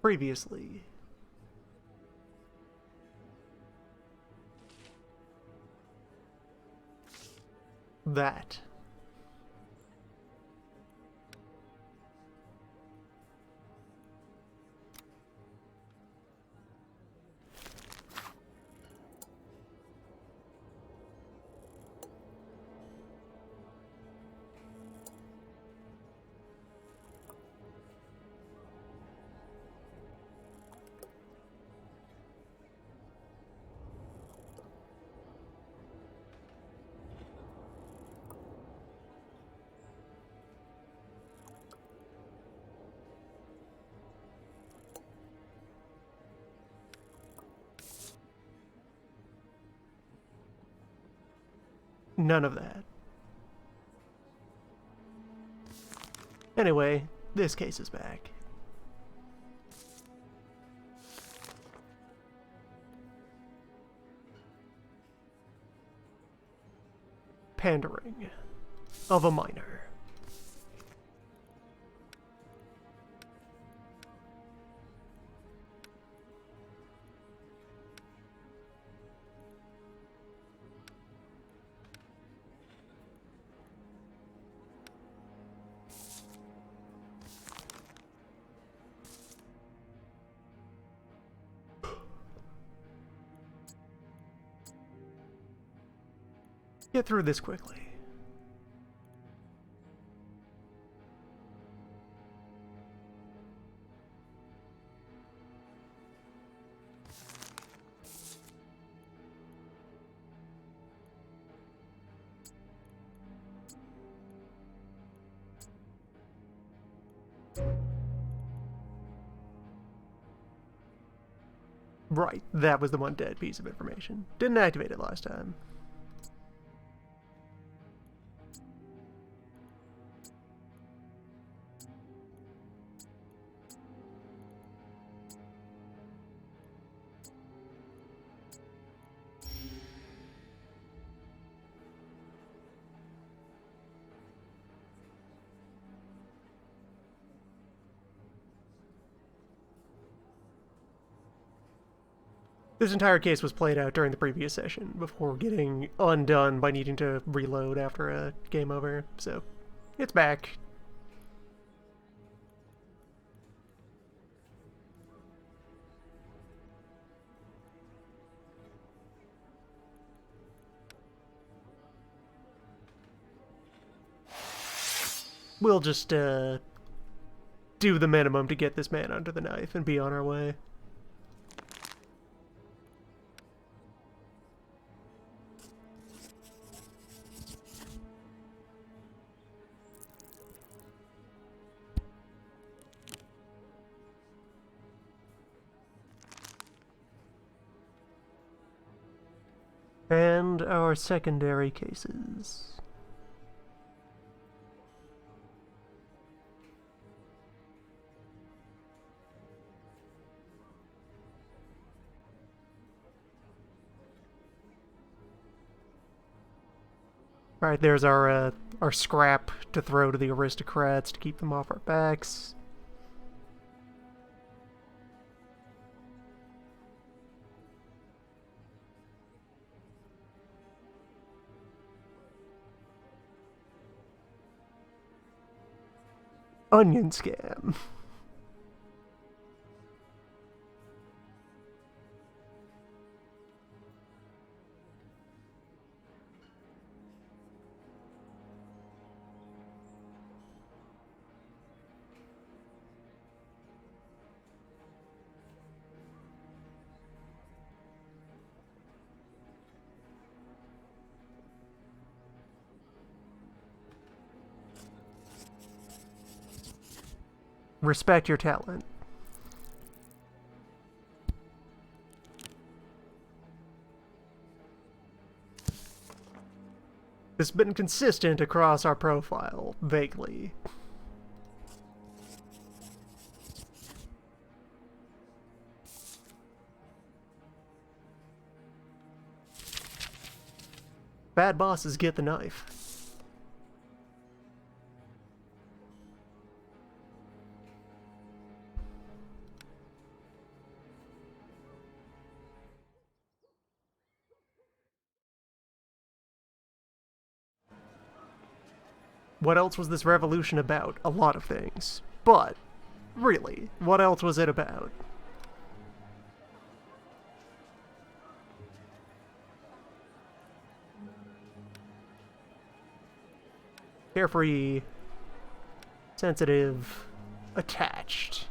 Previously. That. None of that. Anyway, this case is back. Pandering of a minor. Get through this quickly. Right, that was the one dead piece of information. Didn't activate it last time. This entire case was played out during the previous session before getting undone by needing to reload after a game over, so it's back. We'll just do the minimum to get this man under the knife and be on our way. And our secondary cases. Alright, there's our scrap to throw to the aristocrats to keep them off our backs. Onion scam. Respect your talent. It's been consistent across our profile, vaguely. Bad bosses get the knife. what else was this revolution about? A lot of things. But, really, what else was it about? Carefree, sensitive, attached.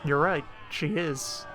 You're right, she is.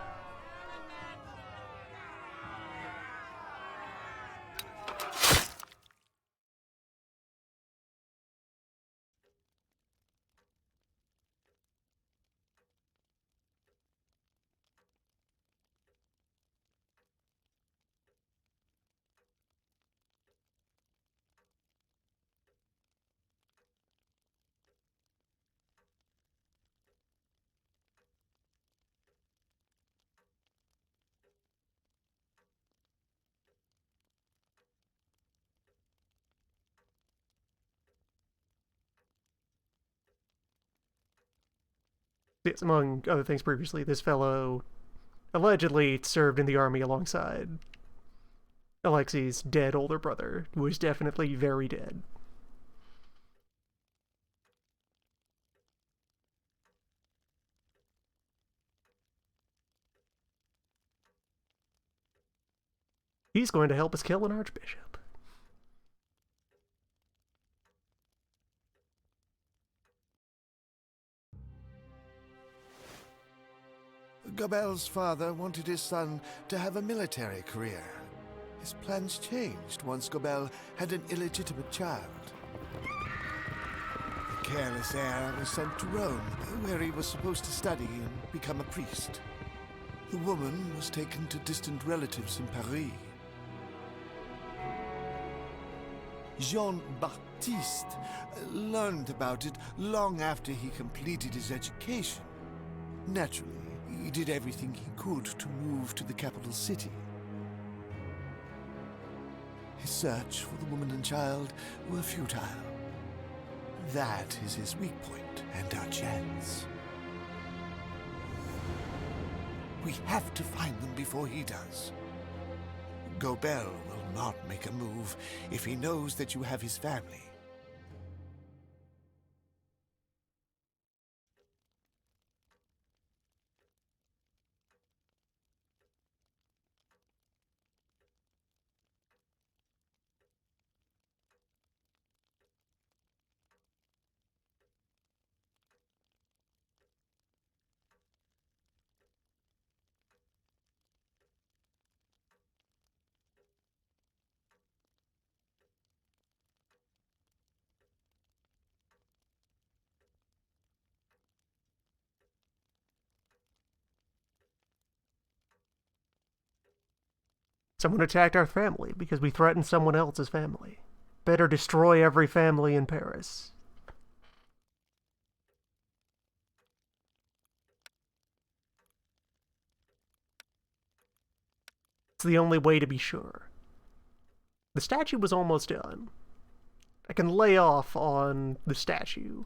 Yes, among other things previously, this fellow allegedly served in the army alongside Alexei's dead older brother, who is definitely very dead. He's going to help us kill an archbishop. Gobel's father wanted his son to have a military career. His plans changed once Gobel had an illegitimate child. The careless heir was sent to Rome, where he was supposed to study and become a priest. The woman was taken to distant relatives in Paris. Jean-Baptiste learned about it long after he completed his education. Naturally, he did everything he could to move to the capital city. His search for the woman and child were futile. That is his weak point and our chance. We have to find them before he does. Gobel will not make a move if he knows that you have his family. Someone attacked our family because we threatened someone else's family. Better destroy every family in Paris. It's the only way to be sure. The statue was almost done. I can lay off on the statue.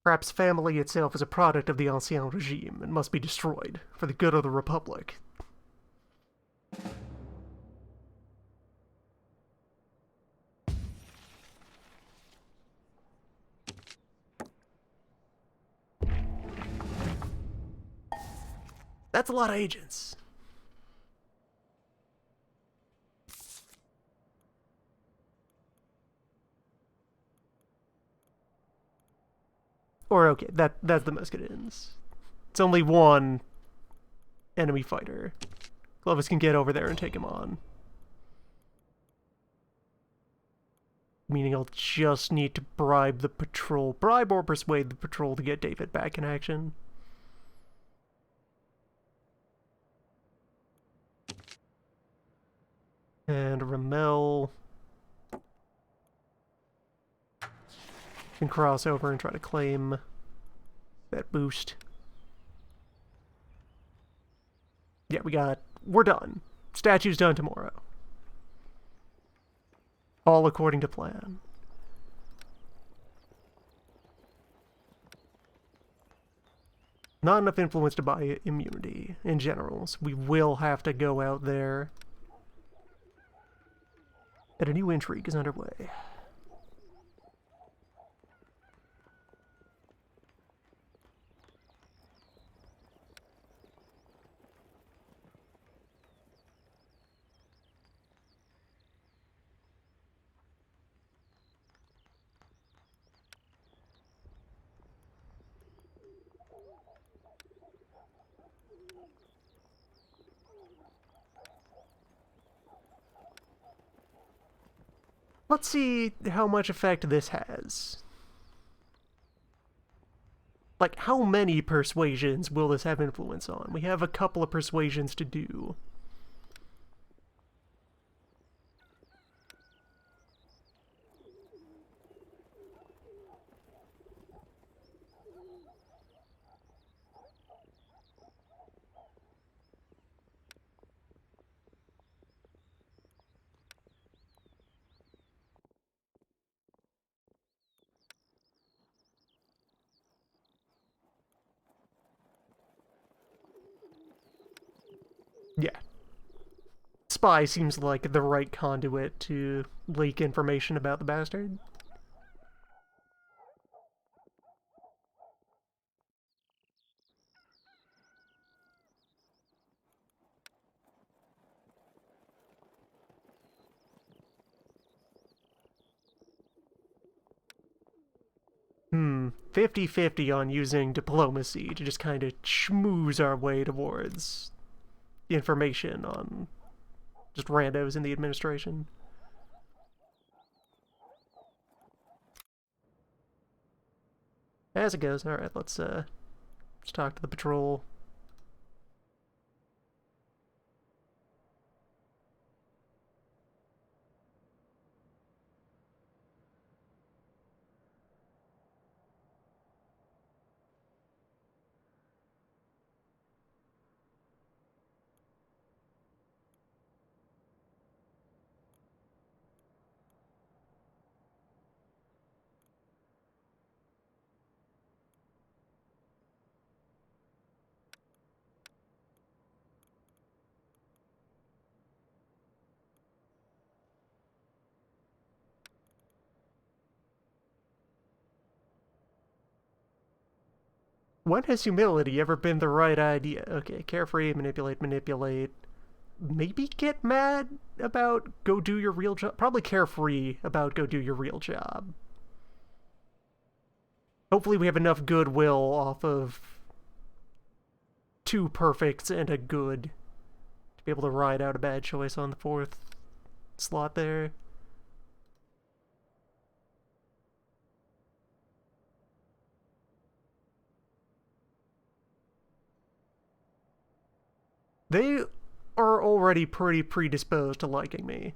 Perhaps family itself is a product of the Ancien Regime and must be destroyed for the good of the Republic. That's a lot of agents. Or, okay, that's the Muscadins. It's only one enemy fighter. Clovis can get over there and take him on. Meaning I'll just need to bribe or persuade the patrol to get David back in action. And Ramel can cross over and try to claim that boost. Yeah, we're done. Statue's done tomorrow. All according to plan. Not enough influence to buy immunity in general, so we will have to go out there. And a new intrigue is underway. Let's see how much effect this has. Like, how many persuasions will this have influence on? We have a couple of persuasions to do. Yeah. Spy seems like the right conduit to leak information about the bastard. Hmm, 50-50 on using diplomacy to just kind of schmooze our way towards information on just randos in the administration. As it goes, alright, let's talk to the patrol. When has humility ever been the right idea? Okay, carefree, manipulate. Maybe get mad about go do your real job. Probably carefree about go do your real job. Hopefully we have enough goodwill off of two perfects and a good to be able to ride out a bad choice on the fourth slot there. They are already pretty predisposed to liking me.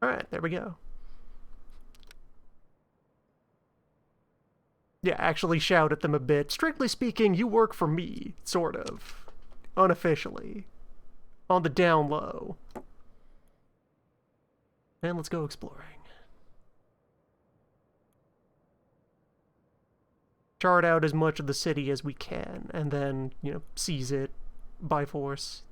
Alright, there we go. Yeah, actually shout at them a bit. Strictly speaking, you work for me, sort of. Unofficially. On the down low. And let's go exploring. Chart out as much of the city as we can, and then, seize it by force.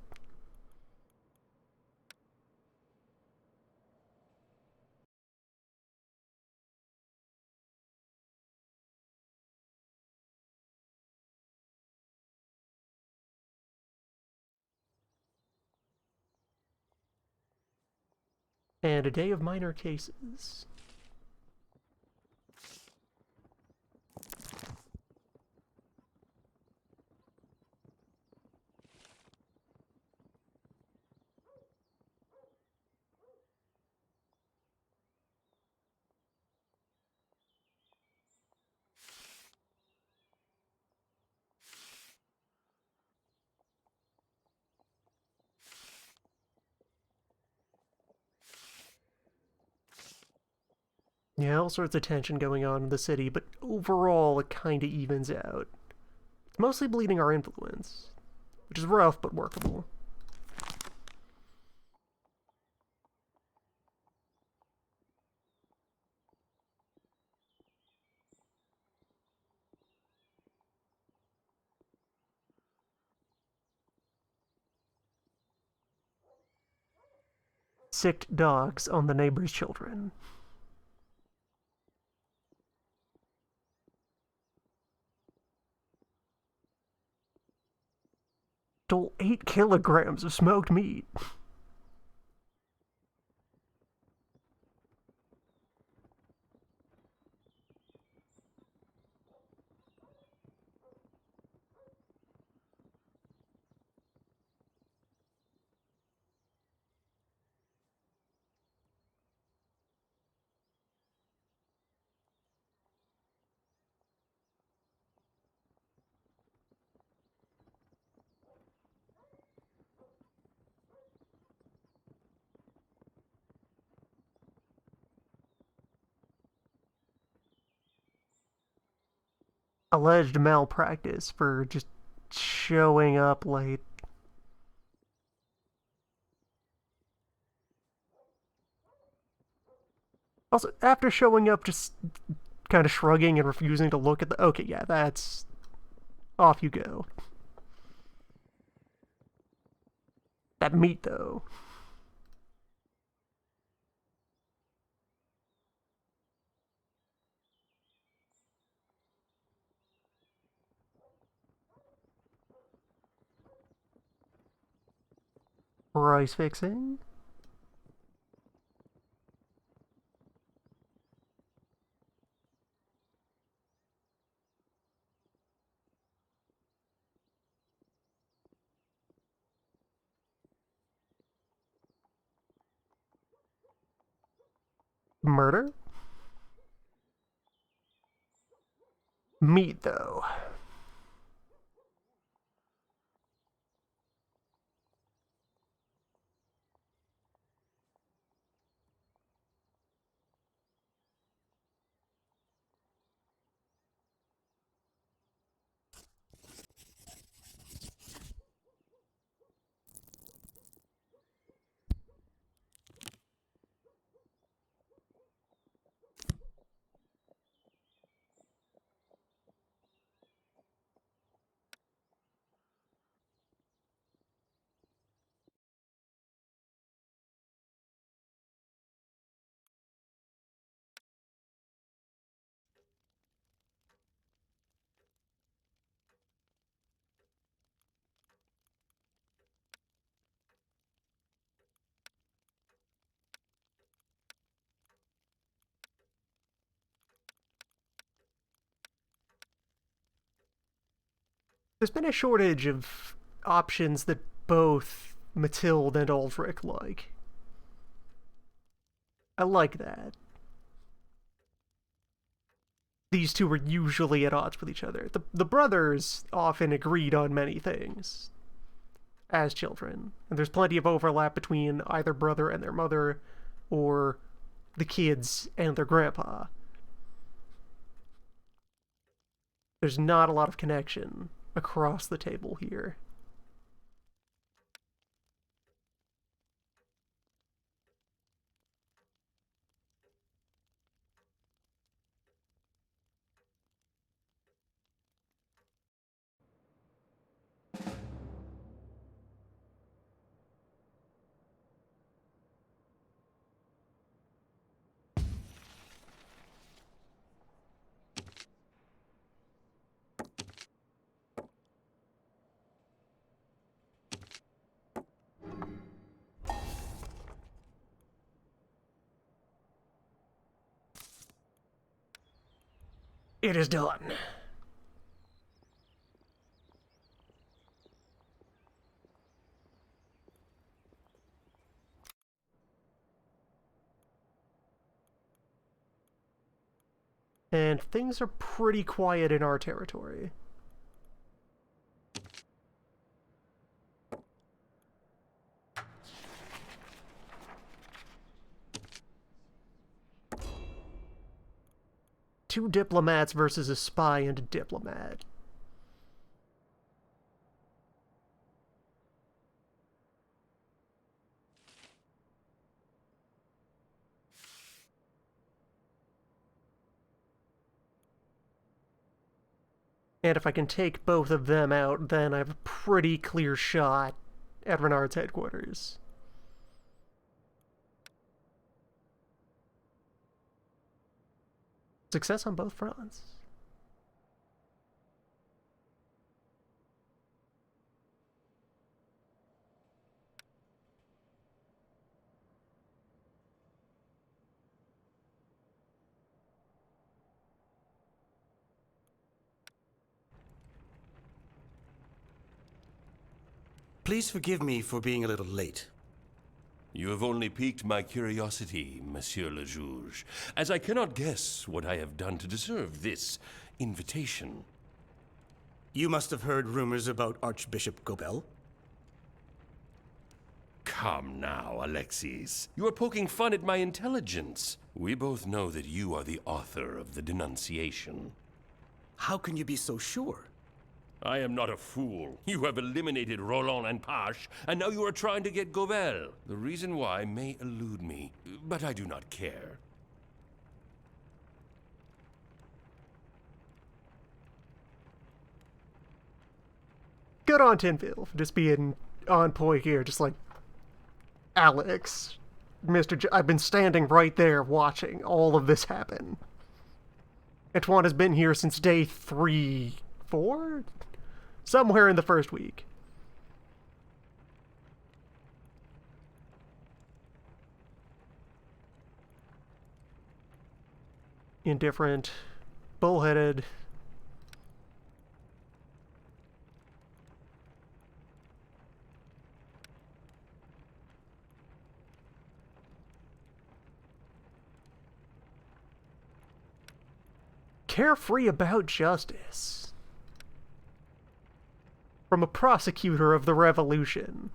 And a day of minor cases. Yeah, all sorts of tension going on in the city, but overall it kinda evens out. It's mostly bleeding our influence, which is rough but workable. Sicked dogs on the neighbor's children. Stole 8 kilograms of smoked meat. Alleged malpractice for just showing up late. Also, after showing up, just kind of shrugging and refusing to look at the. Okay, yeah, that's. Off you go. That meat, though. Rice fixing. Murder? Meat, though. There's been a shortage of options that both Matilde and Aldrich like. I like that. These two were usually at odds with each other. The brothers often agreed on many things as children, and there's plenty of overlap between either brother and their mother, or the kids and their grandpa. There's not a lot of connection across the table here. It is done. And things are pretty quiet in our territory. Two diplomats versus a spy and a diplomat. And if I can take both of them out, then I have a pretty clear shot at Renard's headquarters. Success on both fronts. Please forgive me for being a little late. You have only piqued my curiosity, Monsieur le Juge, as I cannot guess what I have done to deserve this invitation. You must have heard rumors about Archbishop Gobel. Come now, Alexis. You are poking fun at my intelligence. We both know that you are the author of the denunciation. How can you be so sure? I am not a fool. You have eliminated Roland and Pache, and now you are trying to get Gobel. The reason why may elude me, but I do not care. Good on Tinville for just being on point here, just like Alex. I've been standing right there watching all of this happen. Antoine has been here since day 3, 4? Somewhere in the first week. Indifferent, bullheaded. Carefree about justice. From a prosecutor of the revolution.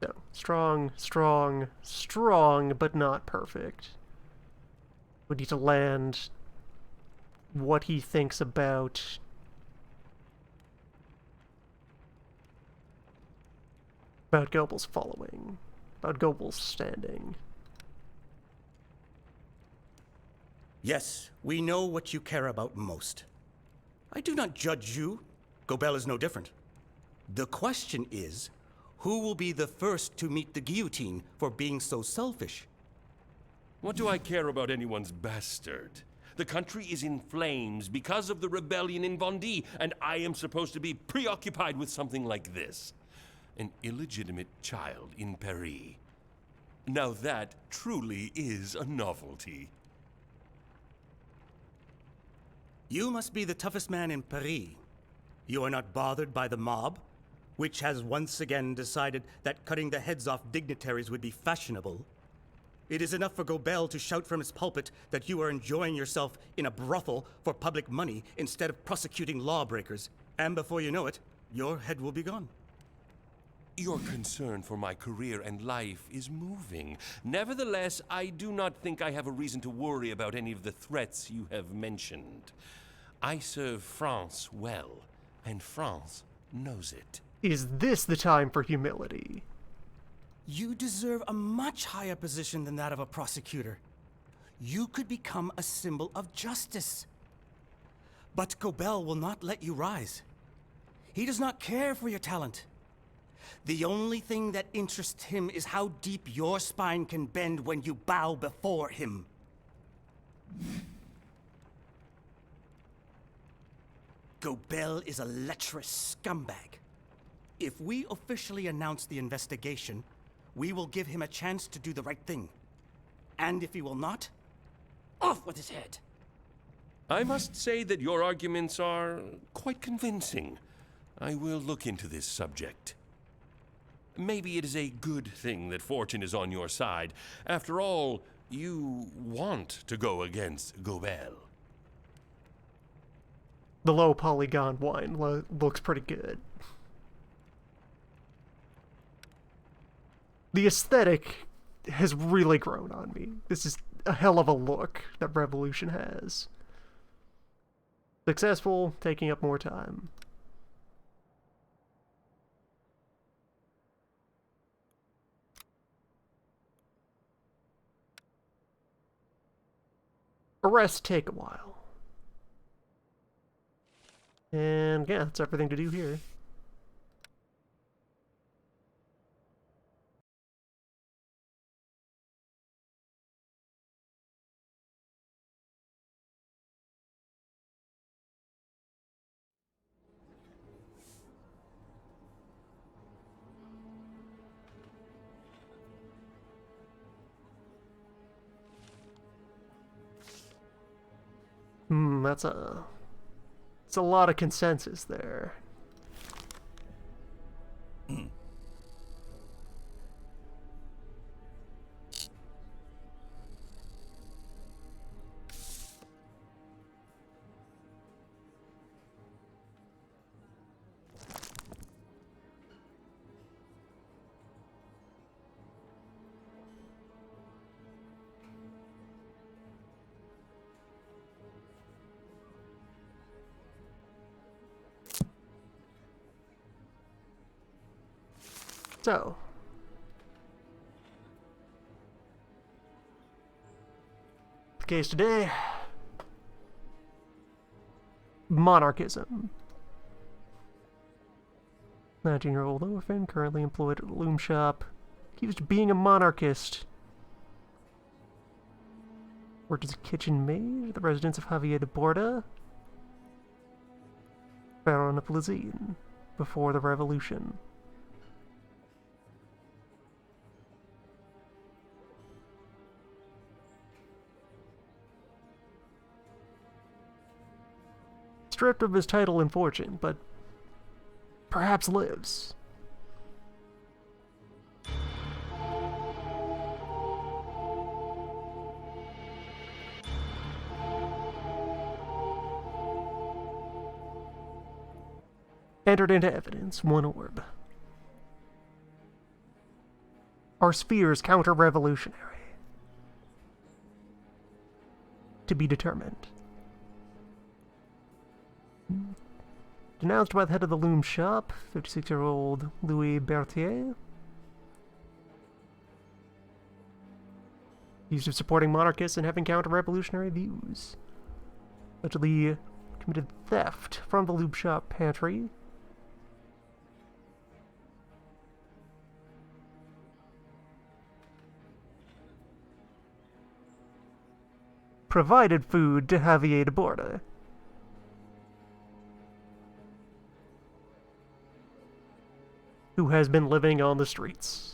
So, strong, strong, strong, but not perfect. We need to land what he thinks about Goebbels' following, about Goebbels' standing. Yes, we know what you care about most. I do not judge you. Gobel is no different. The question is, who will be the first to meet the guillotine for being so selfish? What do I care about anyone's bastard? The country is in flames because of the rebellion in Vendée, and I am supposed to be preoccupied with something like this. An illegitimate child in Paris. Now that truly is a novelty. You must be the toughest man in Paris. You are not bothered by the mob, which has once again decided that cutting the heads off dignitaries would be fashionable. It is enough for Gobel to shout from his pulpit that you are enjoying yourself in a brothel for public money instead of prosecuting lawbreakers. And before you know it, your head will be gone. Your concern for my career and life is moving. Nevertheless, I do not think I have a reason to worry about any of the threats you have mentioned. I serve France well, and France knows it. Is this the time for humility? You deserve a much higher position than that of a prosecutor. You could become a symbol of justice. But Gobel will not let you rise. He does not care for your talent. The only thing that interests him is how deep your spine can bend when you bow before him. Gobel is a lecherous scumbag. If we officially announce the investigation, we will give him a chance to do the right thing. And if he will not, off with his head. I must say that your arguments are quite convincing. I will look into this subject. Maybe it is a good thing that fortune is on your side. After all, you want to go against Gobel. The low polygon wine looks pretty good. The aesthetic has really grown on me. This is a hell of a look that Revolution has. Successful, taking up more time. Arrests take a while. And yeah, that's everything to do here. It's a lot of consensus there. So, the case today, monarchism. 19-year-old orphan, currently employed at a loom shop, accused of being a monarchist. Worked as a kitchen maid at the residence of Javier de Borda, Baron of Lizine, before the revolution. Stripped of his title and fortune, but perhaps lives. Entered into evidence, one orb. Our spheres counter-revolutionary. To be determined. Denounced by the head of the loom shop, 56-year-old Louis Berthier. Accused of supporting monarchists and having counter-revolutionary views. Allegedly committed theft from the loom shop pantry. Provided food to Javier de Borda. Who has been living on the streets.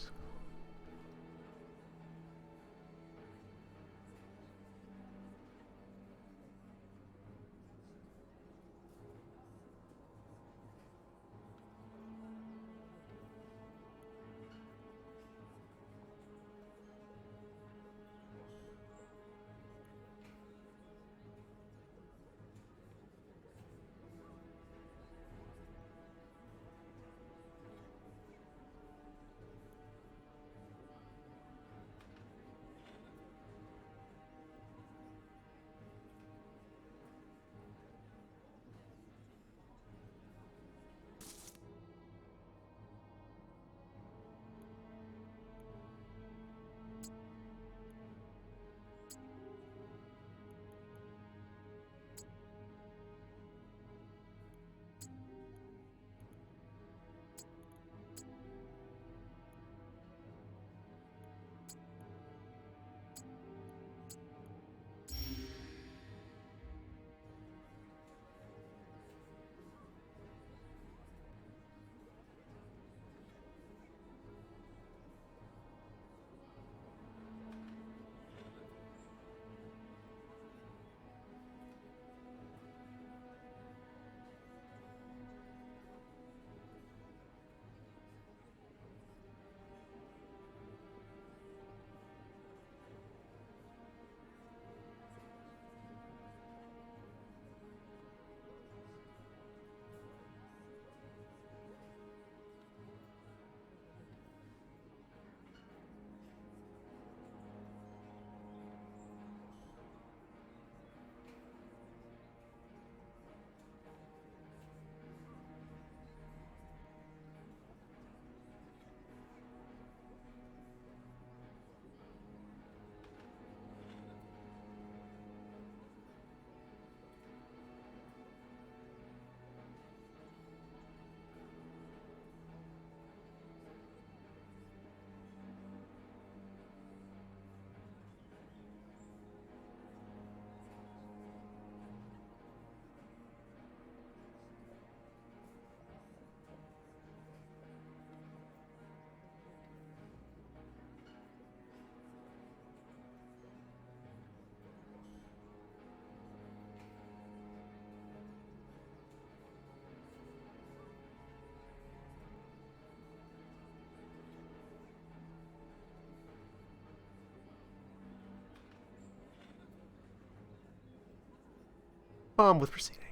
On with proceedings.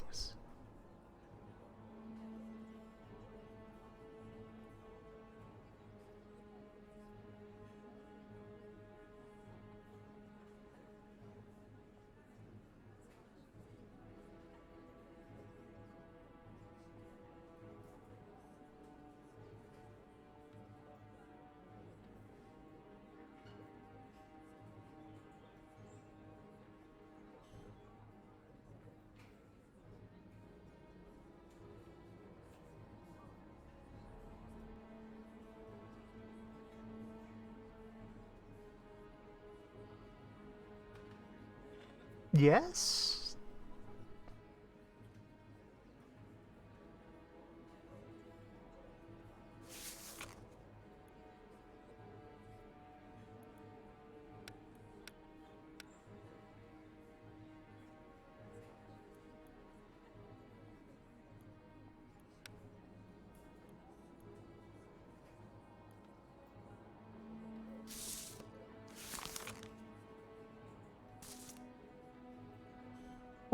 Yes?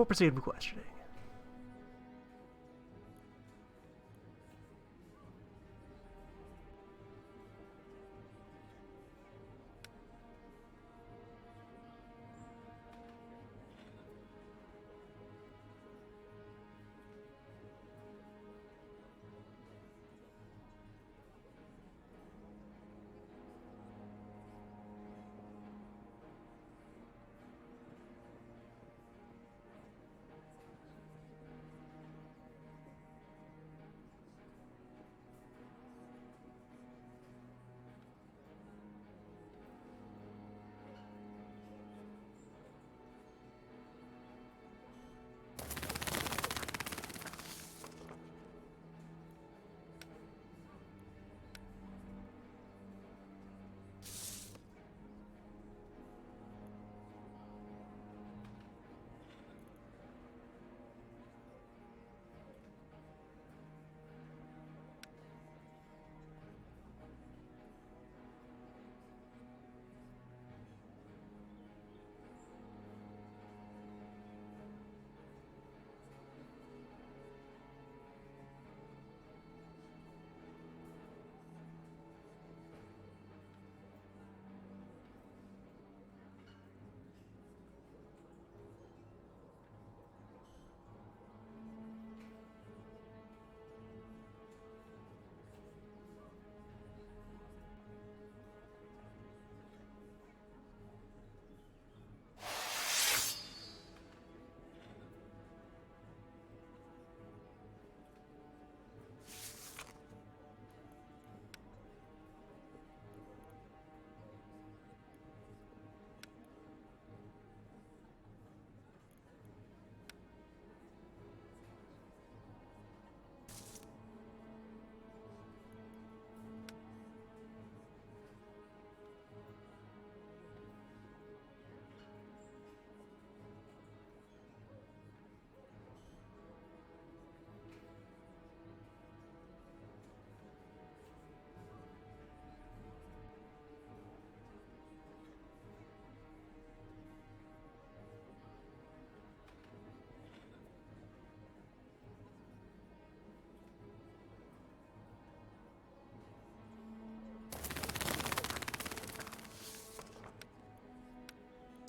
We'll proceed with questioning.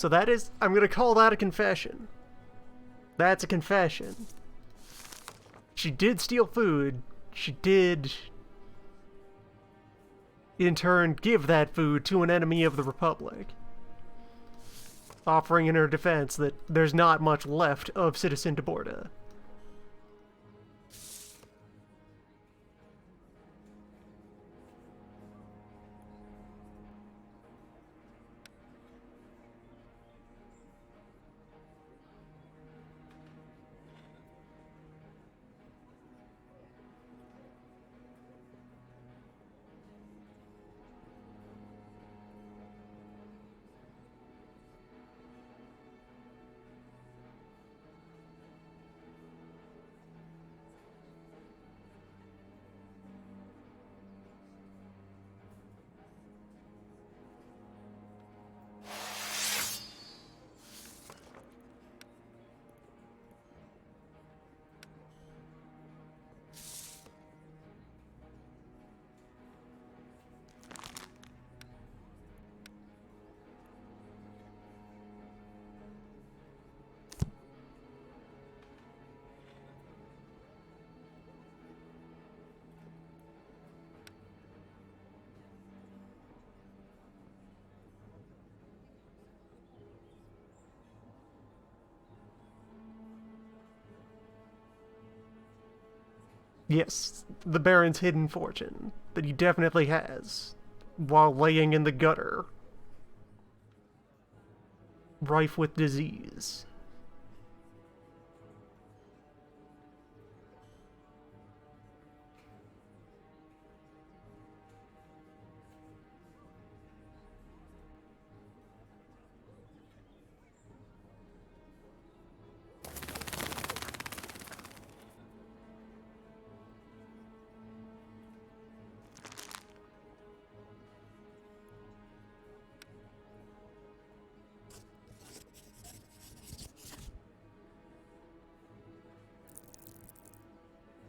So that is, I'm gonna call that a confession. That's a confession. She did steal food. She did, in turn, give that food to an enemy of the Republic, offering in her defense that there's not much left of Citizen Deborda. Yes, the Baron's hidden fortune that he definitely has while laying in the gutter, rife with disease.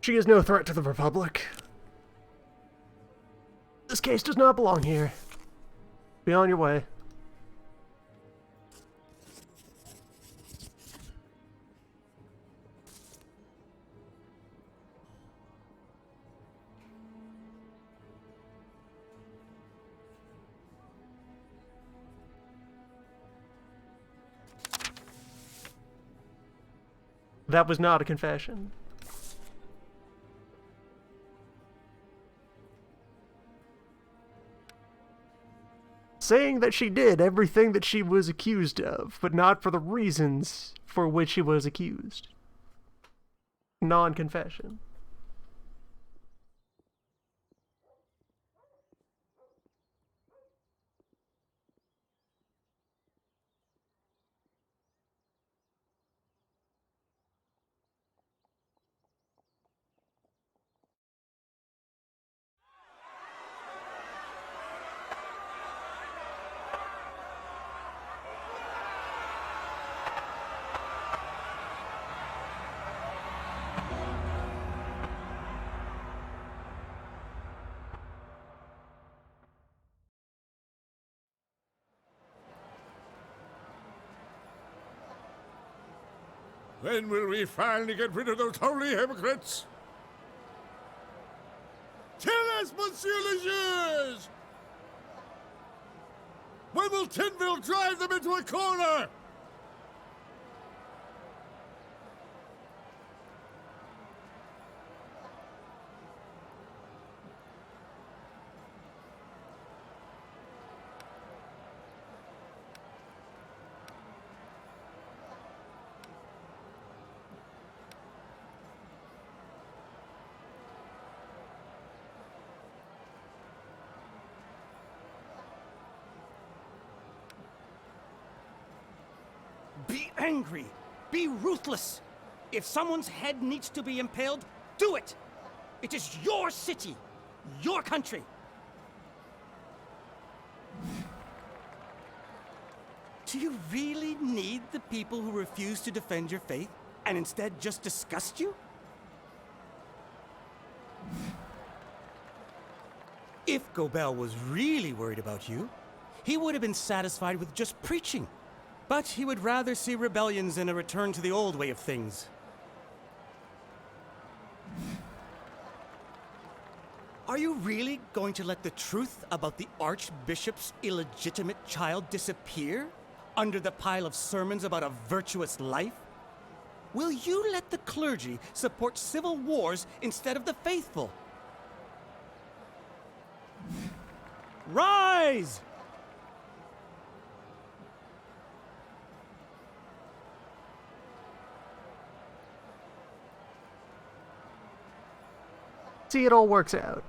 She is no threat to the Republic. This case does not belong here. Be on your way. That was not a confession. Saying that she did everything that she was accused of, but not for the reasons for which she was accused. Non-confession. When will we finally get rid of those holy hypocrites? Tell us, Monsieur le Juge! When will Tinville drive them into a corner? Be angry. Be ruthless. If someone's head needs to be impaled, do it. It is your city, your country. Do you really need the people who refuse to defend your faith and instead just disgust you? If Gobel was really worried about you, he would have been satisfied with just preaching. But he would rather see rebellions and a return to the old way of things. Are you really going to let the truth about the Archbishop's illegitimate child disappear under the pile of sermons about a virtuous life? Will you let the clergy support civil wars instead of the faithful? Rise! See, it all works out.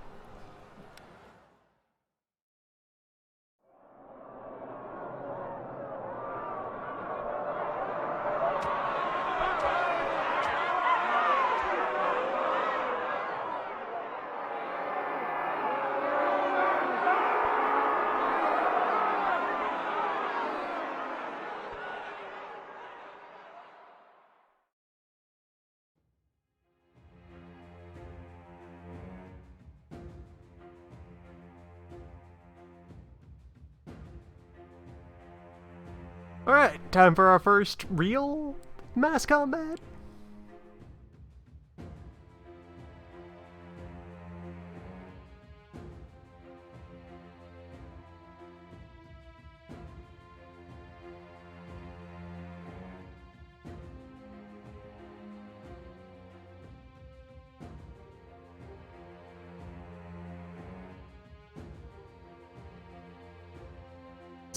Alright, time for our first real mass combat.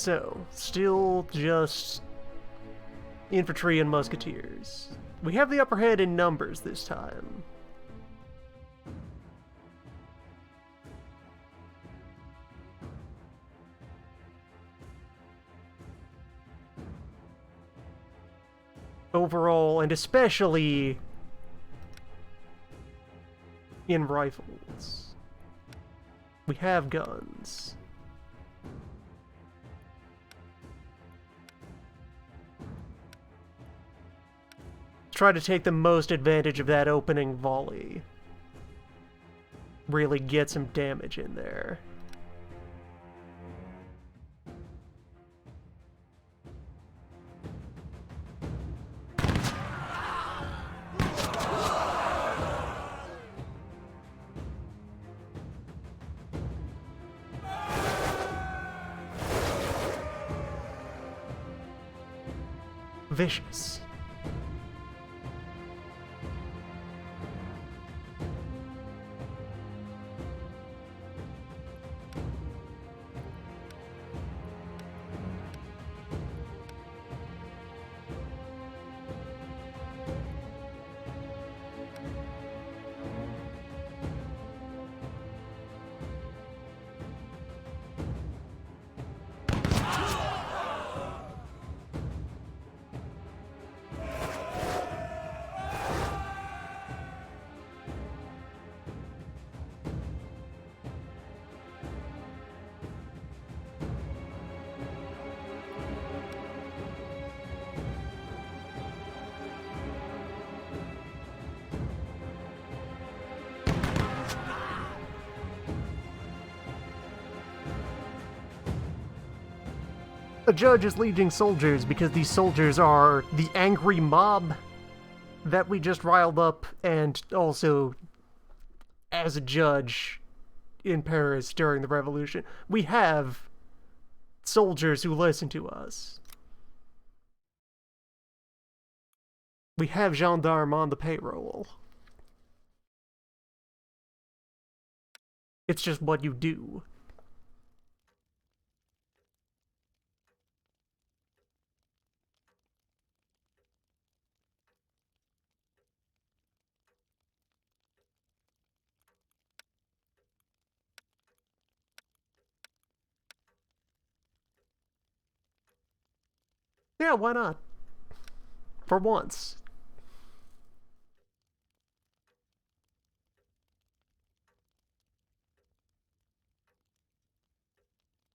So, still just infantry and musketeers. We have the upper hand in numbers this time. Overall, and especially in rifles, we have guns. Try to take the most advantage of that opening volley. Really get some damage in there. Vicious. A judge is leading soldiers because these soldiers are the angry mob that we just riled up, and also, as a judge in Paris during the revolution, we have soldiers who listen to us. We have gendarmes on the payroll. It's just what you do. Yeah, why not? For once.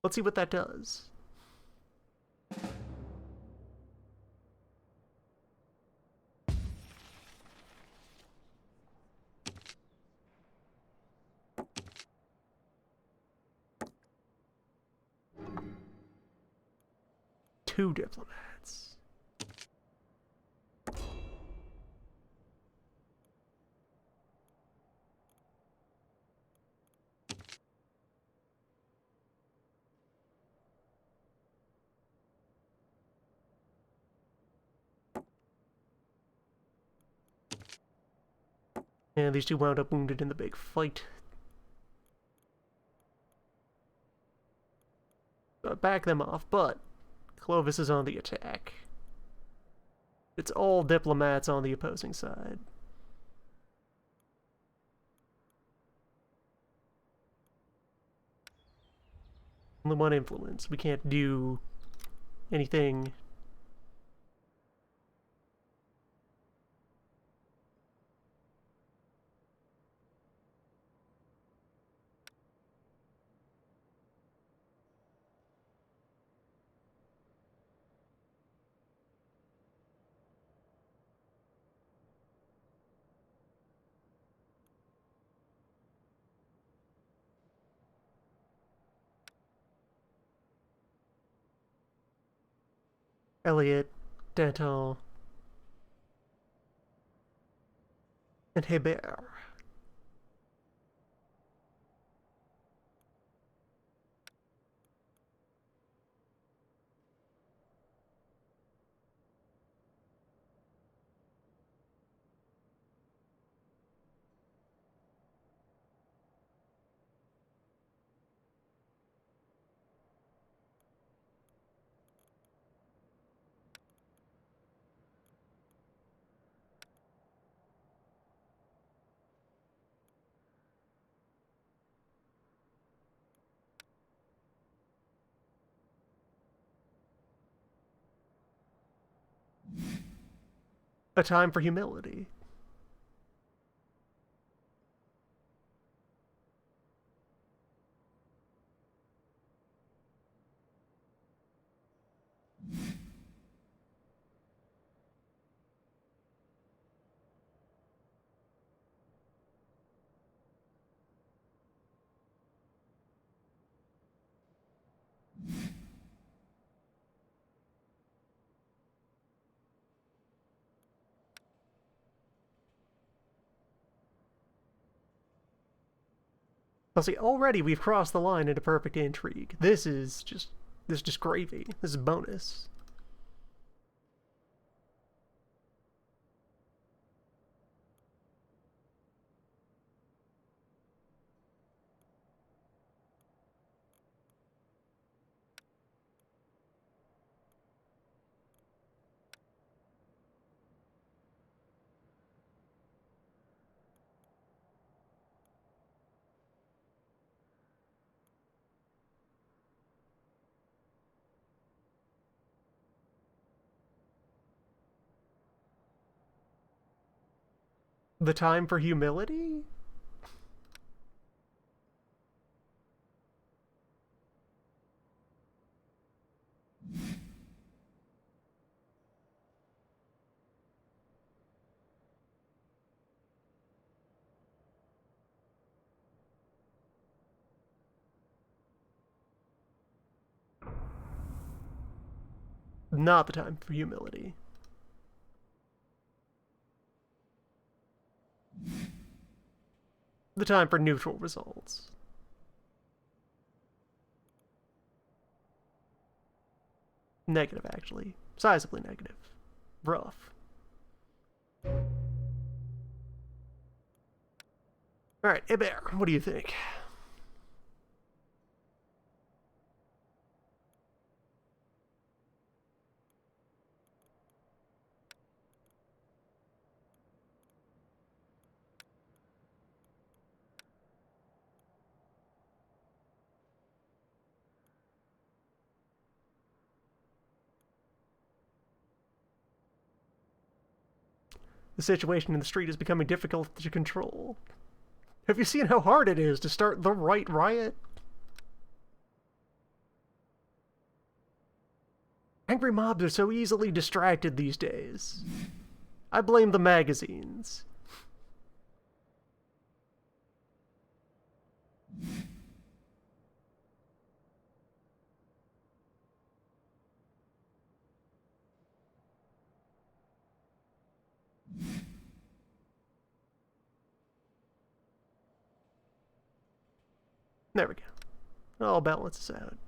Let's see what that does. Two diplomats. And these two wound up wounded in the big fight. Back them off, but Clovis is on the attack. It's all diplomats on the opposing side. Only one influence. We can't do anything. Elliot, Danton, and Hebert. A time for humility. Well, see, already we've crossed the line into perfect intrigue. This is just gravy. This is bonus. The time for humility? Not the time for humility. The time for neutral results. Negative, actually. Sizably negative. Rough. Alright, Hébert, what do you think? The situation in the street is becoming difficult to control. Have you seen how hard it is to start the right riot? Angry mobs are so easily distracted these days. I blame the magazines. There we go. All balances out.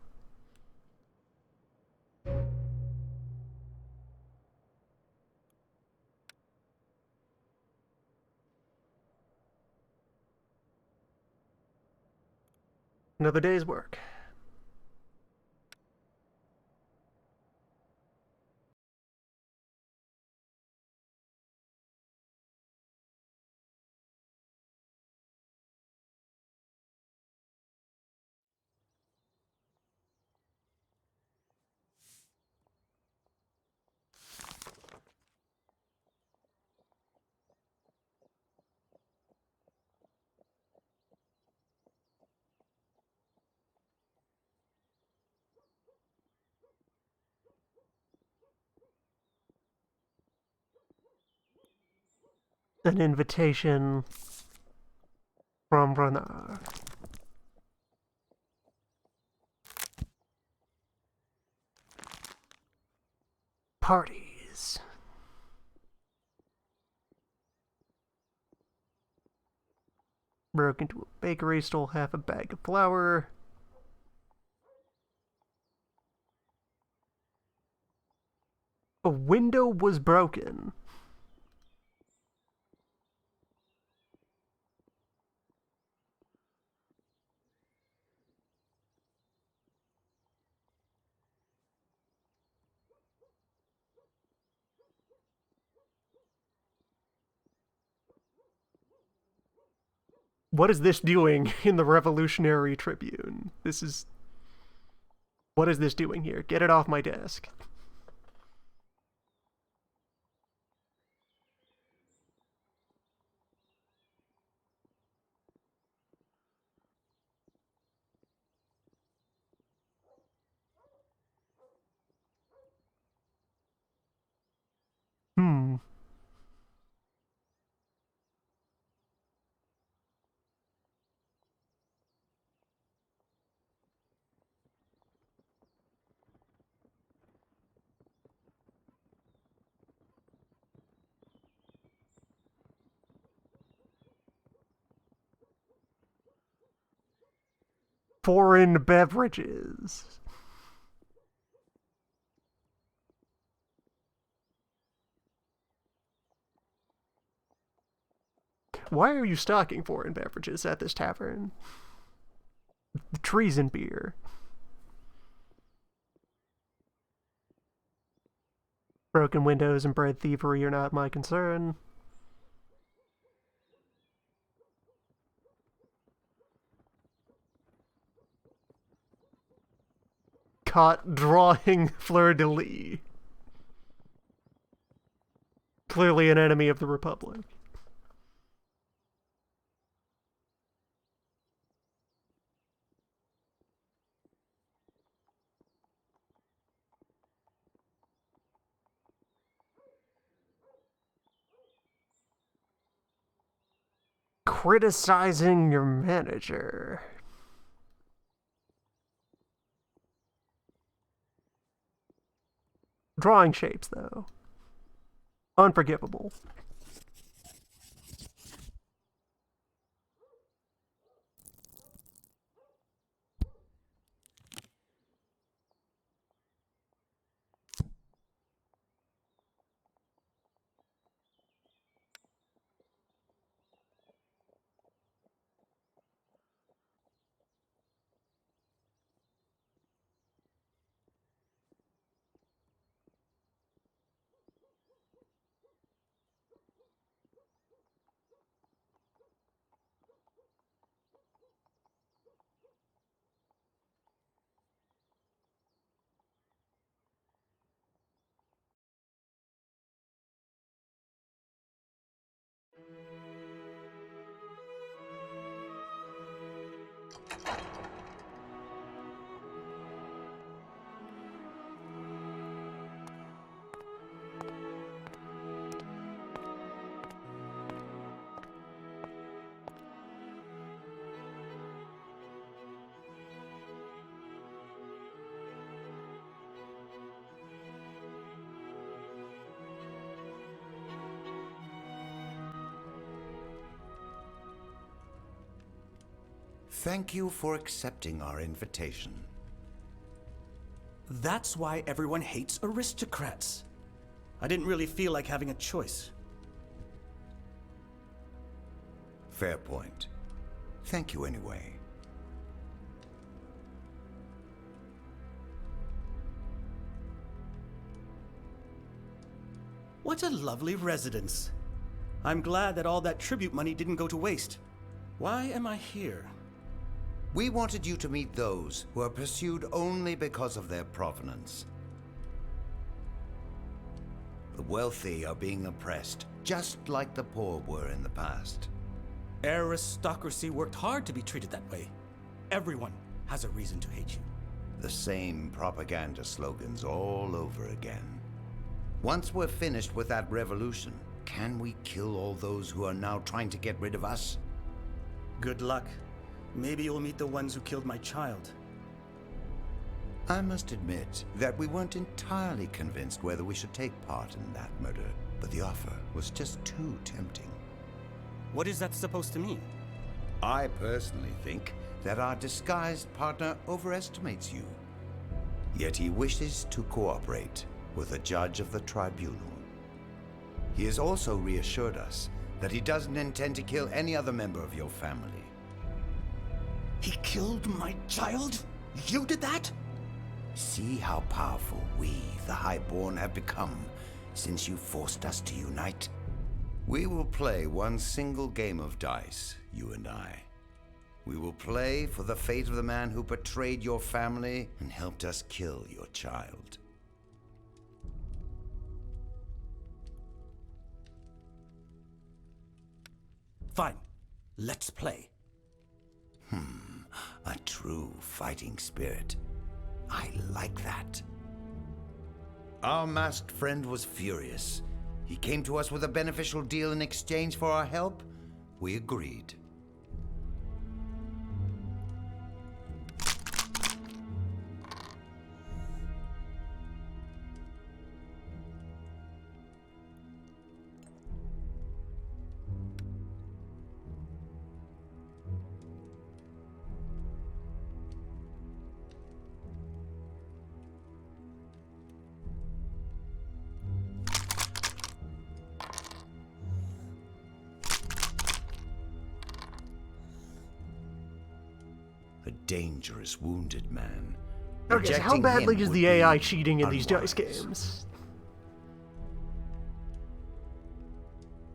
Another day's work. An invitation from Renard. Parties. Broke into a bakery, stole half a bag of flour. A window was broken. What is this doing in the Revolutionary Tribune? This is... What is this doing here? Get it off my desk. Foreign beverages. Why are you stocking foreign beverages at this tavern? Treason beer. Broken windows and bread thievery are not my concern. Caught drawing fleur-de-lis. Clearly an enemy of the Republic. Criticizing your manager. Drawing shapes, though. Unforgivable. Thank you for accepting our invitation. That's why everyone hates aristocrats. I didn't really feel like having a choice. Fair point. Thank you anyway. What a lovely residence. I'm glad that all that tribute money didn't go to waste. Why am I here? We wanted you to meet those who are pursued only because of their provenance. The wealthy are being oppressed, just like the poor were in the past. Aristocracy worked hard to be treated that way. Everyone has a reason to hate you. The same propaganda slogans all over again. Once we're finished with that revolution, can we kill all those who are now trying to get rid of us? Good luck. Maybe you'll meet the ones who killed my child. I must admit that we weren't entirely convinced whether we should take part in that murder, but the offer was just too tempting. What is that supposed to mean? I personally think that our disguised partner overestimates you. Yet he wishes to cooperate with a judge of the tribunal. He has also reassured us that he doesn't intend to kill any other member of your family. He killed my child? You did that? See how powerful we, the Highborn, have become since you forced us to unite? We will play one single game of dice, you and I. We will play for the fate of the man who betrayed your family and helped us kill your child. Fine. Let's play. A true fighting spirit. I like that. Our masked friend was furious. He came to us with a beneficial deal in exchange for our help. We agreed. a dangerous wounded man. Okay, so how Rejecting badly him is would the AI be cheating in these dice unwise. games?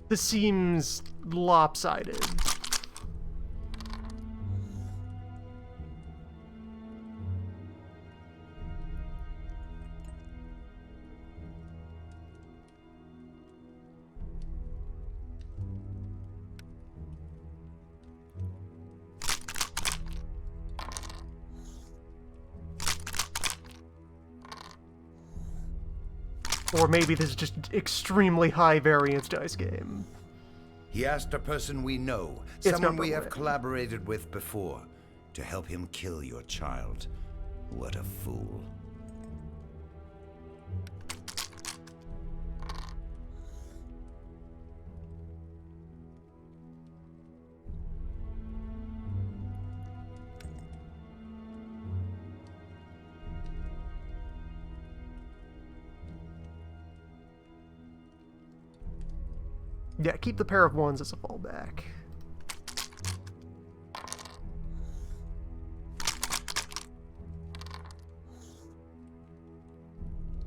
This seems lopsided. Or maybe this is just extremely high variance dice game. He asked a person we know, It's someone number we have one. collaborated with before, to help him kill your child. What a fool. Yeah, keep the pair of ones as a fallback.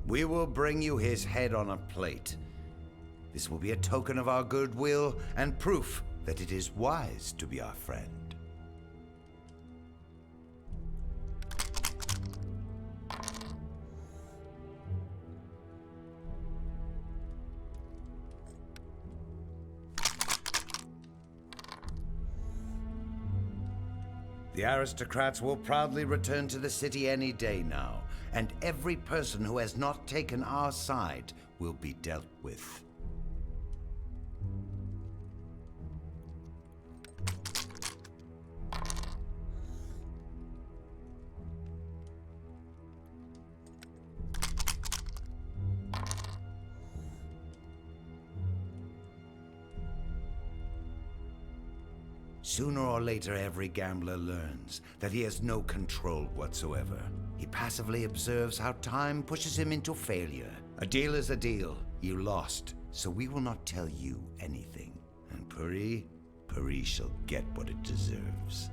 We will bring you his head on a plate. This will be a token of our goodwill and proof that it is wise to be our friend. The aristocrats will proudly return to the city any day now, and every person who has not taken our side will be dealt with. Sooner or later, every gambler learns that he has no control whatsoever. He passively observes how time pushes him into failure. A deal is a deal. You lost, so we will not tell you anything. And Paris shall get what it deserves.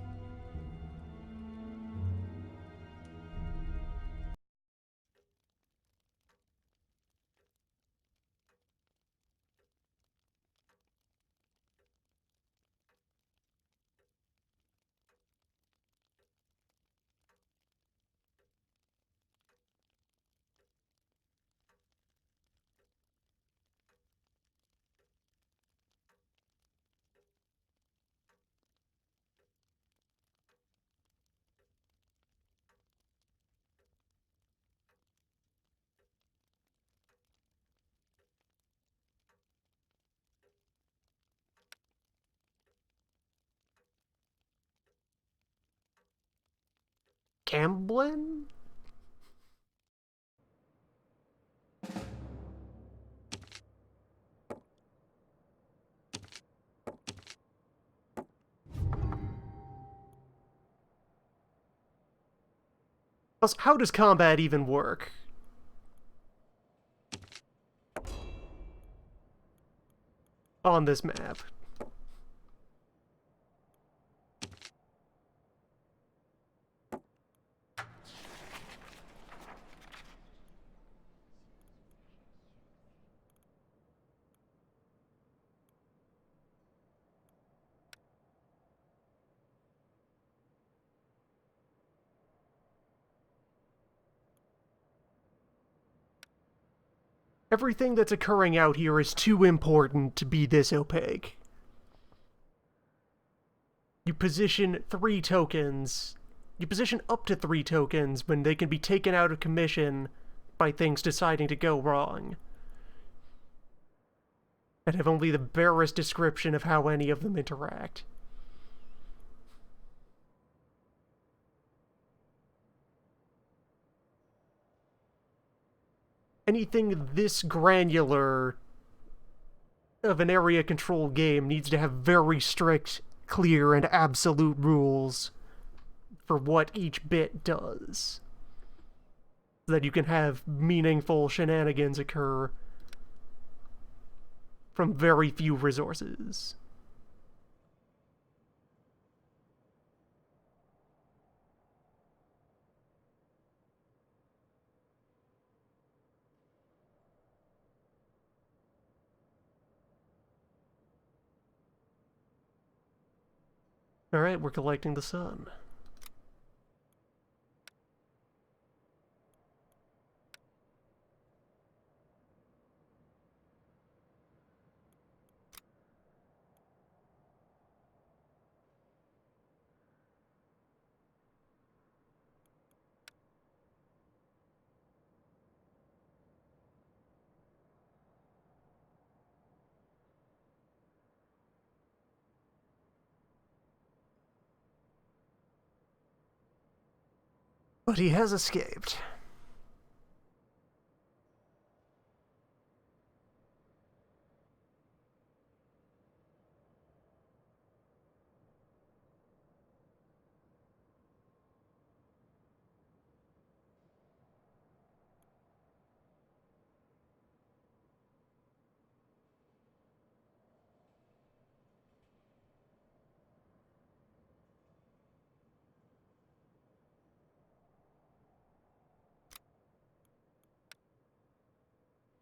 Camblin? Also, how does combat even work? On this map. Everything that's occurring out here is too important to be this opaque. You position 3 tokens. You position up to 3 tokens when they can be taken out of commission by things deciding to go wrong. And have only the barest description of how any of them interact. Anything this granular of an area control game needs to have very strict, clear, and absolute rules for what each bit does. So that you can have meaningful shenanigans occur from very few resources. Alright, we're collecting the sun. But he has escaped.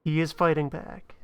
He is fighting back.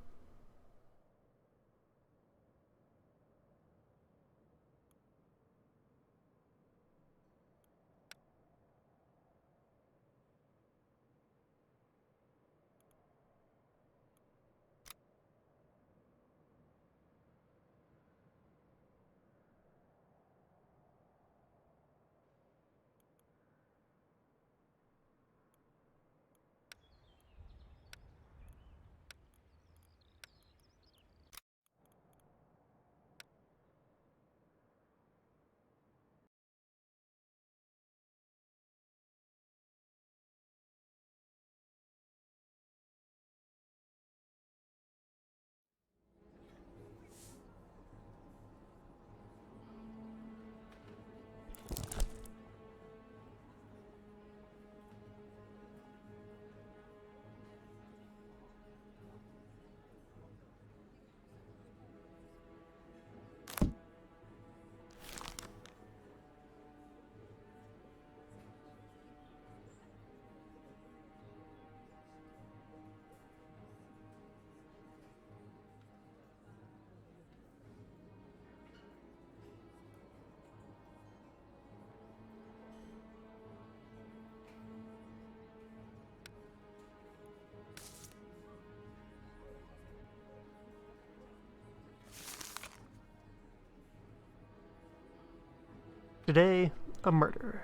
Today, a murder.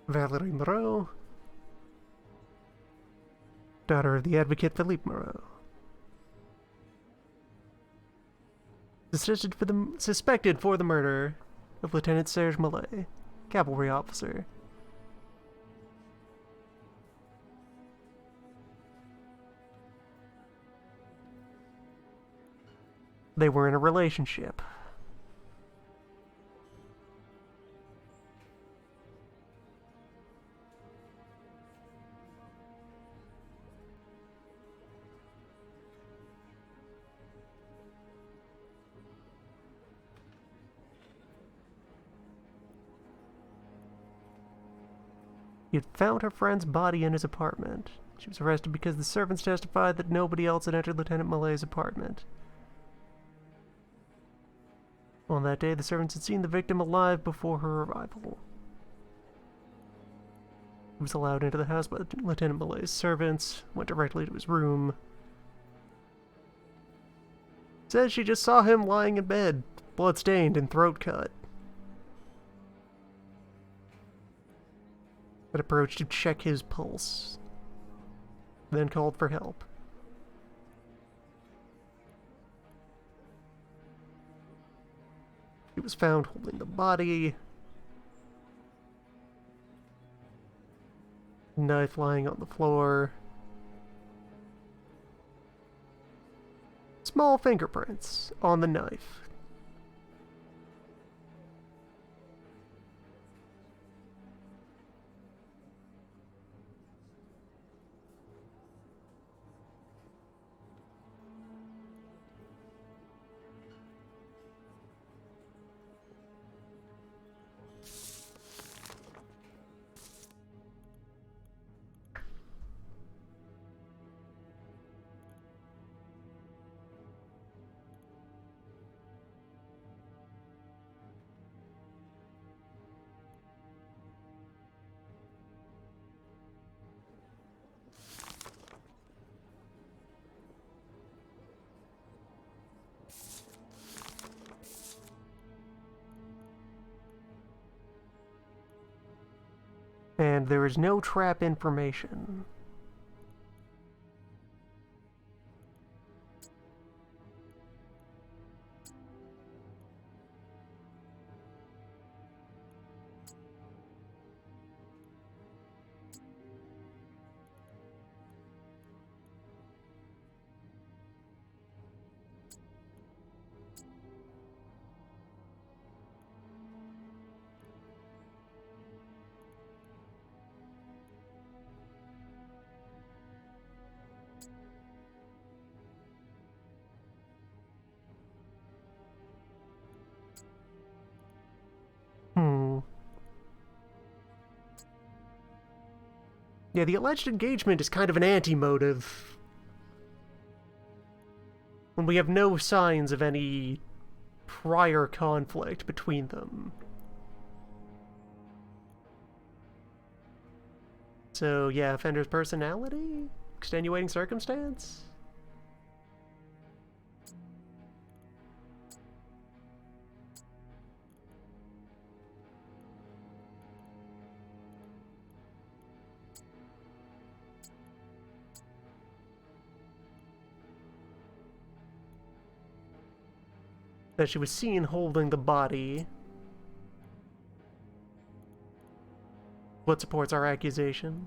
Valerie Moreau, daughter of the advocate Philippe Moreau. Suspected for the murder of Lieutenant Serge Millet, cavalry officer. They were in a relationship. He had found her friend's body in his apartment. She was arrested because the servants testified that nobody else had entered Lieutenant Millet's apartment. On that day, the servants had seen the victim alive before her arrival. He was allowed into the house by Lieutenant Millet's servants, went directly to his room. Says she just saw him lying in bed, blood-stained and throat cut. But approached to check his pulse, then called for help. He was found holding the body, knife lying on the floor, small fingerprints on the knife. And there is no trap information. Yeah, the alleged engagement is kind of an anti-motive. When we have no signs of any prior conflict between them. So, yeah, offender's personality? Extenuating circumstance? That she was seen holding the body. What supports our accusation?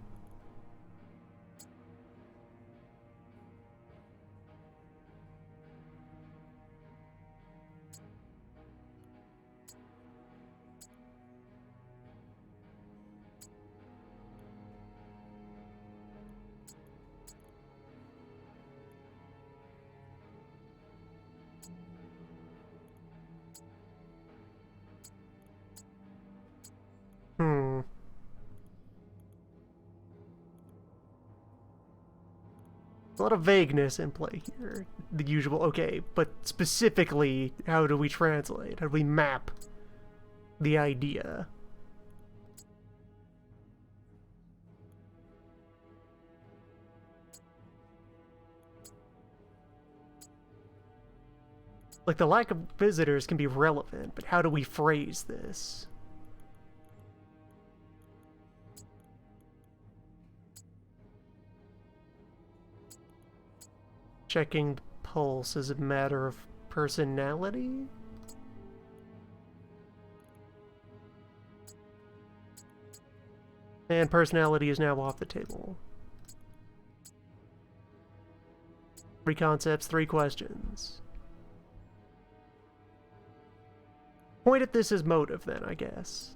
A lot of vagueness in play here. The usual, okay, but specifically, how do we translate? How do we map the idea? Like, the lack of visitors can be relevant, but how do we phrase this? Checking the pulse is a matter of personality? And personality is now off the table. 3 concepts, 3 questions. Point at this as motive, then, I guess.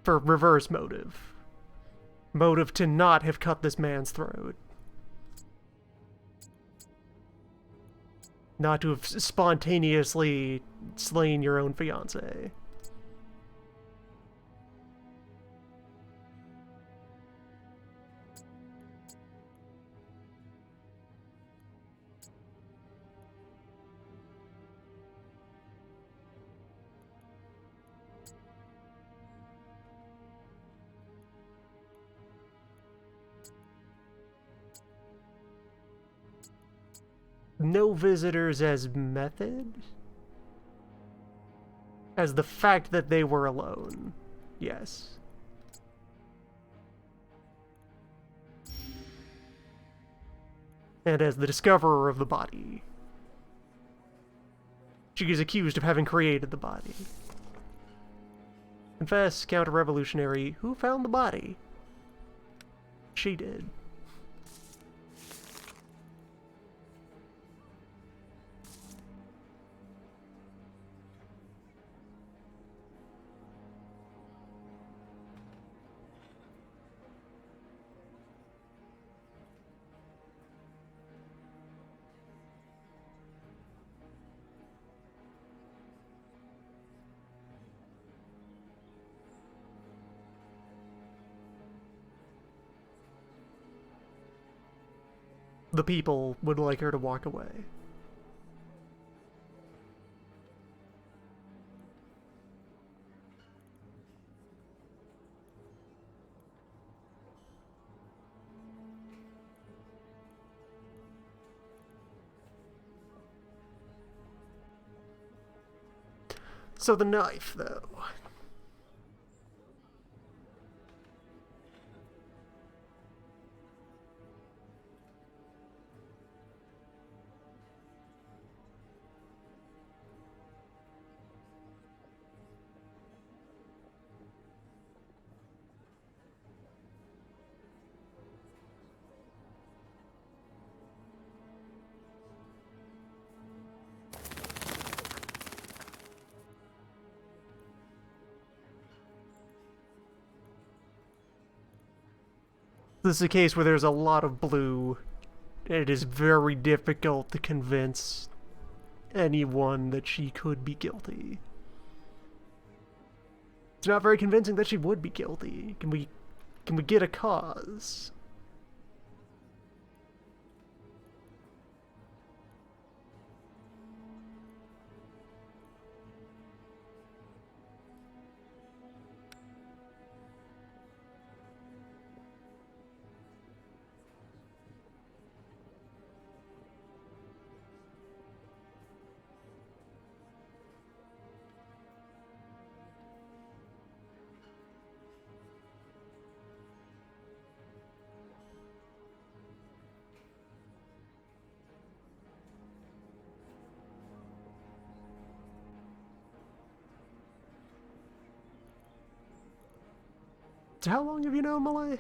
For reverse motive. Motive to not have cut this man's throat. Not to have spontaneously slain your own fiancé. No visitors as method? As the fact that they were alone. Yes. And as the discoverer of the body. She is accused of having created the body. Confess, counter-revolutionary. Who found the body? She did. The people would like her to walk away. So the knife, though. This is a case where there's a lot of blue, and it is very difficult to convince anyone that she could be guilty. It's not very convincing that she would be guilty. Can we get a cause? So how long have you known Malay?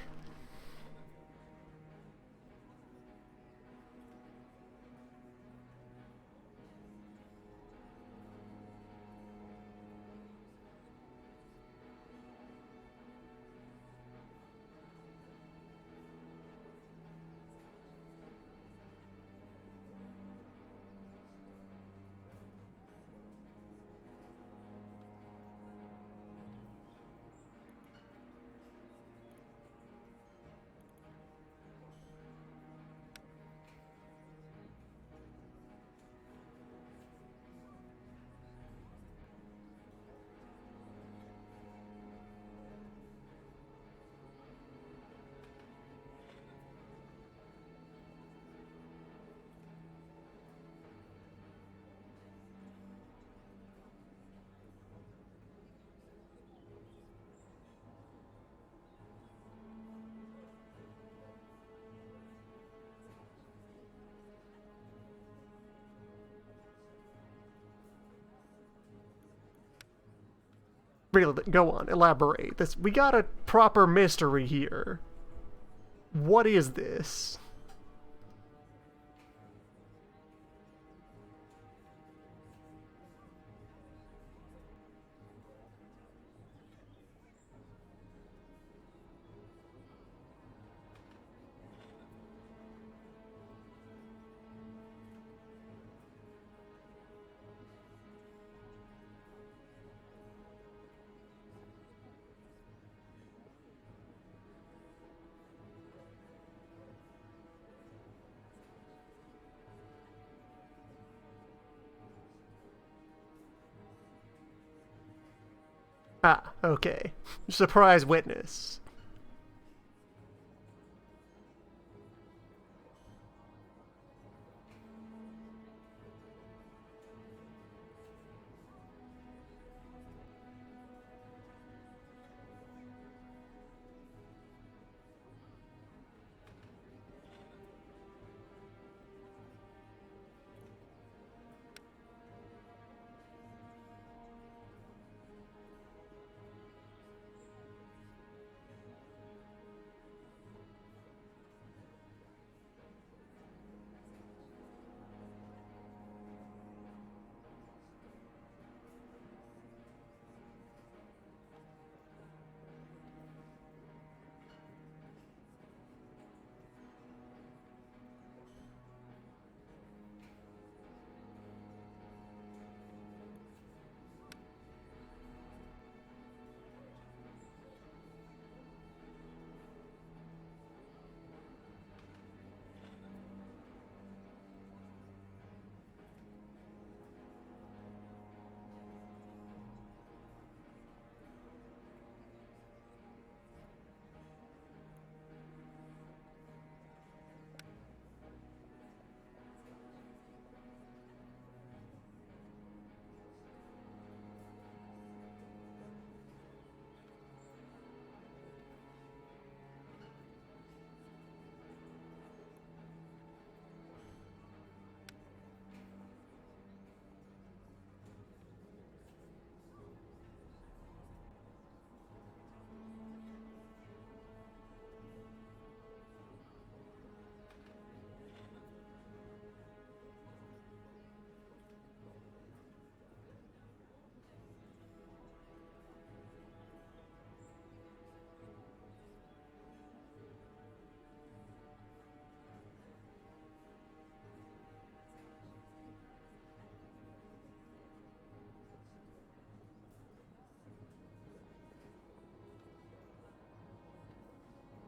Really, go on, elaborate. We got a proper mystery here. What is this? Ah, okay. Surprise witness.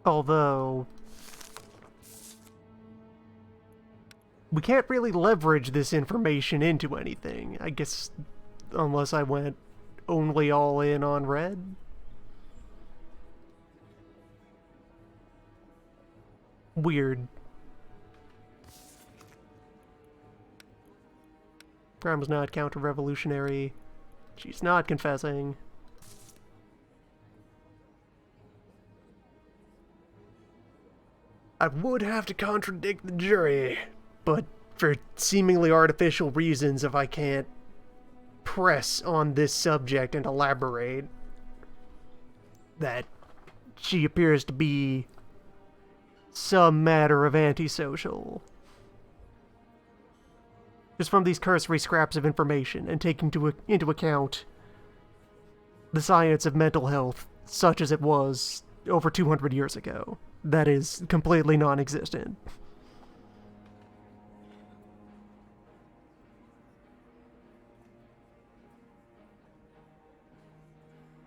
Although, we can't really leverage this information into anything, I guess, unless I went only all in on red. Weird. Crime was not counter-revolutionary. She's not confessing. I would have to contradict the jury, but for seemingly artificial reasons, if I can't press on this subject and elaborate, that she appears to be some matter of antisocial. Just from these cursory scraps of information and taking into account the science of mental health, such as it was over 200 years ago, that is completely non-existent.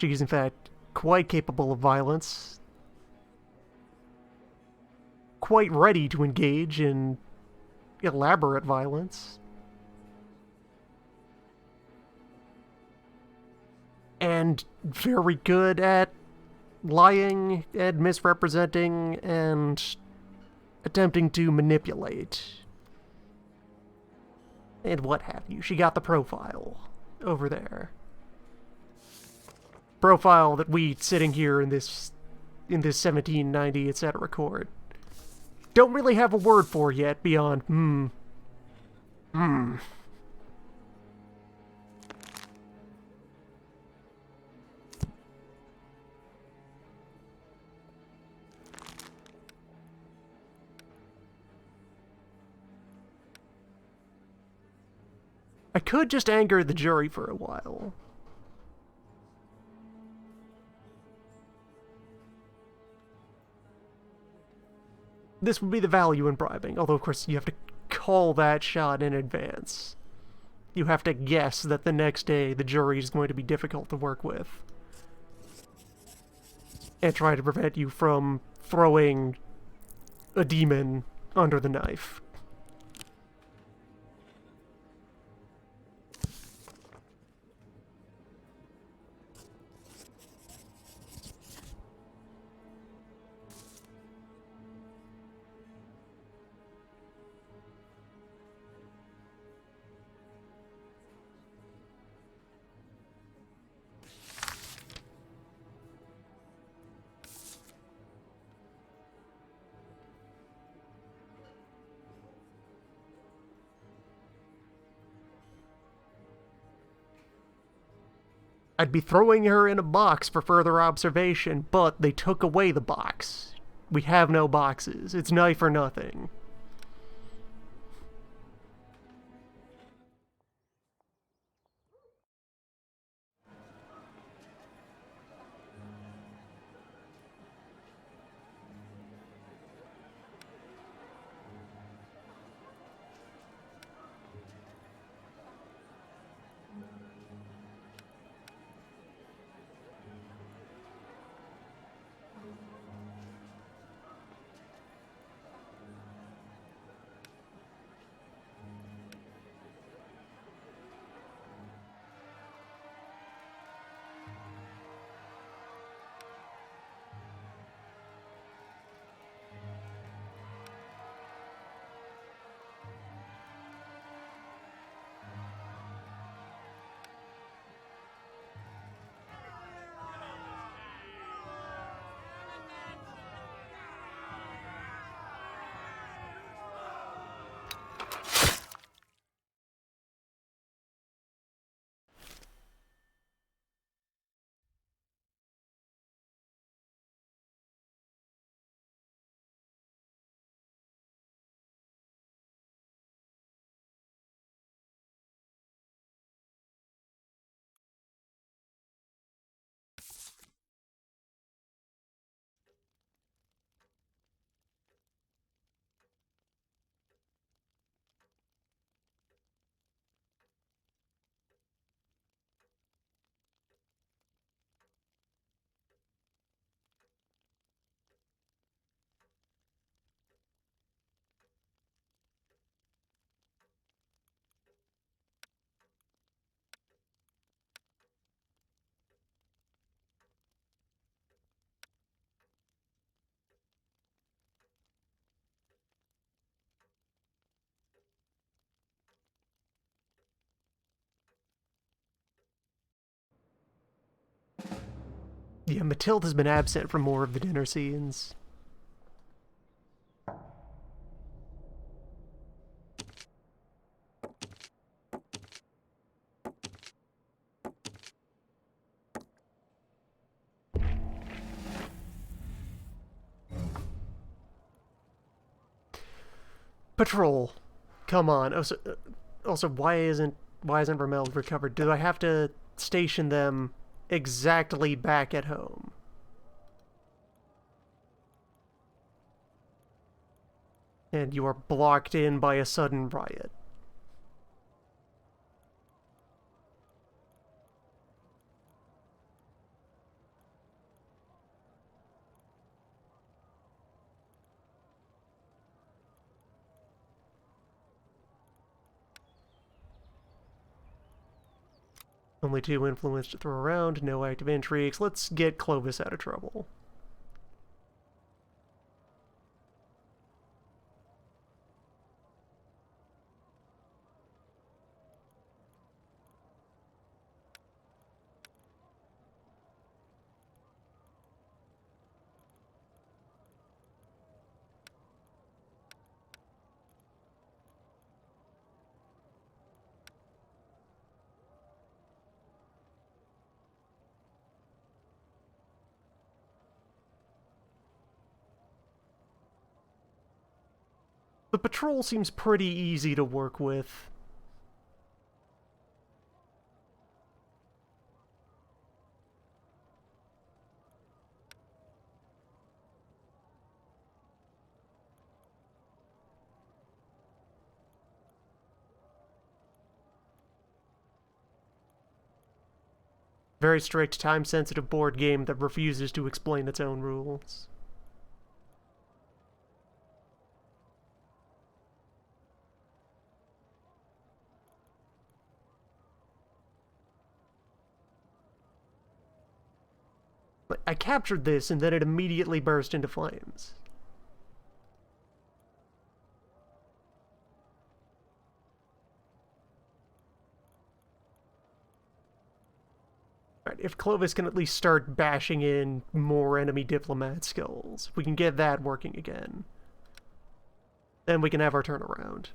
She is, in fact, quite capable of violence, quite ready to engage in elaborate violence, and very good at lying and misrepresenting and attempting to manipulate and what have you. She got the profile over there. Profile that we, sitting here in this 1790 etc. court, don't really have a word for yet beyond I could just anger the jury for a while. This would be the value in bribing, although of course you have to call that shot in advance. You have to guess that the next day the jury is going to be difficult to work with. And try to prevent you from throwing a demon under the knife. I'd be throwing her in a box for further observation, but they took away the box. We have no boxes. It's knife or nothing. Yeah, Matilda's been absent from more of the dinner scenes. Patrol. Come on. Also, why isn't Rommel recovered? Do I have to station them exactly back at home? And you are blocked in by a sudden riot. Only 2 influence to throw around, no active intrigues. Let's get Clovis out of trouble. The patrol seems pretty easy to work with. Very strict, time-sensitive board game that refuses to explain its own rules. I captured this, and then it immediately burst into flames. Right, if Clovis can at least start bashing in more enemy diplomat skills, if we can get that working again, then we can have our turnaround.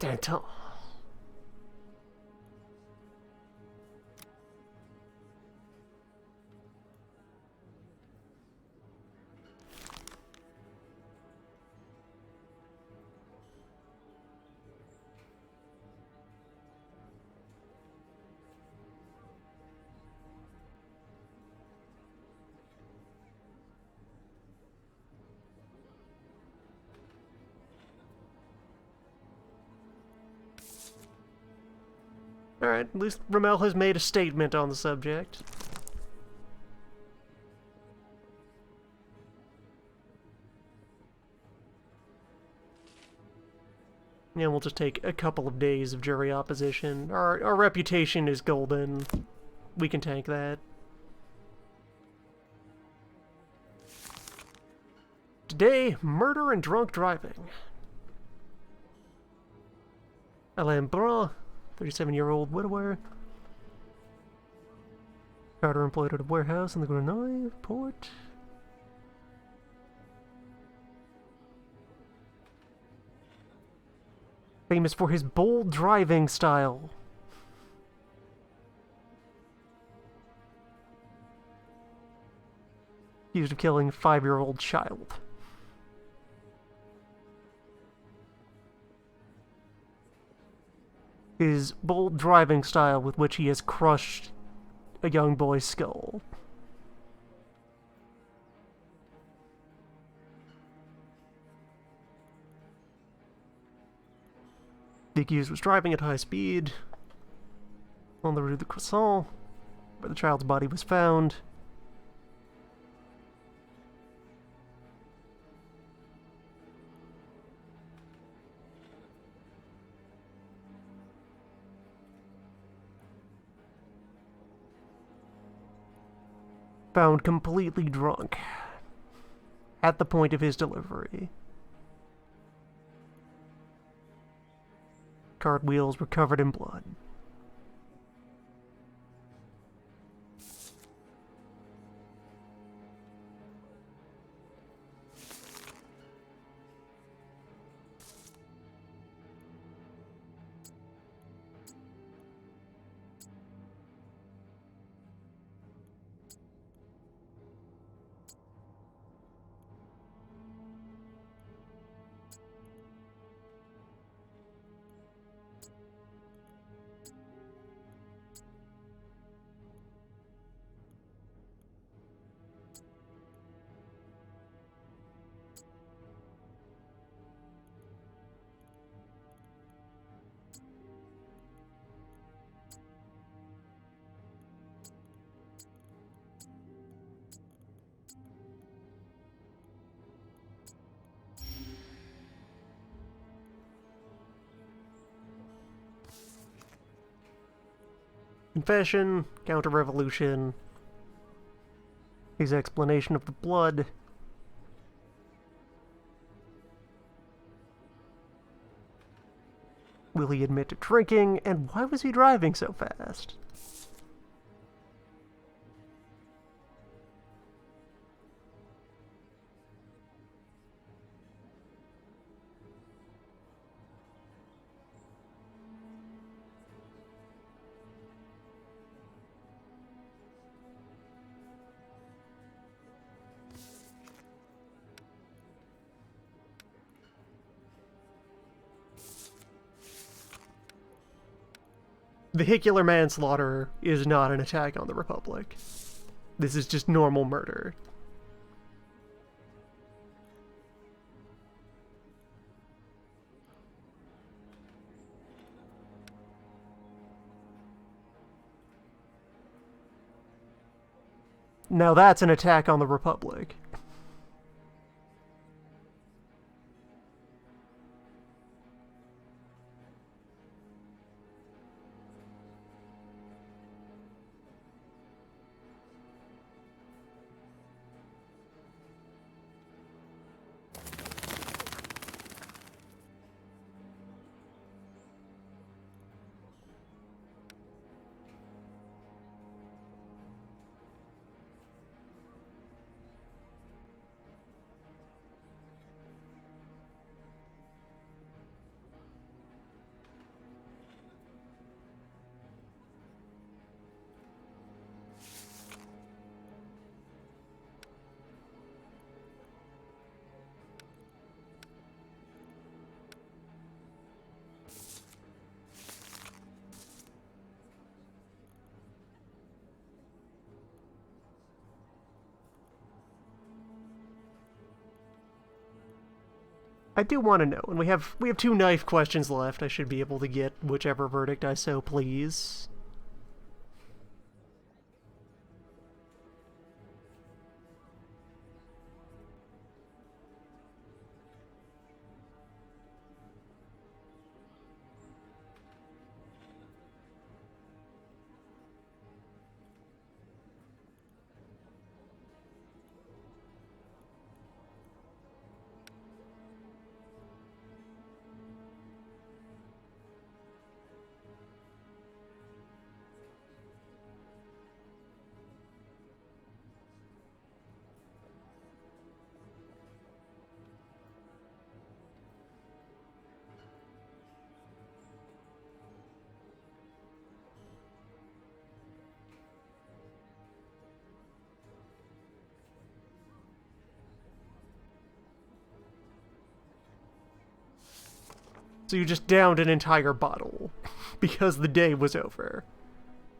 Danton. Alright, at least Rommel has made a statement on the subject. Yeah, we'll just take a couple of days of jury opposition. Our reputation is golden. We can tank that. Today, murder and drunk driving. Alain Brun, 37-year-old widower. Carter employed at a warehouse in the Grenouille port. Famous for his bold driving style. Accused of killing a 5-year-old child. His bold driving style with which he has crushed a young boy's skull. The accused was driving at high speed on the Rue de Croissant, where the child's body was found. Found completely drunk at the point of his delivery. Cart wheels were covered in blood. Confession, counter-revolution, his explanation of the blood. Will he admit to drinking, and why was he driving so fast? Vehicular manslaughter is not an attack on the Republic. This is just normal murder. Now that's an attack on the Republic. I do want to know, and we have 2 knife questions left. I should be able to get whichever verdict I so please. So you just downed an entire bottle because the day was over.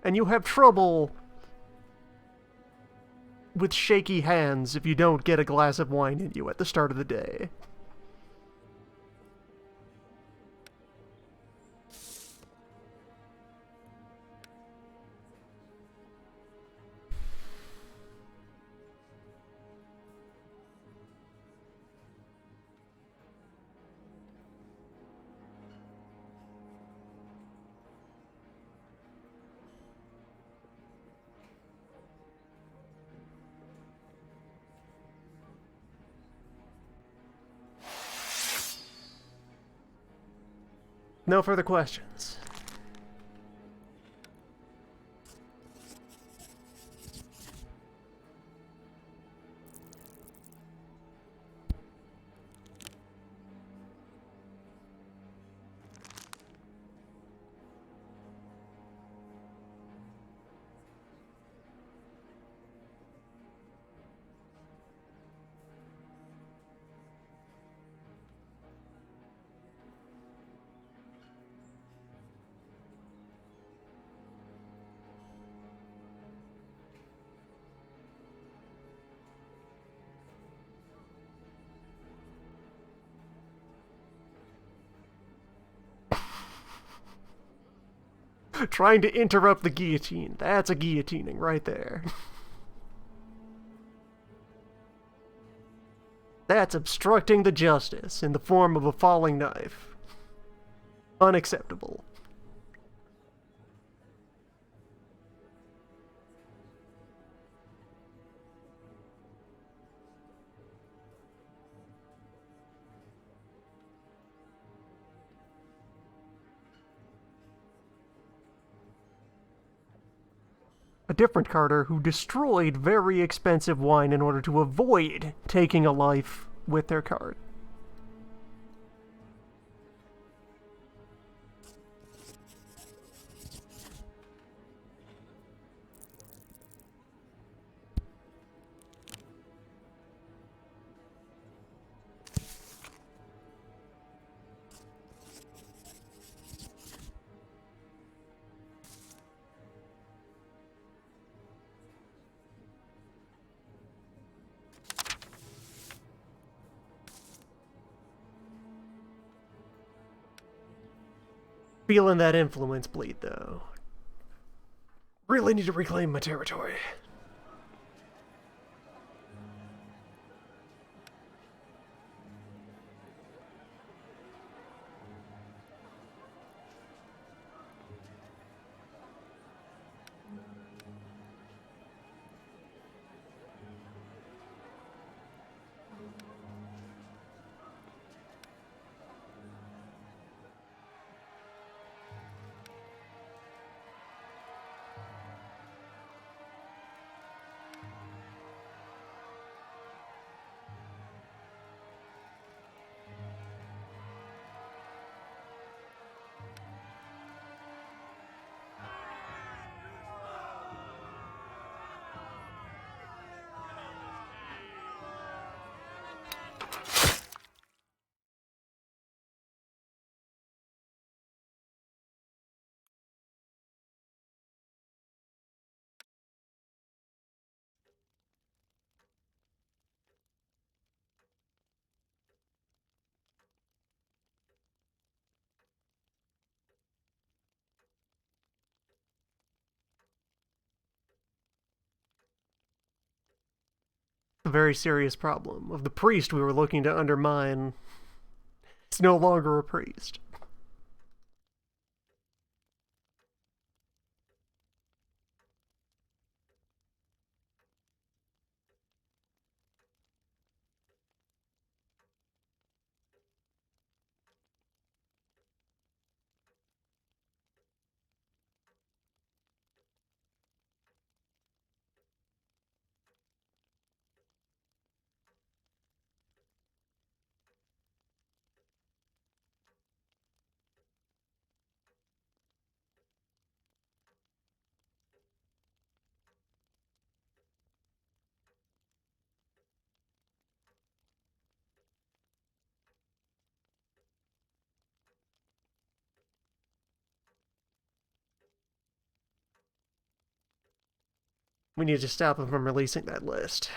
And you have trouble with shaky hands if you don't get a glass of wine in you at the start of the day. No further questions. Trying to interrupt the guillotine. That's a guillotining right there. That's obstructing the justice in the form of a falling knife. Unacceptable. A different Carter who destroyed very expensive wine in order to avoid taking a life with their card. Feeling that influence bleed, though. Really need to reclaim my territory. A very serious problem of the priest we were looking to undermine. It's no longer a priest. We need to stop him from releasing that list.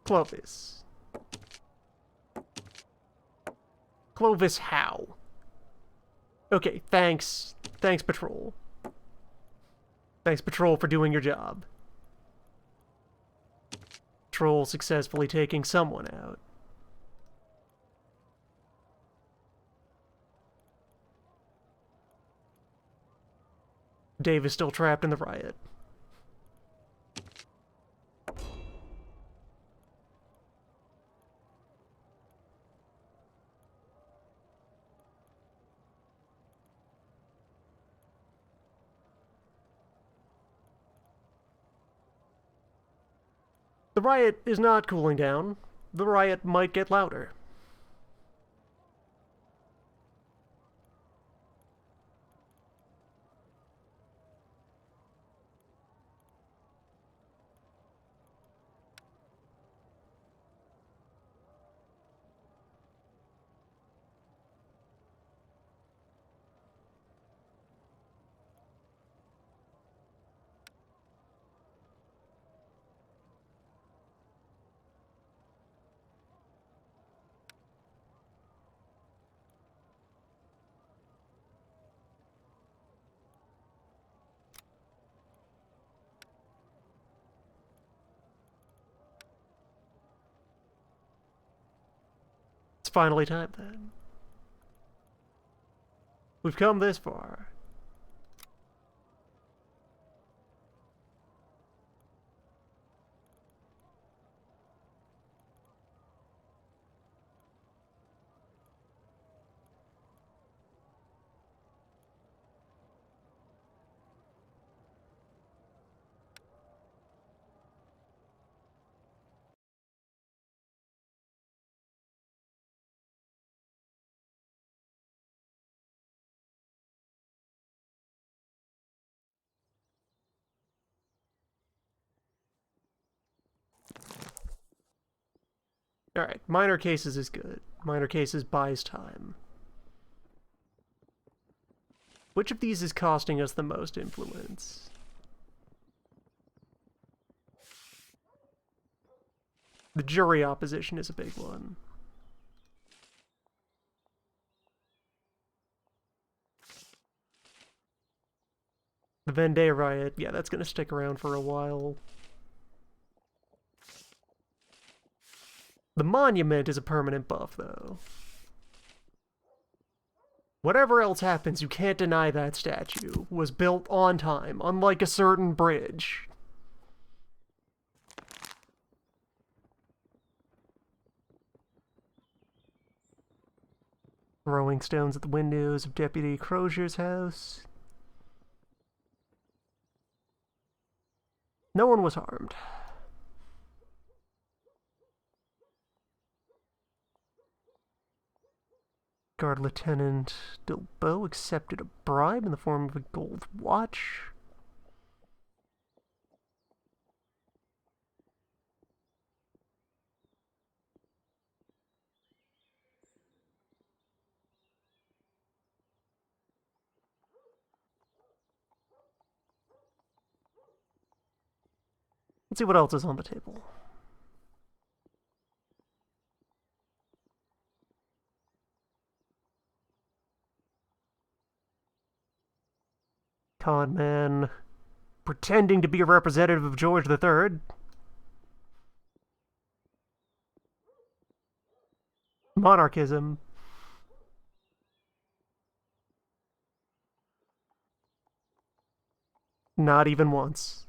Clovis. Clovis how? Okay, thanks. Thanks, Patrol. Thanks, Patrol, for doing your job. Patrol successfully taking someone out. Dave is still trapped in the riot. The riot is not cooling down. The riot might get louder. It's finally time then. We've come this far. Alright, minor cases is good. Minor cases buys time. Which of these is costing us the most influence? The jury opposition is a big one. The Vendée riot, yeah, that's gonna stick around for a while. The monument is a permanent buff, though. Whatever else happens, you can't deny that statue was built on time, unlike a certain bridge. Throwing stones at the windows of Deputy Crozier's house. No one was harmed. Guard Lieutenant Dilbeau accepted a bribe in the form of a gold watch. Let's see what else is on the table. Con man pretending to be a representative of George III. monarchism. Not even once.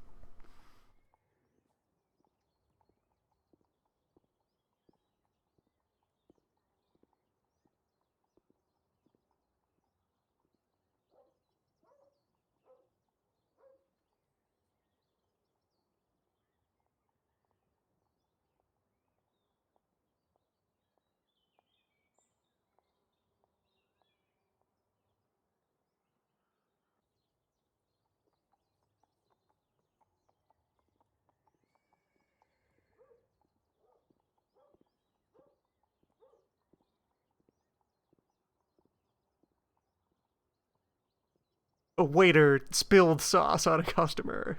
A waiter spilled sauce on a customer.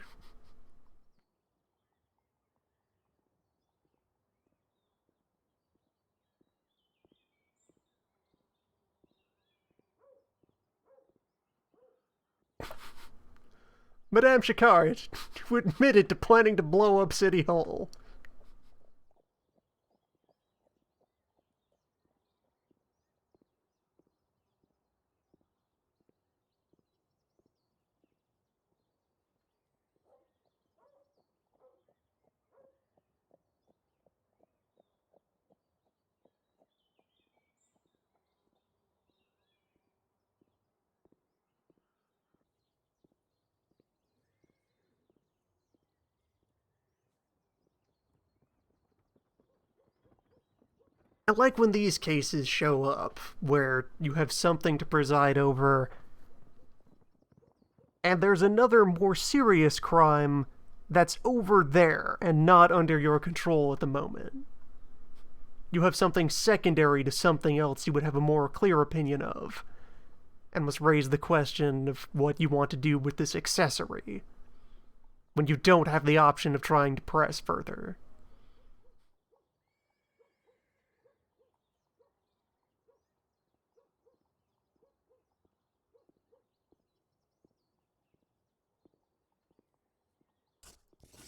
Madame Chicard, who admitted to planning to blow up City Hall. I like when these cases show up, where you have something to preside over, and there's another more serious crime that's over there and not under your control at the moment. You have something secondary to something else you would have a more clear opinion of, and must raise the question of what you want to do with this accessory, when you don't have the option of trying to press further.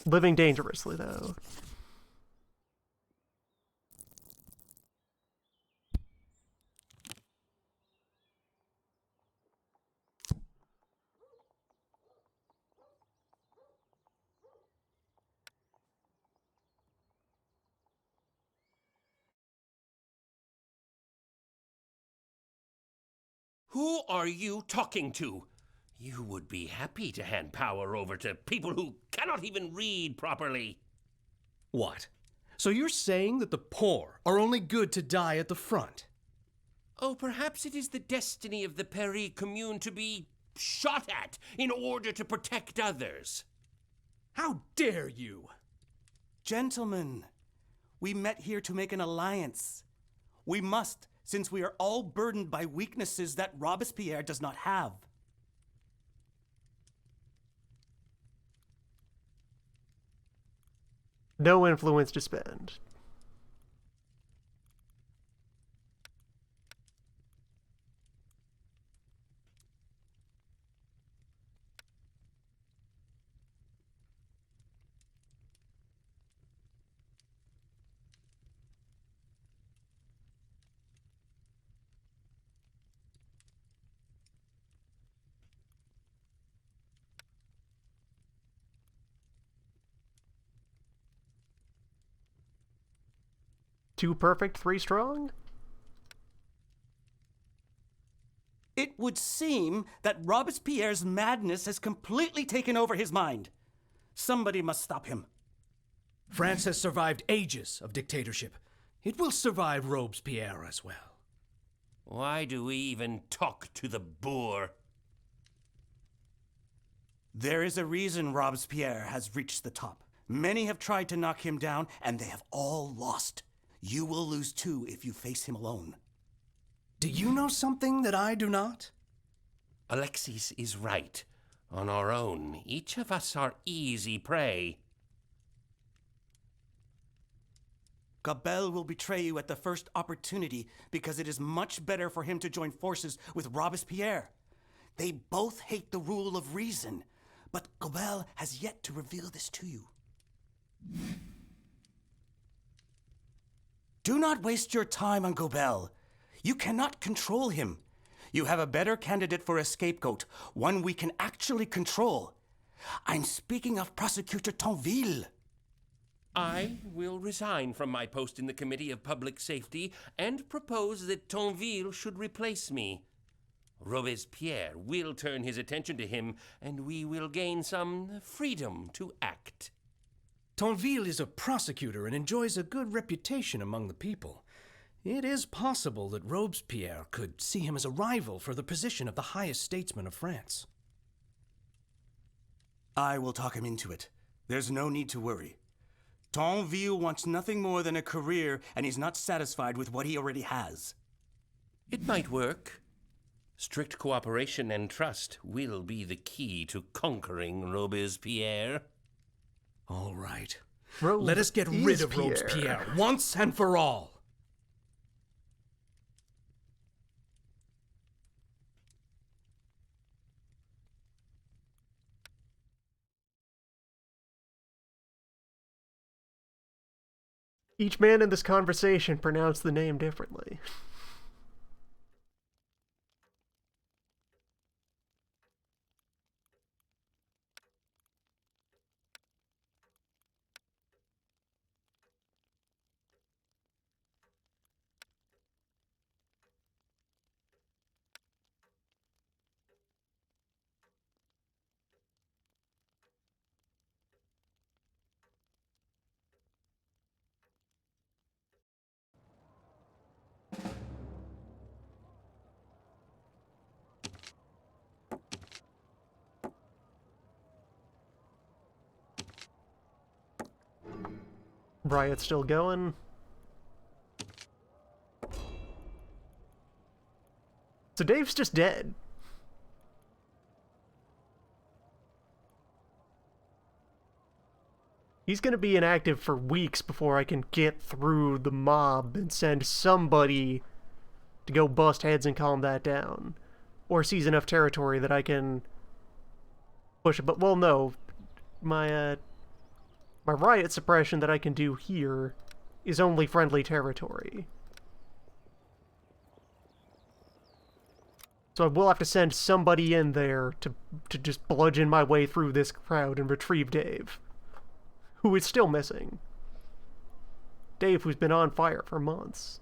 Living dangerously, though. Who are you talking to? You would be happy to hand power over to people who cannot even read properly. What? So you're saying that the poor are only good to die at the front? Oh, perhaps it is the destiny of the Paris Commune to be shot at in order to protect others. How dare you? Gentlemen, we met here to make an alliance. We must, since we are all burdened by weaknesses that Robespierre does not have. No influence to spend. Two perfect, three strong? It would seem that Robespierre's madness has completely taken over his mind. Somebody must stop him. France has survived ages of dictatorship. It will survive Robespierre as well. Why do we even talk to the boor? There is a reason Robespierre has reached the top. Many have tried to knock him down, and they have all lost. You will lose too if you face him alone. Do you know something that I do not? Alexis is right. On our own, each of us are easy prey. Gabelle will betray you at the first opportunity because it is much better for him to join forces with Robespierre. They both hate the rule of reason, but Gabelle has yet to reveal this to you. Do not waste your time on Gobel. You cannot control him. You have a better candidate for a scapegoat, one we can actually control. I'm speaking of Prosecutor Tonville. I will resign from my post in the Committee of Public Safety and propose that Tonville should replace me. Robespierre will turn his attention to him, and we will gain some freedom to act. Tonville is a prosecutor and enjoys a good reputation among the people. It is possible that Robespierre could see him as a rival for the position of the highest statesman of France. I will talk him into it. There's no need to worry. Tonville wants nothing more than a career, and he's not satisfied with what he already has. It might work. Strict cooperation and trust will be the key to conquering Robespierre. All right. Let us get rid of Robespierre once and for all. Each man in this conversation pronounced the name differently. Riot's still going. So Dave's just dead. He's gonna be inactive for weeks before I can get through the mob and send somebody to go bust heads and calm that down. Or seize enough territory that I can push it. But, well, no. My riot suppression that I can do here is only friendly territory. So I will have to send somebody in there to just bludgeon my way through this crowd and retrieve Dave, who is still missing. Dave, who's been on fire for months.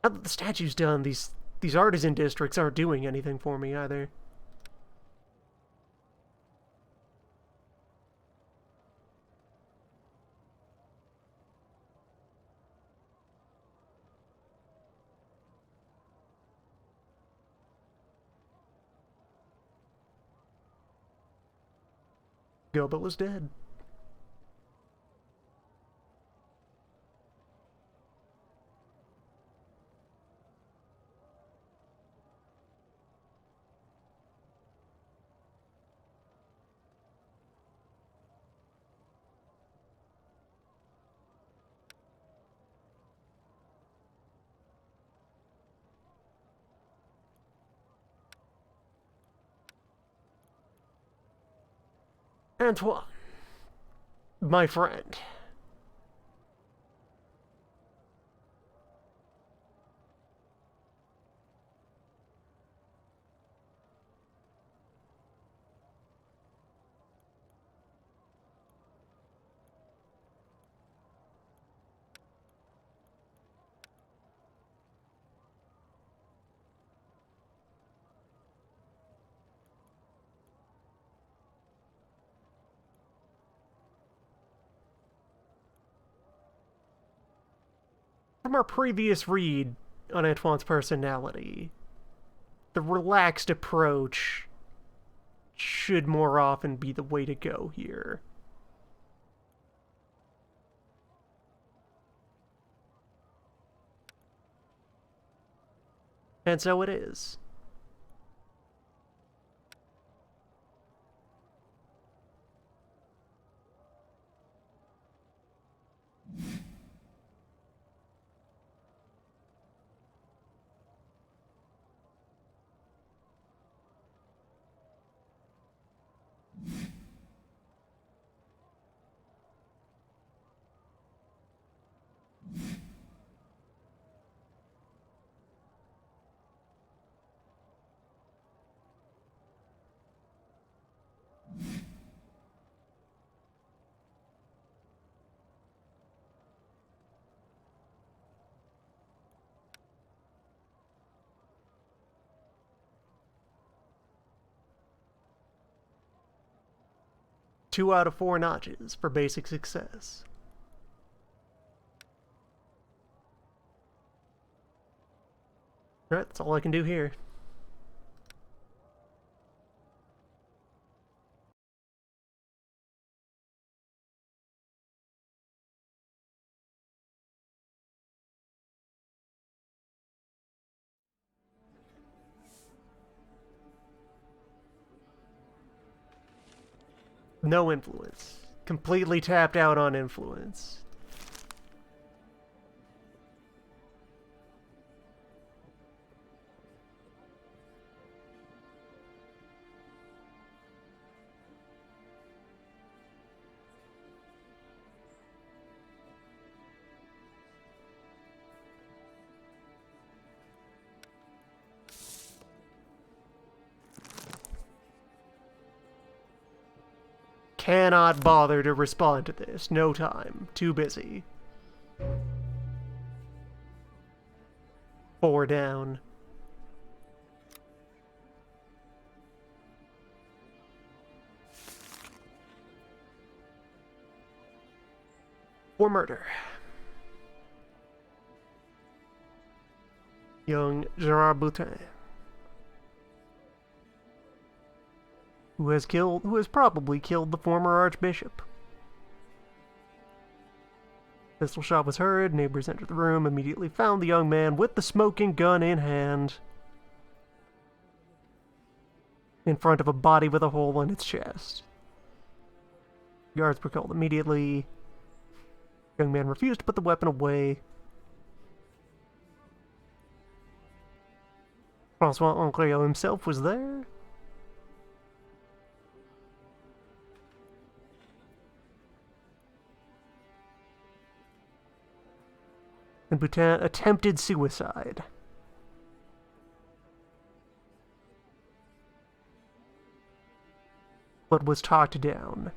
Now that the statue's done, these artisan districts aren't doing anything for me either. Gobel is dead. Antoine, my friend. From our previous read on Antoine's personality, the relaxed approach should more often be the way to go here. And so it is. 2 out of 4 notches for basic success. Alright, that's all I can do here. No influence. Completely tapped out on influence. Cannot bother to respond to this. No time. Too busy. 4 down. For murder. Young Gerard Boutin. Who has probably killed the former archbishop. Pistol shot was heard, neighbors entered the room, immediately found the young man with the smoking gun in hand, in front of a body with a hole in its chest. Guards were called immediately. The young man refused to put the weapon away. Francois Henriot himself was there. And Boutin attempted suicide. But was talked down.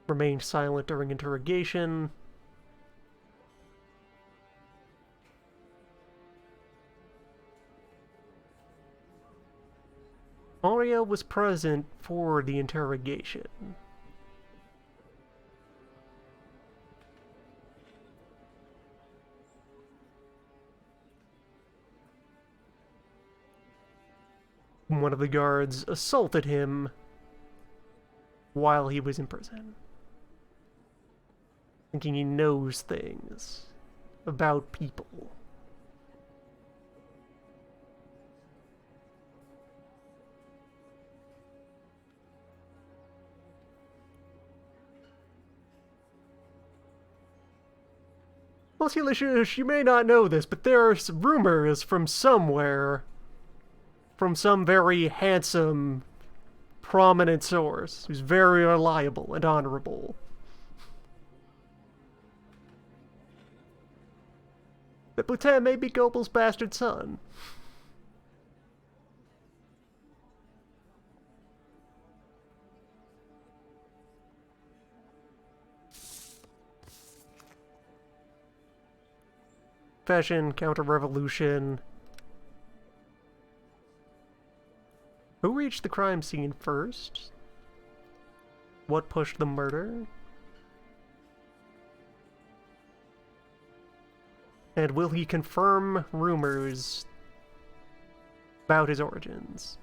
Remained silent during interrogation. Henriot was present for the interrogation. One of the guards assaulted him while he was in prison, thinking he knows things about people. Monsieur Le Juge, you may not know this, but there are rumors from somewhere, from some very handsome, prominent source, who's very reliable and honorable, that Boutin may be Goebbels' bastard son. Fashion, counter-revolution. Who reached the crime scene first? What pushed the murder? And will he confirm rumors about his origins?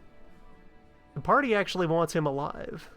The party actually wants him alive.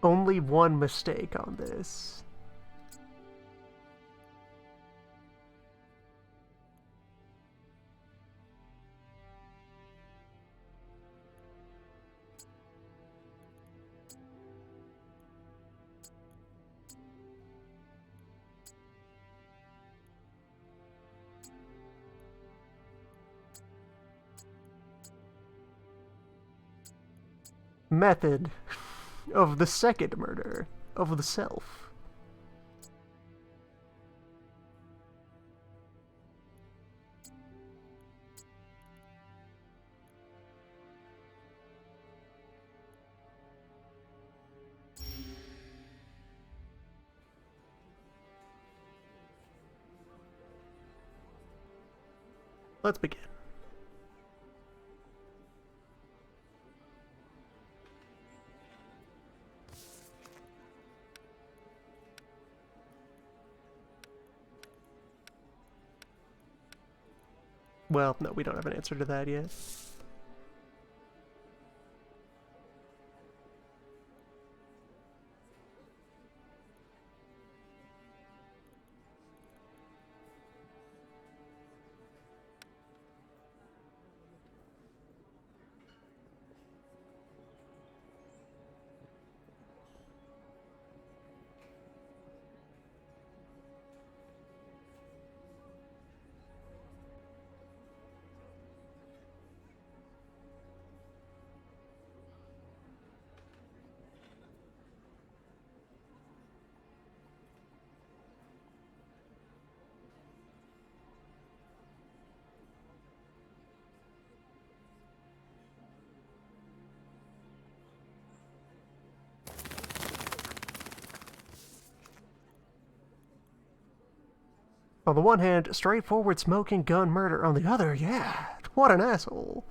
Only one mistake on this. method of the second murder of the self. Let's begin. Well, no, we don't have an answer to that yet. On the one hand, straightforward smoking gun murder. On the other, yeah, what an asshole.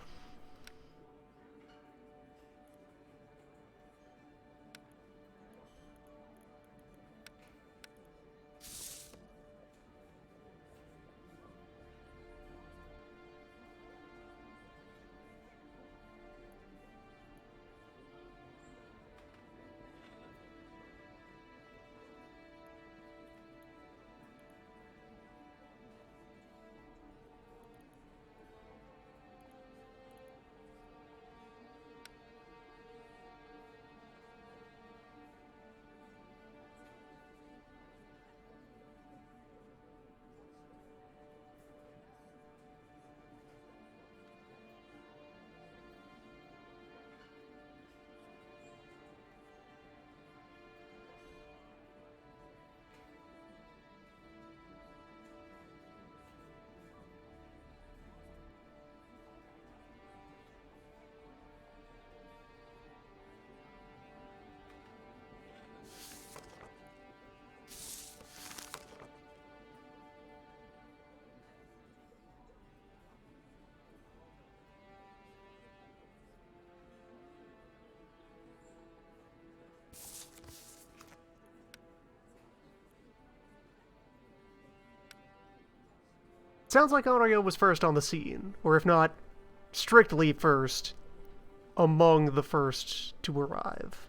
Sounds like Onryo was first on the scene, or if not, strictly first, among the first to arrive.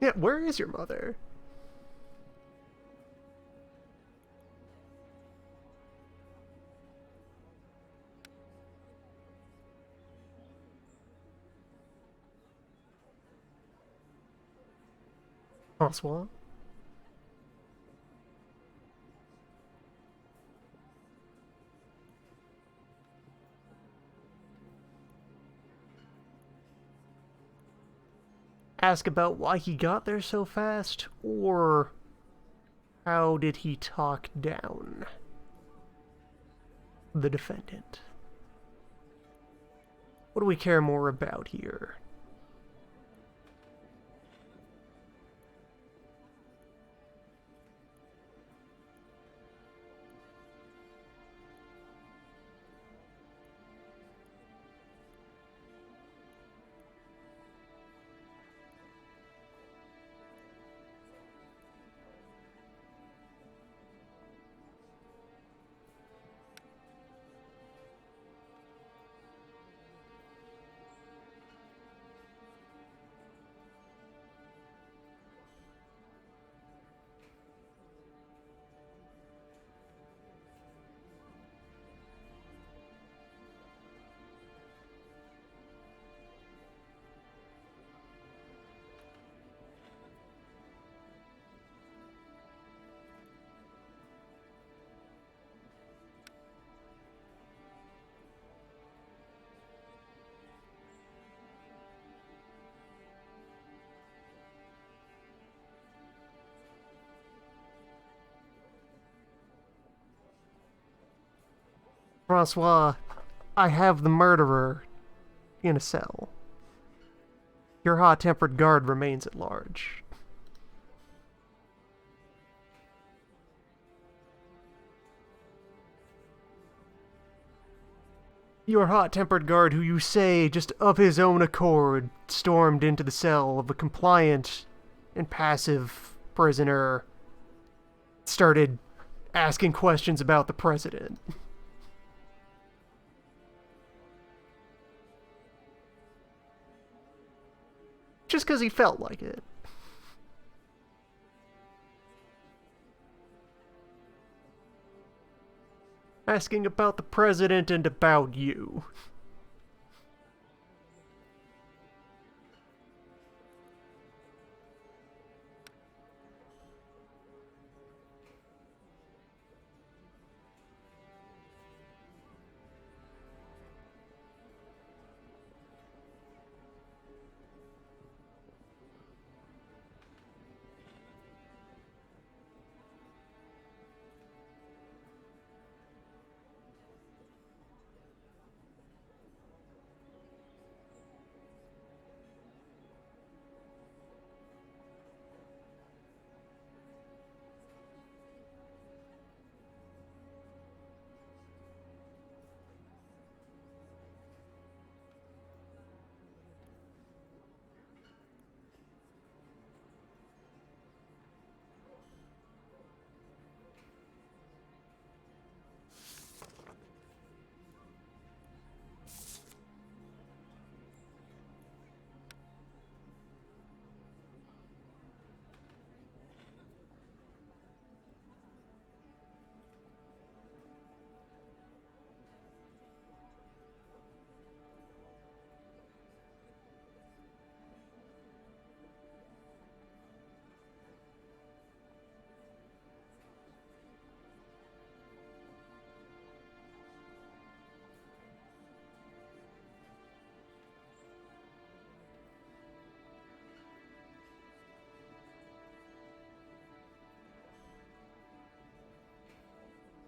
Yeah, where is your mother? François? Ask about why he got there so fast, or how did he talk down the defendant? What do we care more about here? Francois, I have the murderer in a cell. Your hot-tempered guard remains at large. Your hot-tempered guard, who you say, just of his own accord, stormed into the cell of a compliant and passive prisoner, started asking questions about the president. Just because he felt like it. Asking about the president and about you.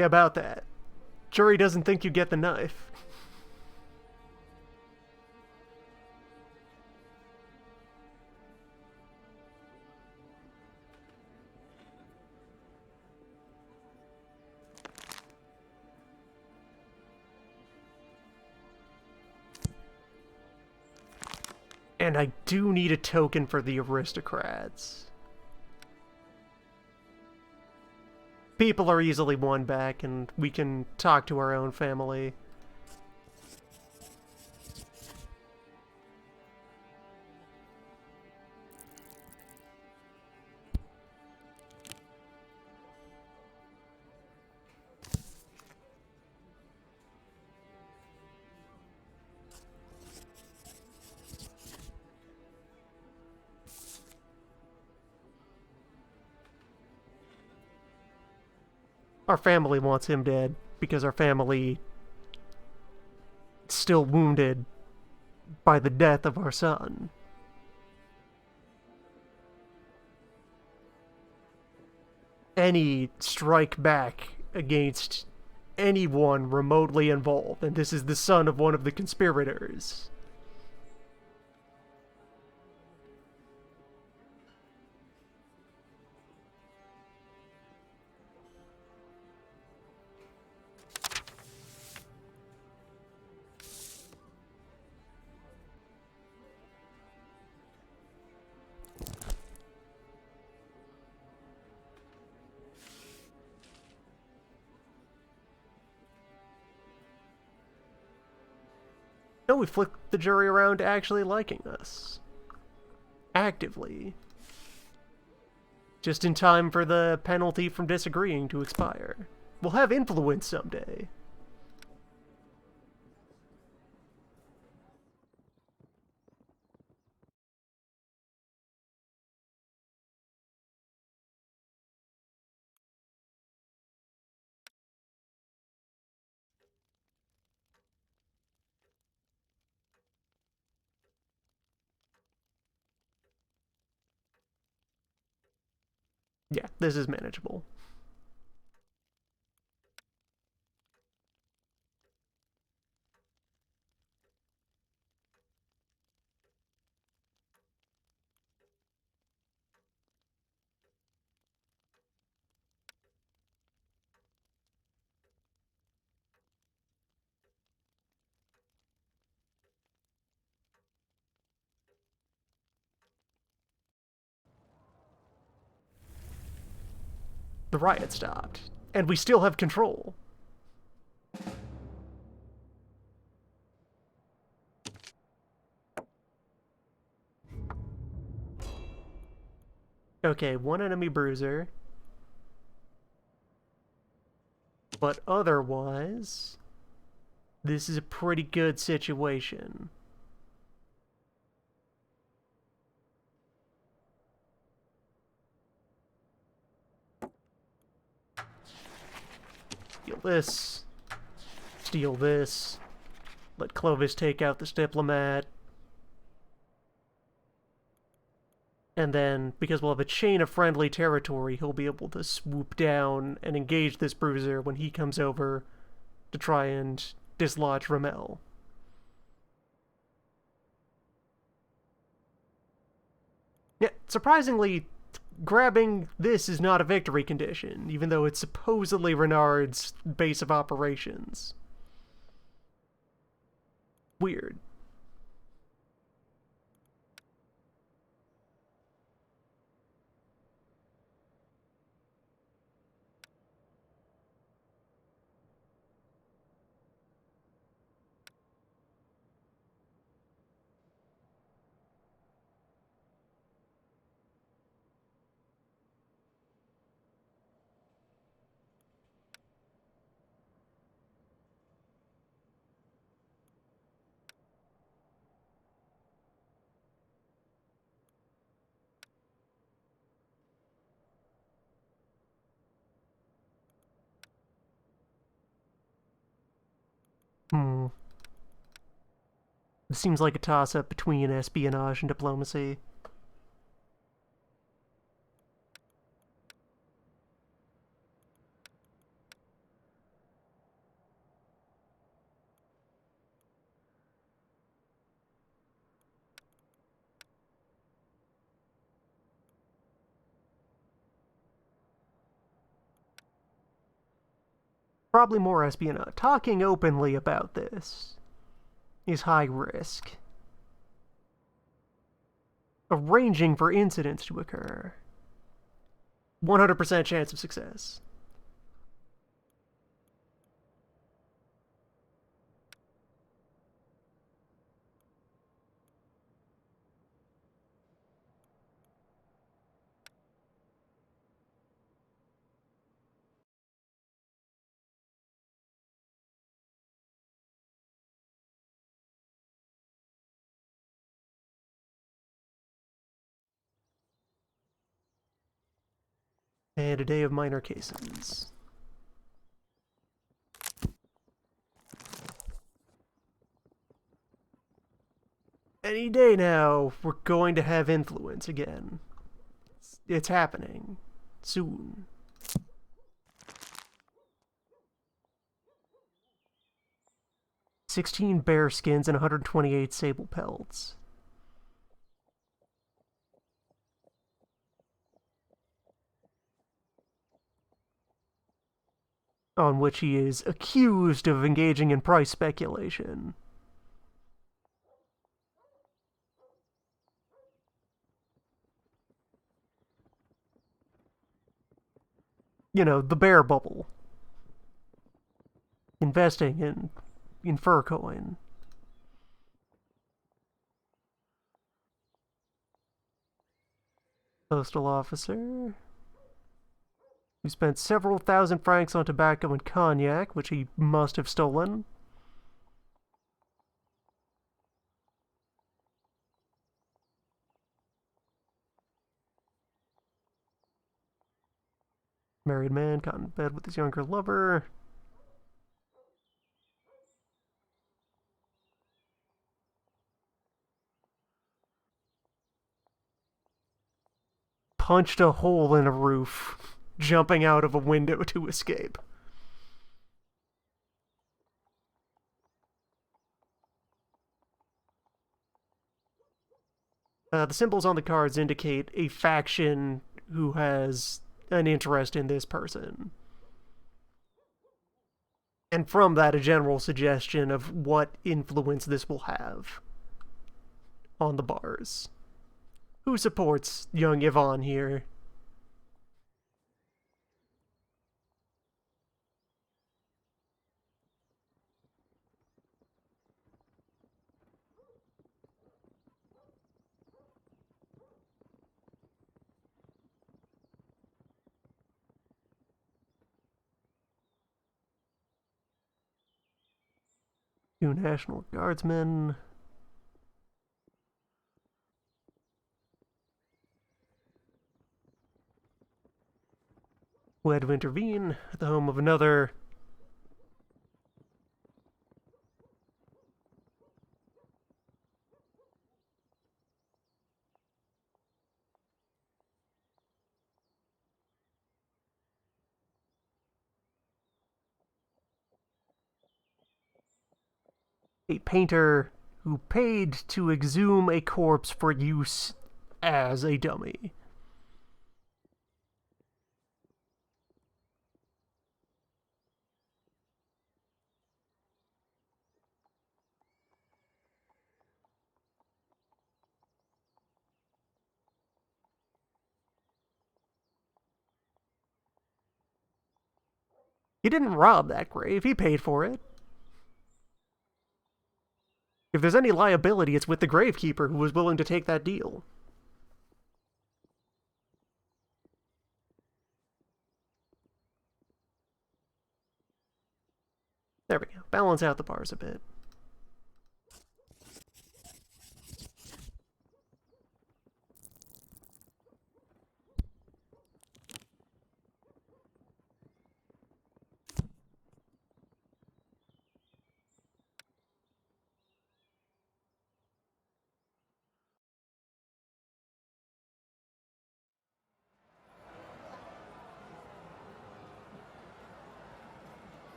Yeah, about that. Jury doesn't think you get the knife. And I do need a token for the aristocrats. People are easily won back, and we can talk to our own family. Our family wants him dead because our family is still wounded by the death of our son. Any strike back against anyone remotely involved, and this is the son of one of the conspirators. No, we flipped the jury around to actually liking us. Actively. Just in time for the penalty from disagreeing to expire. We'll have influence someday. Yeah, this is manageable. The riot stopped, and we still have control. Okay, one enemy bruiser. But otherwise, this is a pretty good situation. Steal this. Steal this. Let Clovis take out this diplomat. And then, because we'll have a chain of friendly territory, he'll be able to swoop down and engage this bruiser when he comes over to try and dislodge Rommel. Yeah, surprisingly, grabbing this is not a victory condition, even though it's supposedly Renard's base of operations. Weird. It seems like a toss-up between espionage and diplomacy. Probably more espionage. Talking openly about this is high risk. Arranging for incidents to occur. 100% chance of success. And a day of minor cases. Any day now, we're going to have influence again. It's happening. Soon. 16 bear skins and 128 sable pelts. On which he is accused of engaging in price speculation. You know, the bear bubble. Investing in fur coin. Postal officer who spent several thousand francs on tobacco and cognac, which he must have stolen. Married man caught in bed with his younger lover. Punched a hole in a roof, jumping out of a window to escape. The symbols on the cards indicate a faction who has an interest in this person. And from that, a general suggestion of what influence this will have on the bars. Who supports young Yvonne here? Two National Guardsmen. Who had to intervene at the home of another a painter who paid to exhume a corpse for use as a dummy. He didn't rob that grave, he paid for it. If there's any liability, it's with the gravekeeper who was willing to take that deal. There we go. Balance out the bars a bit.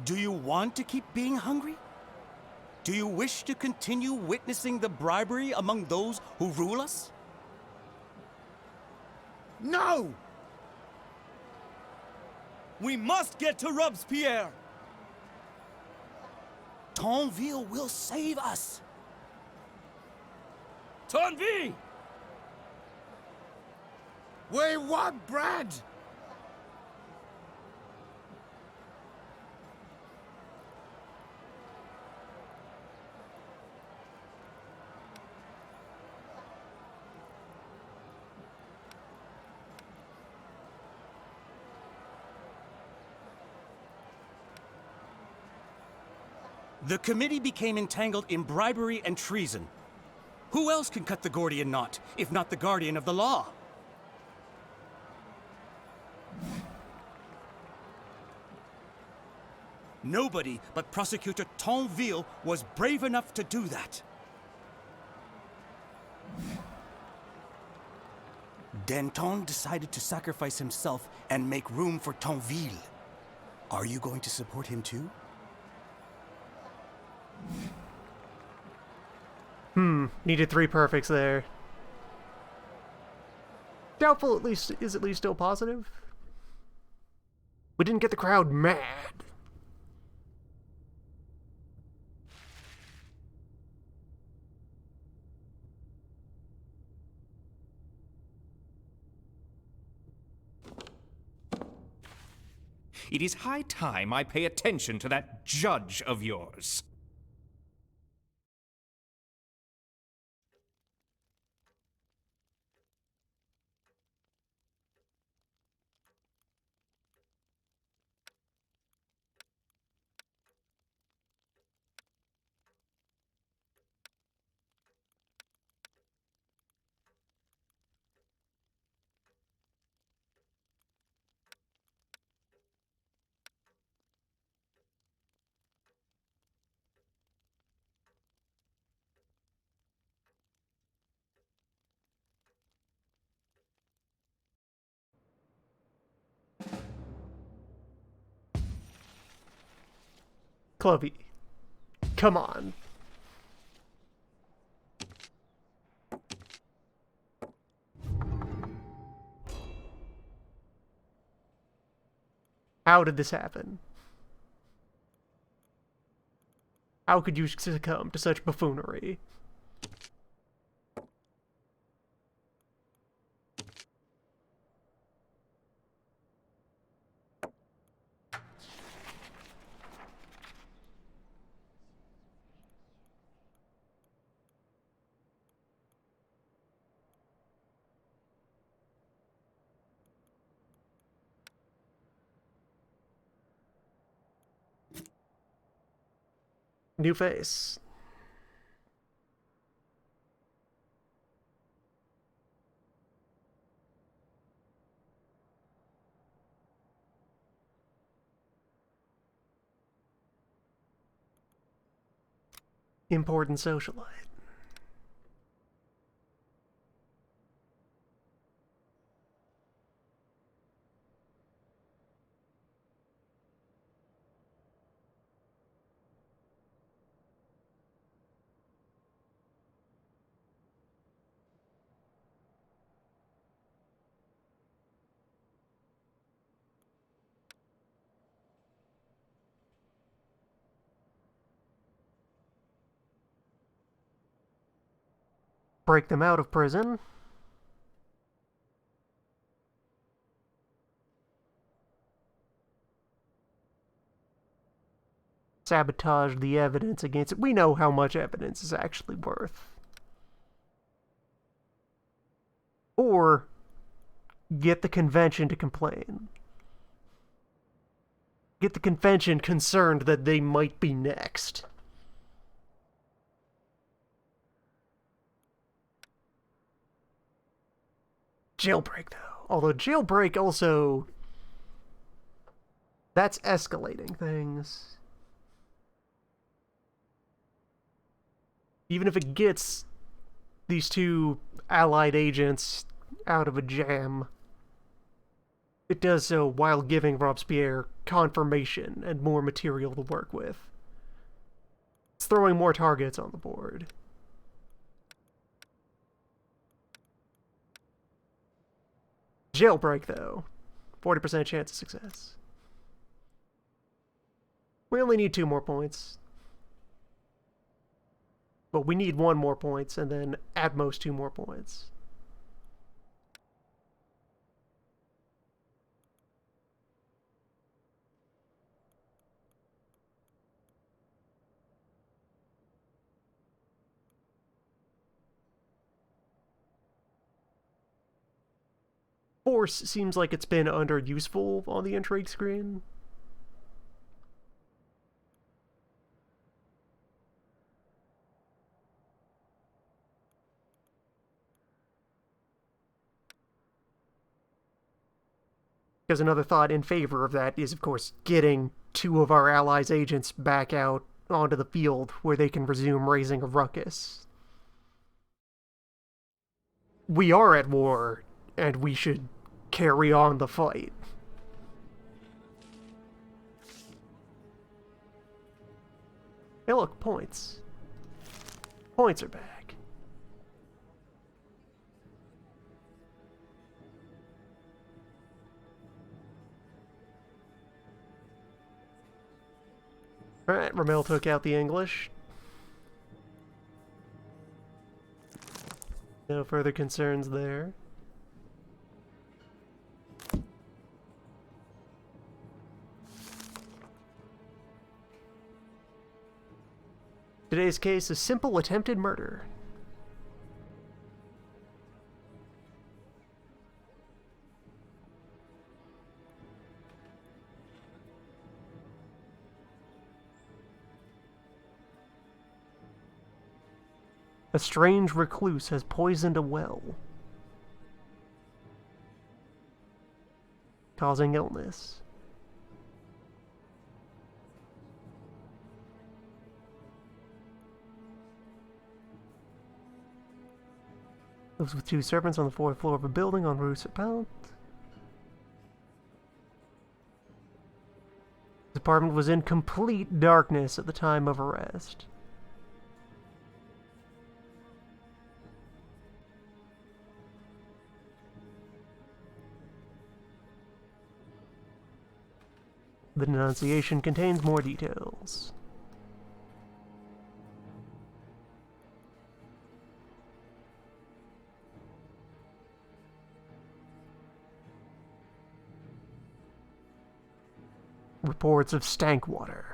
Do you want to keep being hungry? Do you wish to continue witnessing the bribery among those who rule us? No! We must get to Robespierre! Tonville will save us! Tonville! We want bread! The committee became entangled in bribery and treason. Who else can cut the Gordian knot, if not the guardian of the law? Nobody but Prosecutor Tonville was brave enough to do that. Danton decided to sacrifice himself and make room for Tonville. Are you going to support him too? Needed 3 perfects there. Doubtful is at least still positive. We didn't get the crowd mad. It is high time I pay attention to that judge of yours. Clovey, come on. How did this happen? How could you succumb to such buffoonery? New face. Important socialite. Break them out of prison. Sabotage the evidence against it. We know how much evidence is actually worth. Or get the convention to complain. Get the convention concerned that they might be next. Jailbreak, though. Although jailbreak also... that's escalating things. Even if it gets these 2 allied agents out of a jam, it does so while giving Robespierre confirmation and more material to work with. It's throwing more targets on the board. Jailbreak, though. 40% chance of success. We only need 2 more points. But we need 1 more points, and then at most 2 more points. Force seems like it's been underuseful on the intrigue screen. Because another thought in favor of that is, of course, getting 2 of our allies' agents back out onto the field where they can resume raising a ruckus. We are at war, and we should carry on the fight. Hey, look, points. Points are back. Alright, Ramel took out the English. No further concerns there. Today's case is simple attempted murder. A strange recluse has poisoned a well, causing illness. Lives with 2 servants on the 4th floor of a building on Rue Serpent. His apartment was in complete darkness at the time of arrest. The denunciation contains more details. Reports of stank water.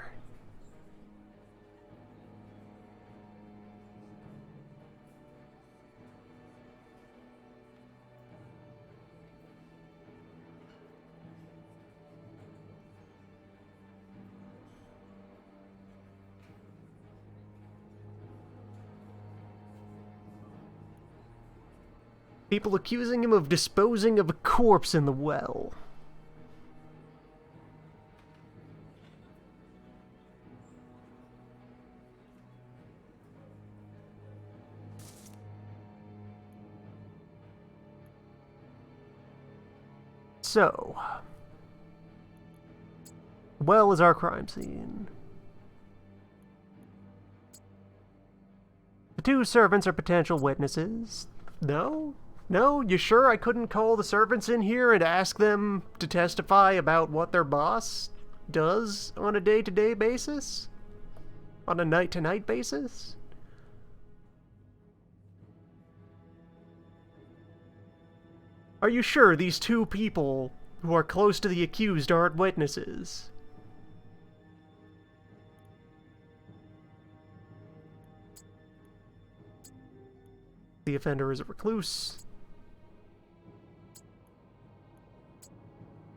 People accusing him of disposing of a corpse in the well. So, well is our crime scene. The 2 servants are potential witnesses. No? No? You sure I couldn't call the servants in here and ask them to testify about what their boss does on a day-to-day basis? On a night-to-night basis? Are you sure these 2 people who are close to the accused aren't witnesses? The offender is a recluse.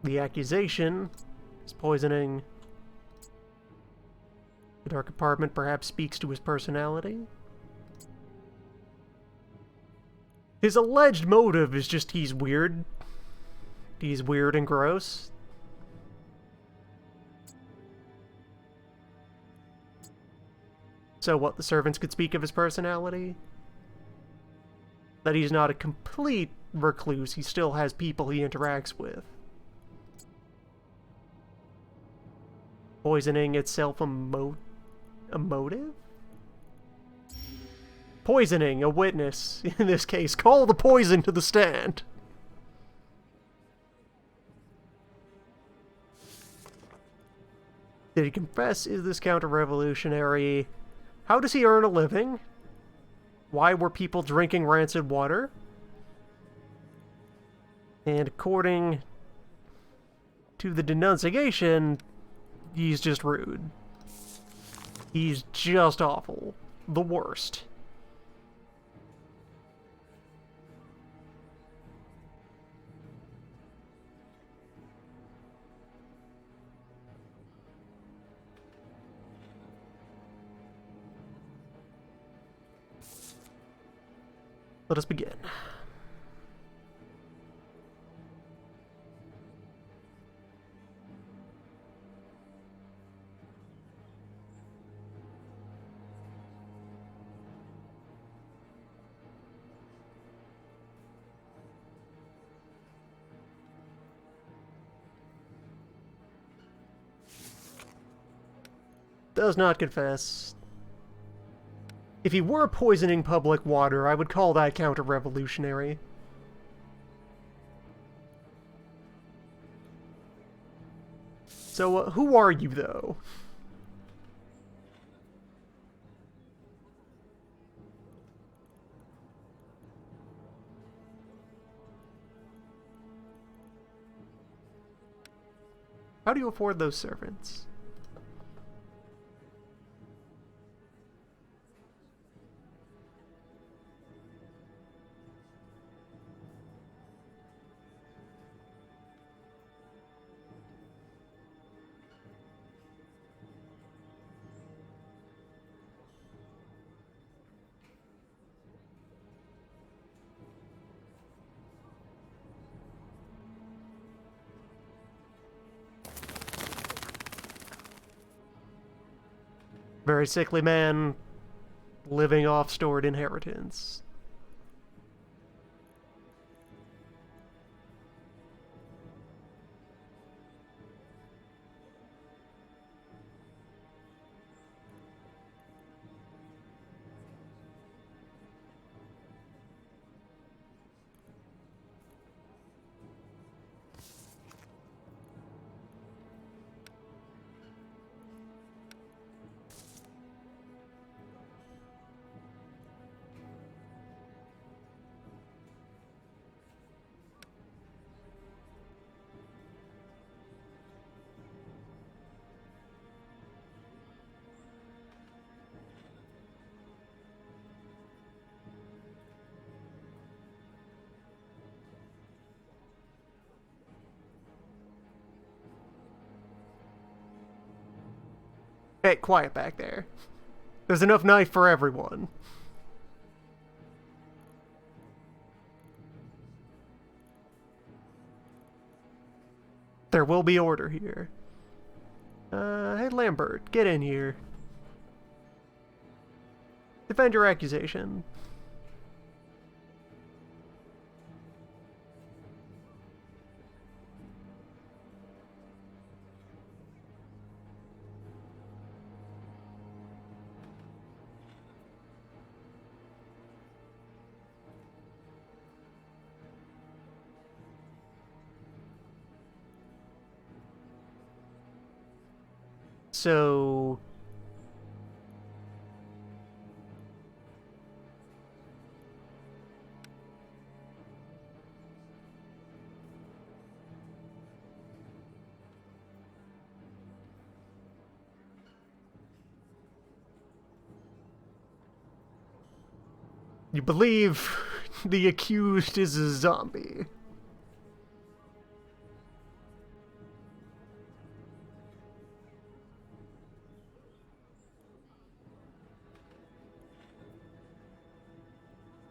The accusation is poisoning. The dark apartment perhaps speaks to his personality. His alleged motive is just he's weird. He's weird and gross. So what, the servants could speak of his personality? That he's not a complete recluse, he still has people he interacts with. Poisoning itself a motive? Poisoning a witness, in this case. Call the poison to the stand. Did he confess? Is this counter-revolutionary? How does he earn a living? Why were people drinking rancid water? And according to the denunciation, he's just rude. He's just awful. The worst. Let us begin. Does not confess. If he were poisoning public water, I would call that counter-revolutionary. So, who are you, though? How do you afford those servants? Very sickly man living off stored inheritance. Hey, quiet back there. There's enough knife for everyone. There will be order here. Hey Lambert, get in here. Defend your accusation. So... you believe the accused is a zombie.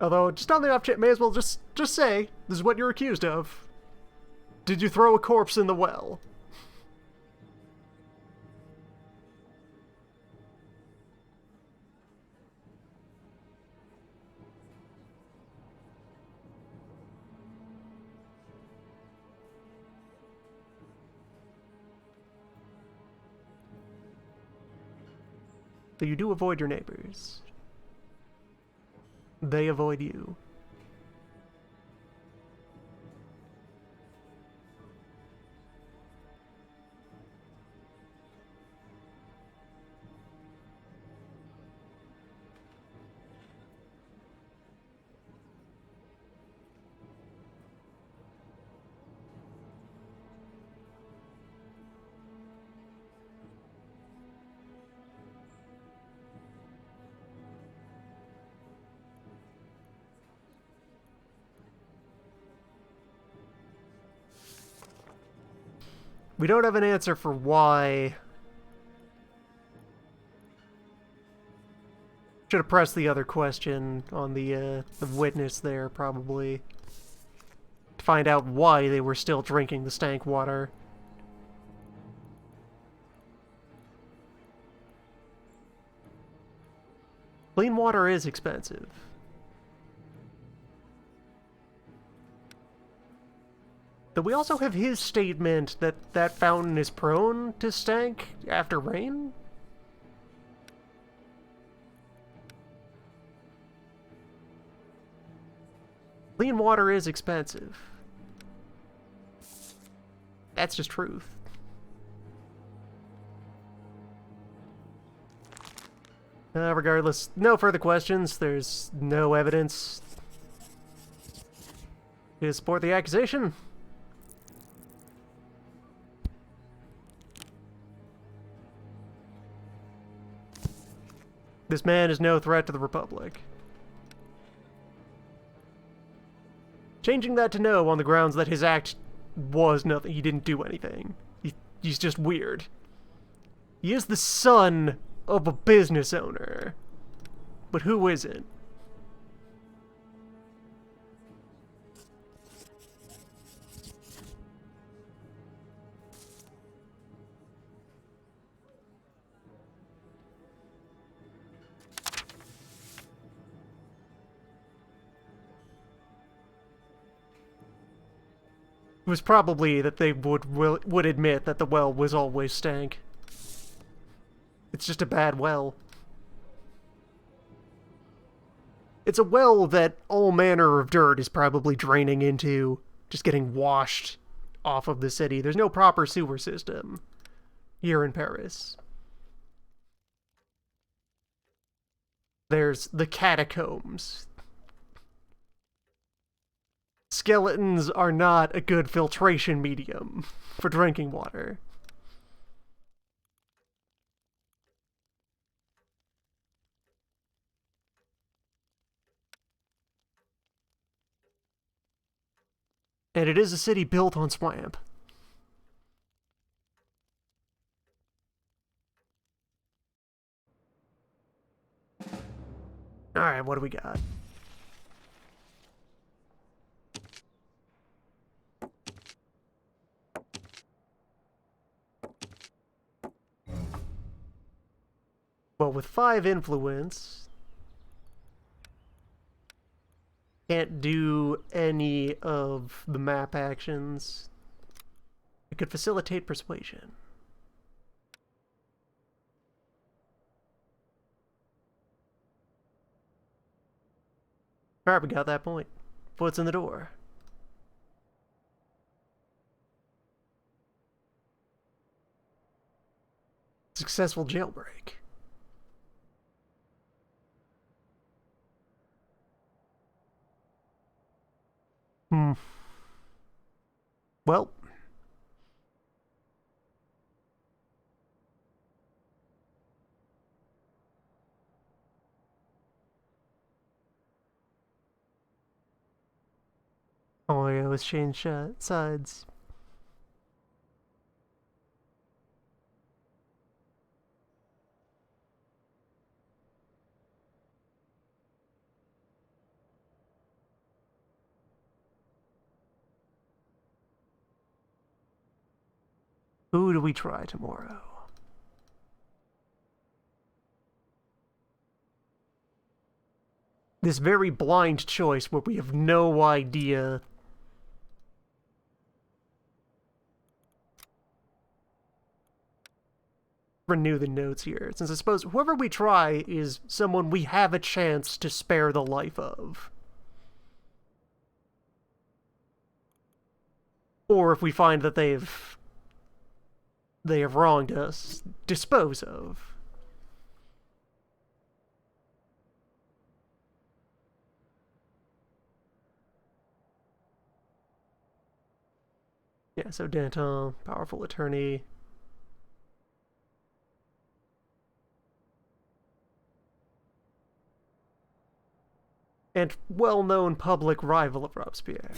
Although, just on the off chance, may as well just say, this is what you're accused of. Did you throw a corpse in the well? So you do avoid your neighbors. They avoid you. We don't have an answer for why. Should have pressed the other question on the witness there, probably. To find out why they were still drinking the stank water. Clean water is expensive. But we also have his statement that that fountain is prone to stank after rain? clean water is expensive. That's just truth. Regardless, no further questions. There's no evidence to support the accusation. This man is no threat to the Republic. Changing that to no on the grounds that his act was nothing. He didn't do anything. He's just weird. He is the son of a business owner. But who isn't? It was probably that they would admit that the well was always stank. It's just a bad well. It's a well that all manner of dirt is probably draining into, just getting washed off of the city. There's no proper sewer system here in Paris. There's the catacombs. Skeletons are not a good filtration medium for drinking water. And it is a city built on swamp. Alright, what do we got? Well, with 5 influence, can't do any of the map actions. It could facilitate persuasion. Alright, we got that point. Foot's in the door. Successful jailbreak. Well. Oh yeah, let's change sides. Who do we try tomorrow? This very blind choice where we have no idea. Renew the notes here, since I suppose whoever we try is someone we have a chance to spare the life of. Or if we find that they have wronged us, dispose of. Yeah, so Danton, powerful attorney. And well-known public rival of Robespierre.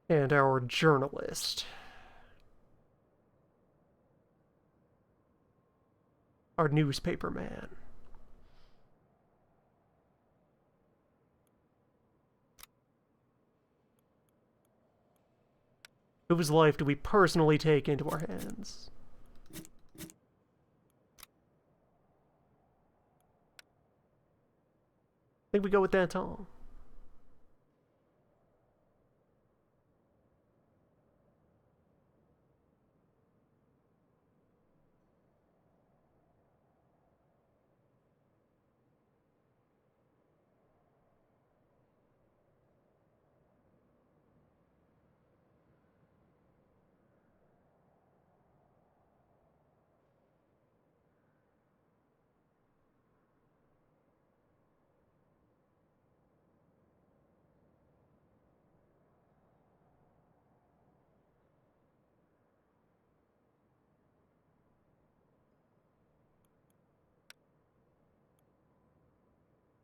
And our journalist. Our newspaper man. Whose life do we personally take into our hands? I think we go with Danton.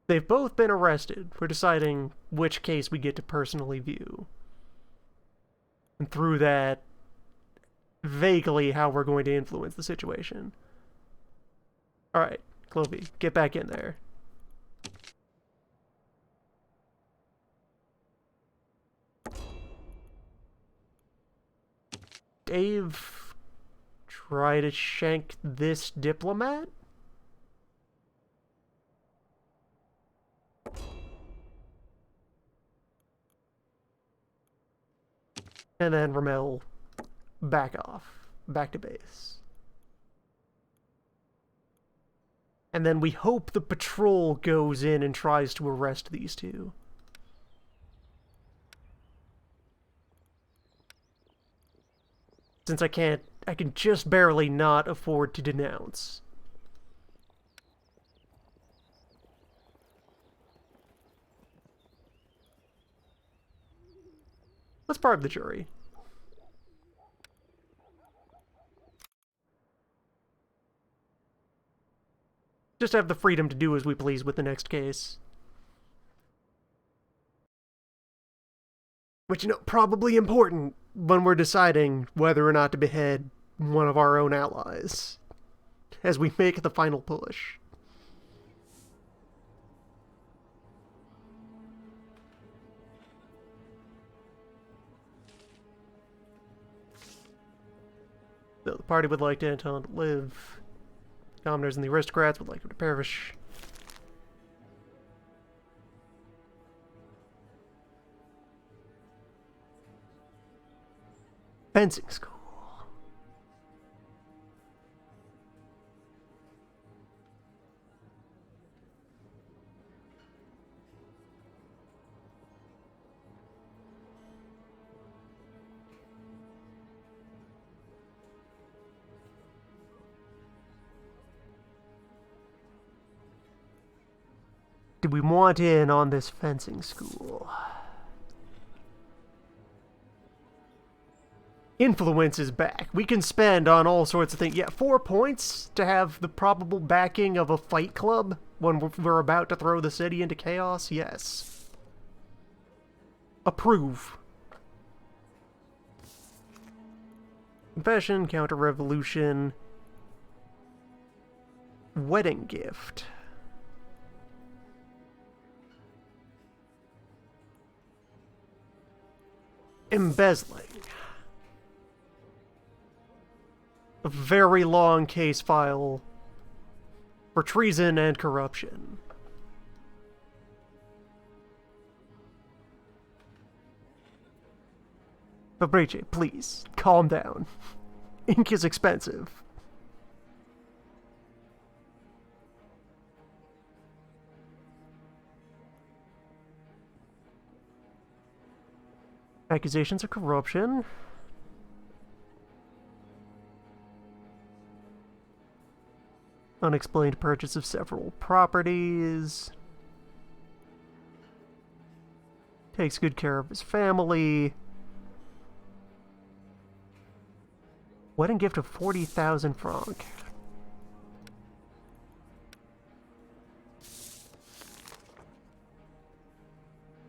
They've both been arrested for deciding which case we get to personally view. And through that, vaguely how we're going to influence the situation. Alright, Clovey, get back in there. Dave, try to shank this diplomat? And then Ramel, back off. Back to base. And then we hope the patrol goes in and tries to arrest these two. Since I can just barely not afford to denounce. Let's bribe the jury. Just have the freedom to do as we please with the next case. Which, you know, probably important when we're deciding whether or not to behead one of our own allies. As we make the final push. So the party would like Anton to live. Commoners and the aristocrats would like him to perish. Fencing school. Do we want in on this fencing school? Influence is back. We can spend on all sorts of things. Yeah, 4 points to have the probable backing of a fight club when we're about to throw the city into chaos? Yes. Approve. Confession, counter-revolution. Wedding gift. Embezzling. A very long case file for treason and corruption. Fabrice, please, calm down. Ink is expensive. Accusations of corruption. Unexplained purchase of several properties. Takes good care of his family. Wedding gift of 40,000 francs.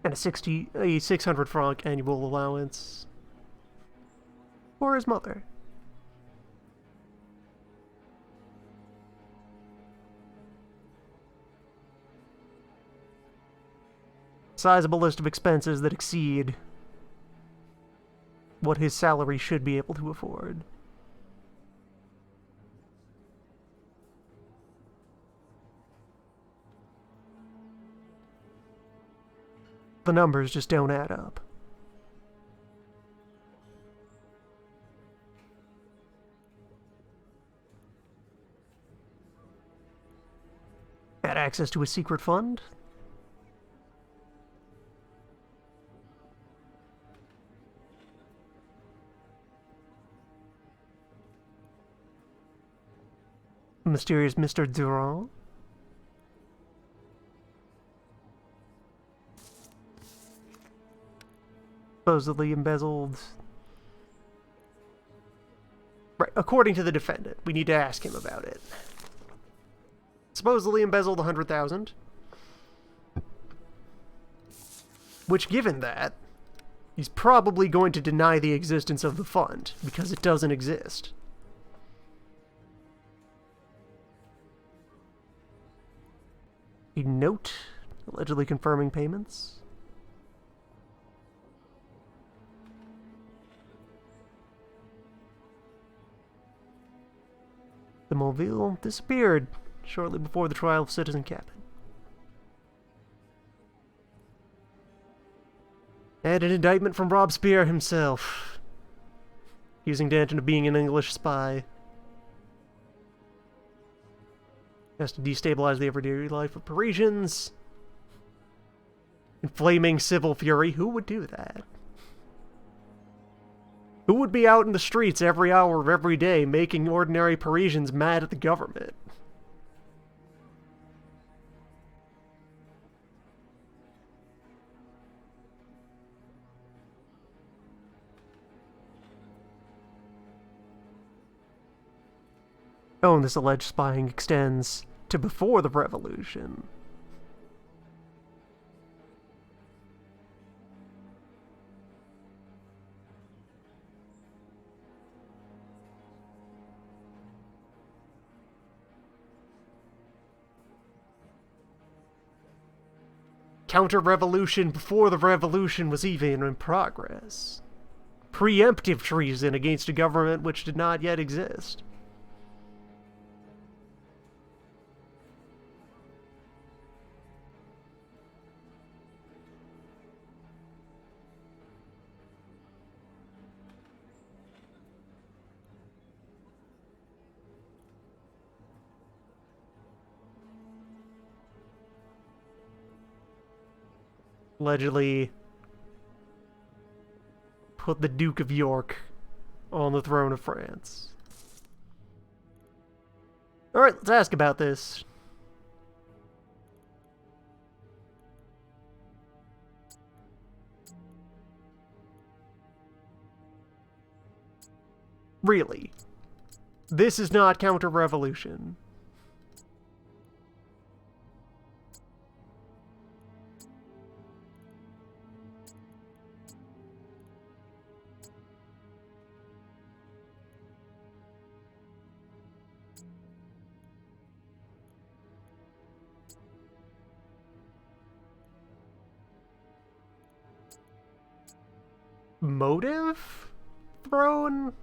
And a 600 franc annual allowance for his mother. Sizable list of expenses that exceed what his salary should be able to afford. The numbers just don't add up. Had access to a secret fund? Mysterious Mr. Durand? Supposedly embezzled. Right, according to the defendant. We need to ask him about it. Supposedly embezzled 100,000. Which, given that, he's probably going to deny the existence of the fund, because it doesn't exist. A note allegedly confirming payments. The Mobile disappeared shortly before the trial of Citizen Captain. And an indictment from Robespierre himself, accusing Danton of being an English spy. Has to destabilize the everyday life of Parisians. Inflaming civil fury. Who would do that? Who would be out in the streets every hour of every day making ordinary Parisians mad at the government? Oh, and this alleged spying extends to before the revolution. Counter-revolution before the revolution was even in progress. Preemptive treason against a government which did not yet exist. Allegedly put the Duke of York on the throne of France. Alright, let's ask about this. Really? This is not counter-revolution. Motive? Throne?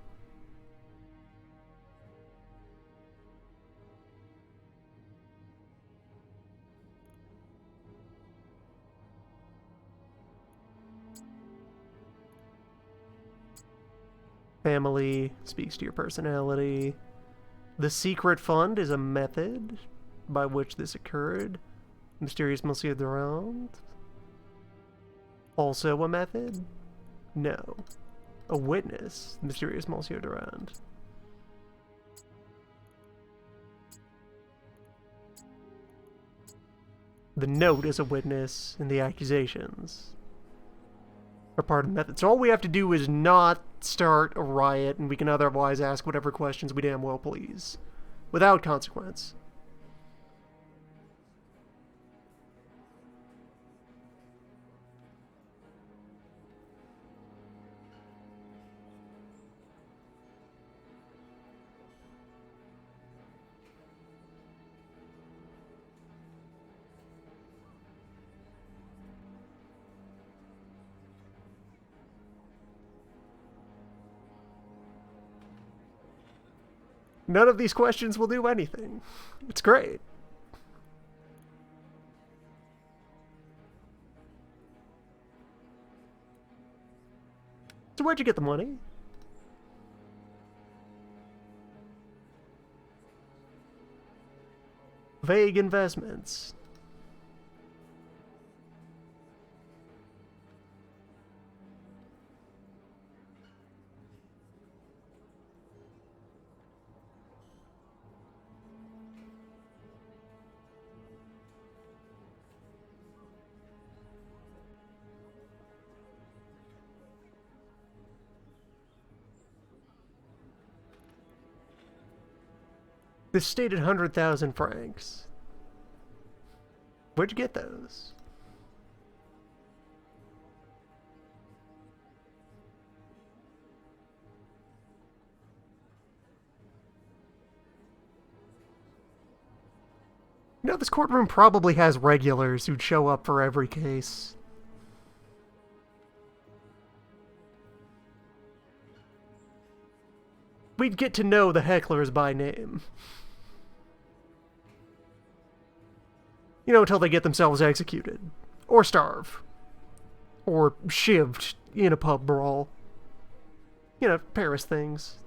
Family speaks to your personality. The secret fund is a method by which this occurred. Mysterious Monsieur Durand. Also a method? No. A witness. Mysterious Monsieur Durand. The note is a witness, and the accusations are part of the method. So all we have to do is not start a riot, and we can otherwise ask whatever questions we damn well please, without consequence. None of these questions will do anything. It's great. So where'd you get the money? Vague investments. This stated 100,000 francs. Where'd you get those? You know, this courtroom probably has regulars who'd show up for every case. We'd get to know the hecklers by name. You know, until they get themselves executed. Or starve. Or shivved in a pub brawl. You know, Paris things.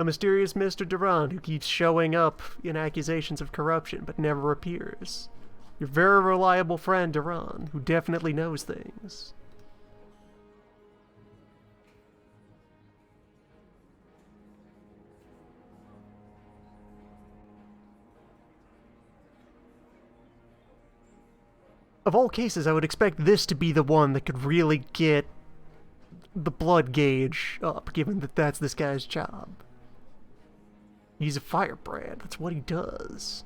A mysterious Mr. Durand who keeps showing up in accusations of corruption but never appears. Your very reliable friend Durand, who definitely knows things. Of all cases, I would expect this to be the one that could really get the blood gauge up, given that that's this guy's job. He's a firebrand. That's what he does.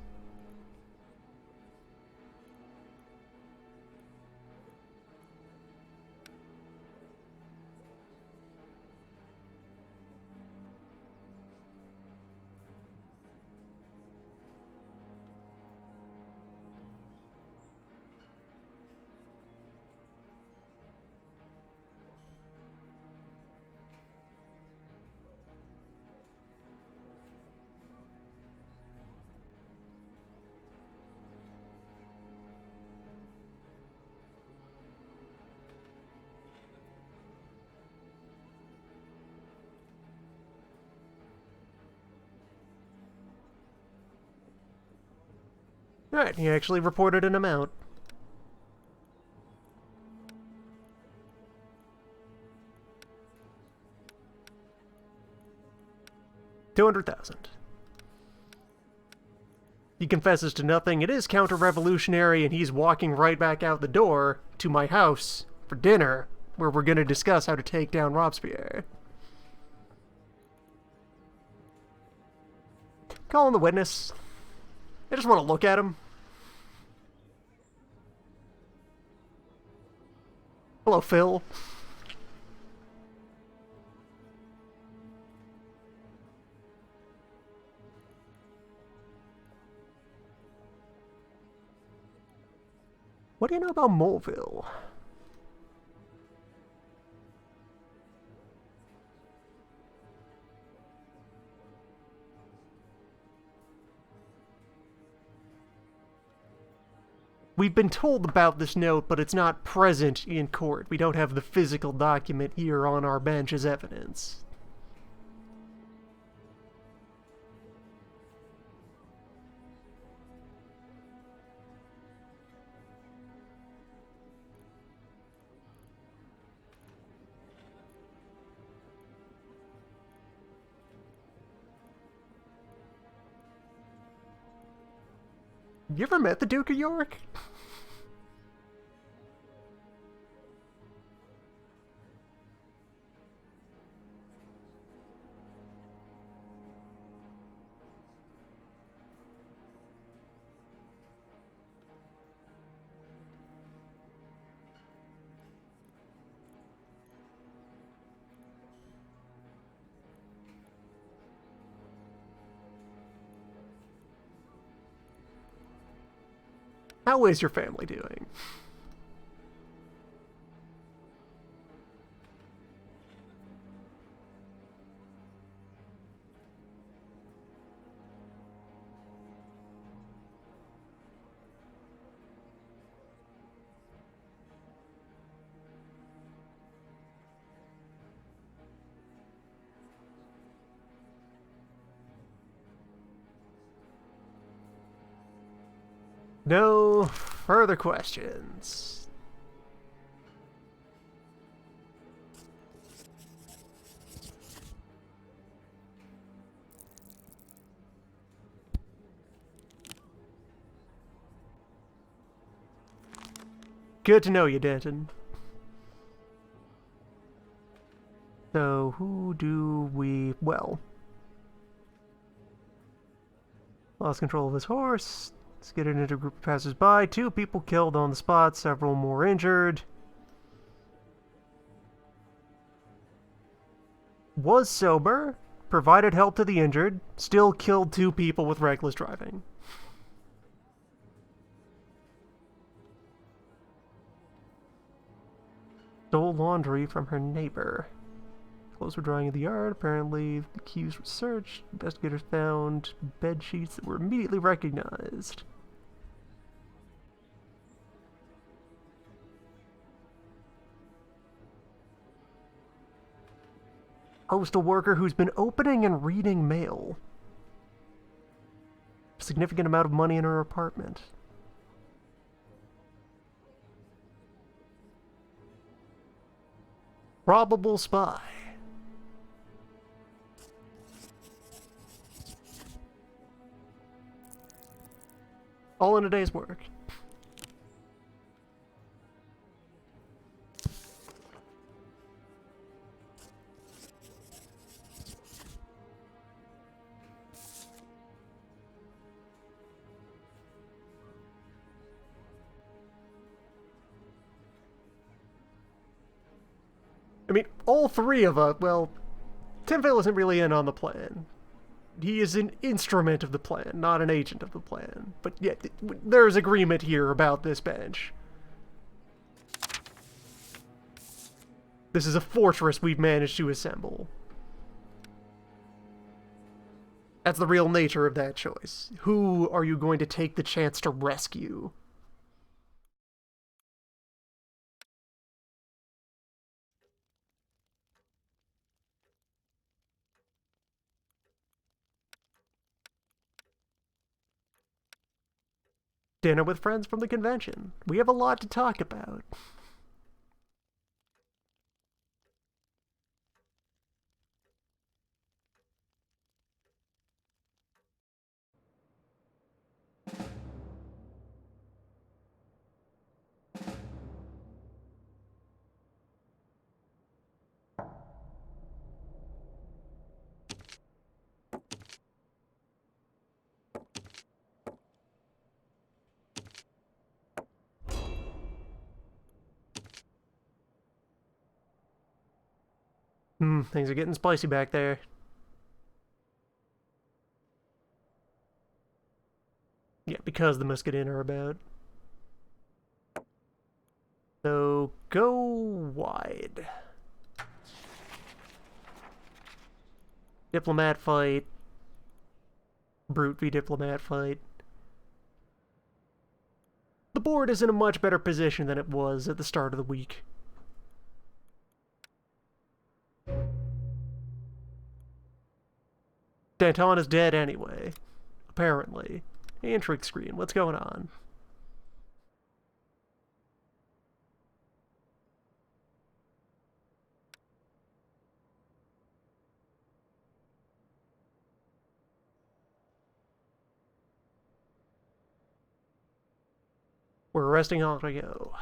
Alright, he actually reported an amount. $200,000. He confesses to nothing. It is counter-revolutionary, and he's walking right back out the door to my house for dinner, where we're going to discuss how to take down Robespierre. Calling the witness. I just want to look at him. Hello, Phil. What do you know about Moleville? We've been told about this note, but it's not present in court. We don't have the physical document here on our bench as evidence. You ever met the Duke of York? How is your family doing? No further questions. Good to know you, Denton. So, who do we... well... lost control of his horse. Skidded into a group of passers-by. 2 people killed on the spot, several more injured. Was sober, provided help to the injured, still killed 2 people with reckless driving. Stole laundry from her neighbor. Clothes were drying in the yard. Apparently, the keys were searched. Investigators found bed sheets that were immediately recognized. Postal worker who's been opening and reading mail. A significant amount of money in her apartment. Probable spy. All in a day's work. I mean, all 3 of us, well, Timvale isn't really in on the plan. He is an instrument of the plan, not an agent of the plan. But yet, there's agreement here about this bench. This is a fortress we've managed to assemble. That's the real nature of that choice. Who are you going to take the chance to rescue? Dinner with friends from the convention. We have a lot to talk about. Things are getting spicy back there. Yeah, because the Muscadin are about. So, go wide. Diplomat fight. Brute v diplomat fight. The board is in a much better position than it was at the start of the week. Danton is dead anyway. Apparently. Intrigue screen, what's going on? We're arresting Henriot.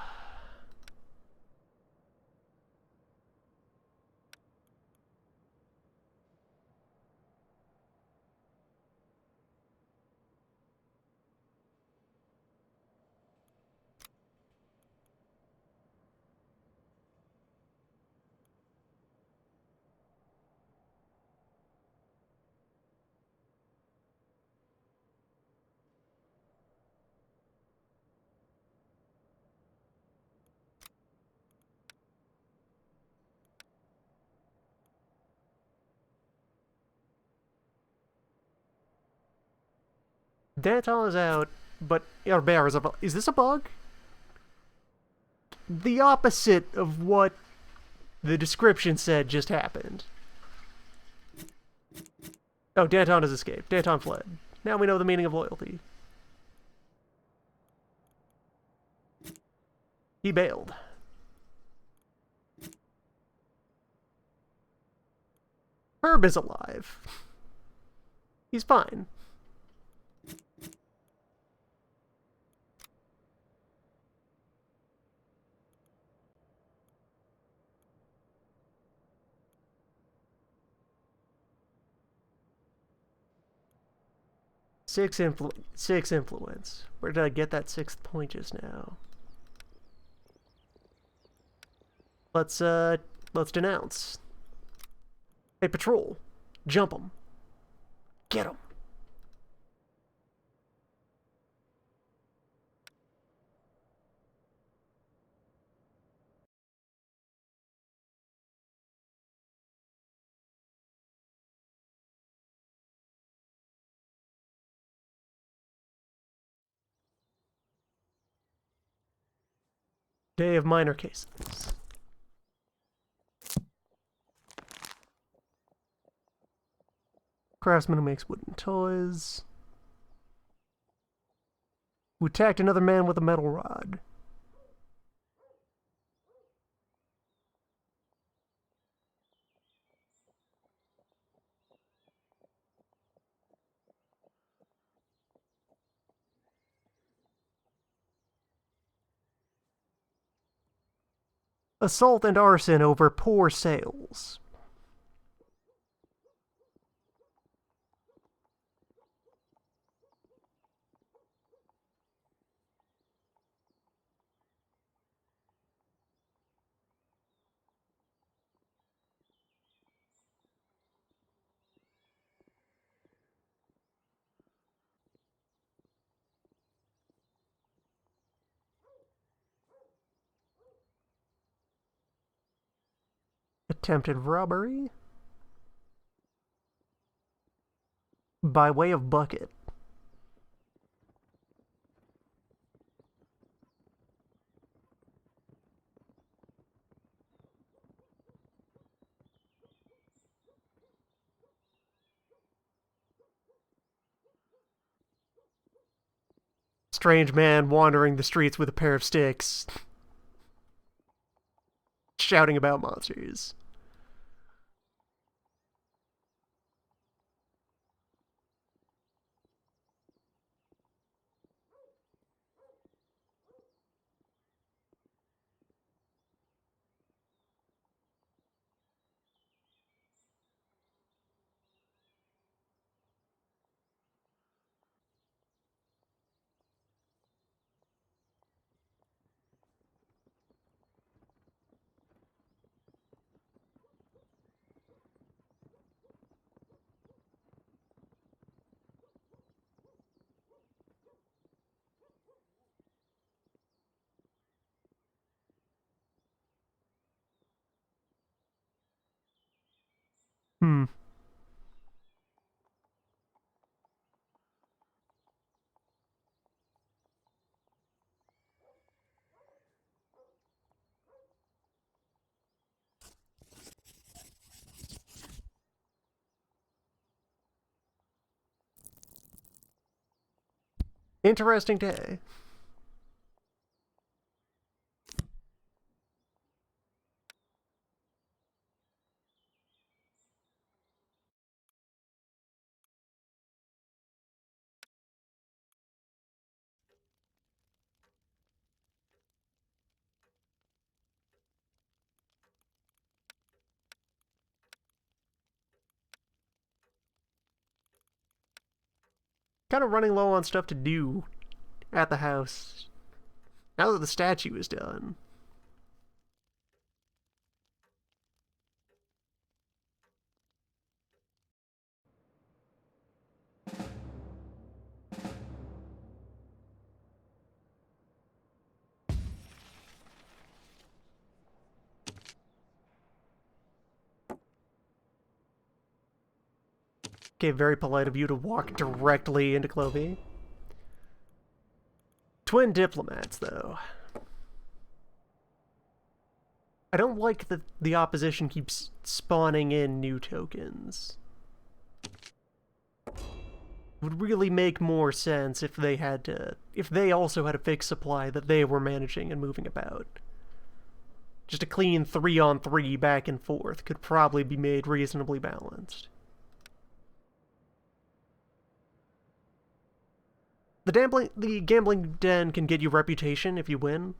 Danton is out, but Herbert is a... Is this a bug? The opposite of what the description said just happened. Oh, Danton has escaped. Danton fled. Now we know the meaning of loyalty. He bailed. Herb is alive. He's fine. Six influence. Where did I get that 6th point just now? Let's denounce. Hey, patrol. Jump 'em. Get 'em. Day of minor cases. Craftsman who makes wooden toys. Who attacked another man with a metal rod. Assault and arson over poor sales. Attempted robbery. By way of bucket. Strange man wandering the streets with a pair of sticks. Shouting about monsters. Hmm. Interesting day. Kind of running low on stuff to do at the house. Now that the statue is done. Okay, very polite of you to walk directly into Clovey. Twin diplomats, though. I don't like that the opposition keeps spawning in new tokens. It would really make more sense if they had to... if they also had a fixed supply that they were managing and moving about. Just a clean 3-on-3 back and forth could probably be made reasonably balanced. The gambling den can get you reputation if you win.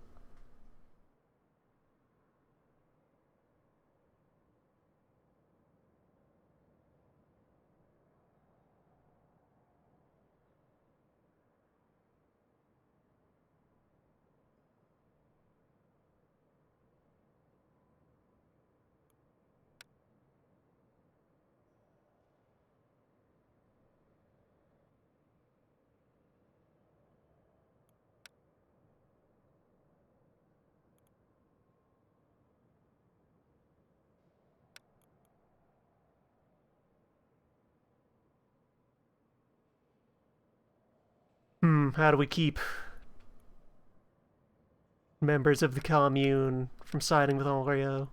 How do we keep members of the commune from siding with Henriot?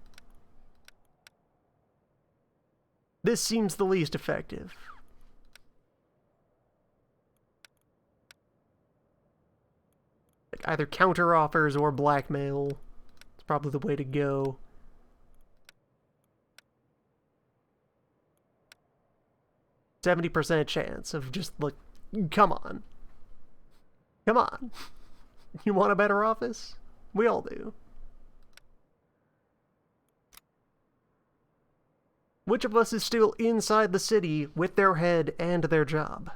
This seems the least effective. Like either counter offers or blackmail. It's probably the way to go. %70 chance of just like, come on. Come on. You want a better office? We all do. Which of us is still inside the city with their head and their job?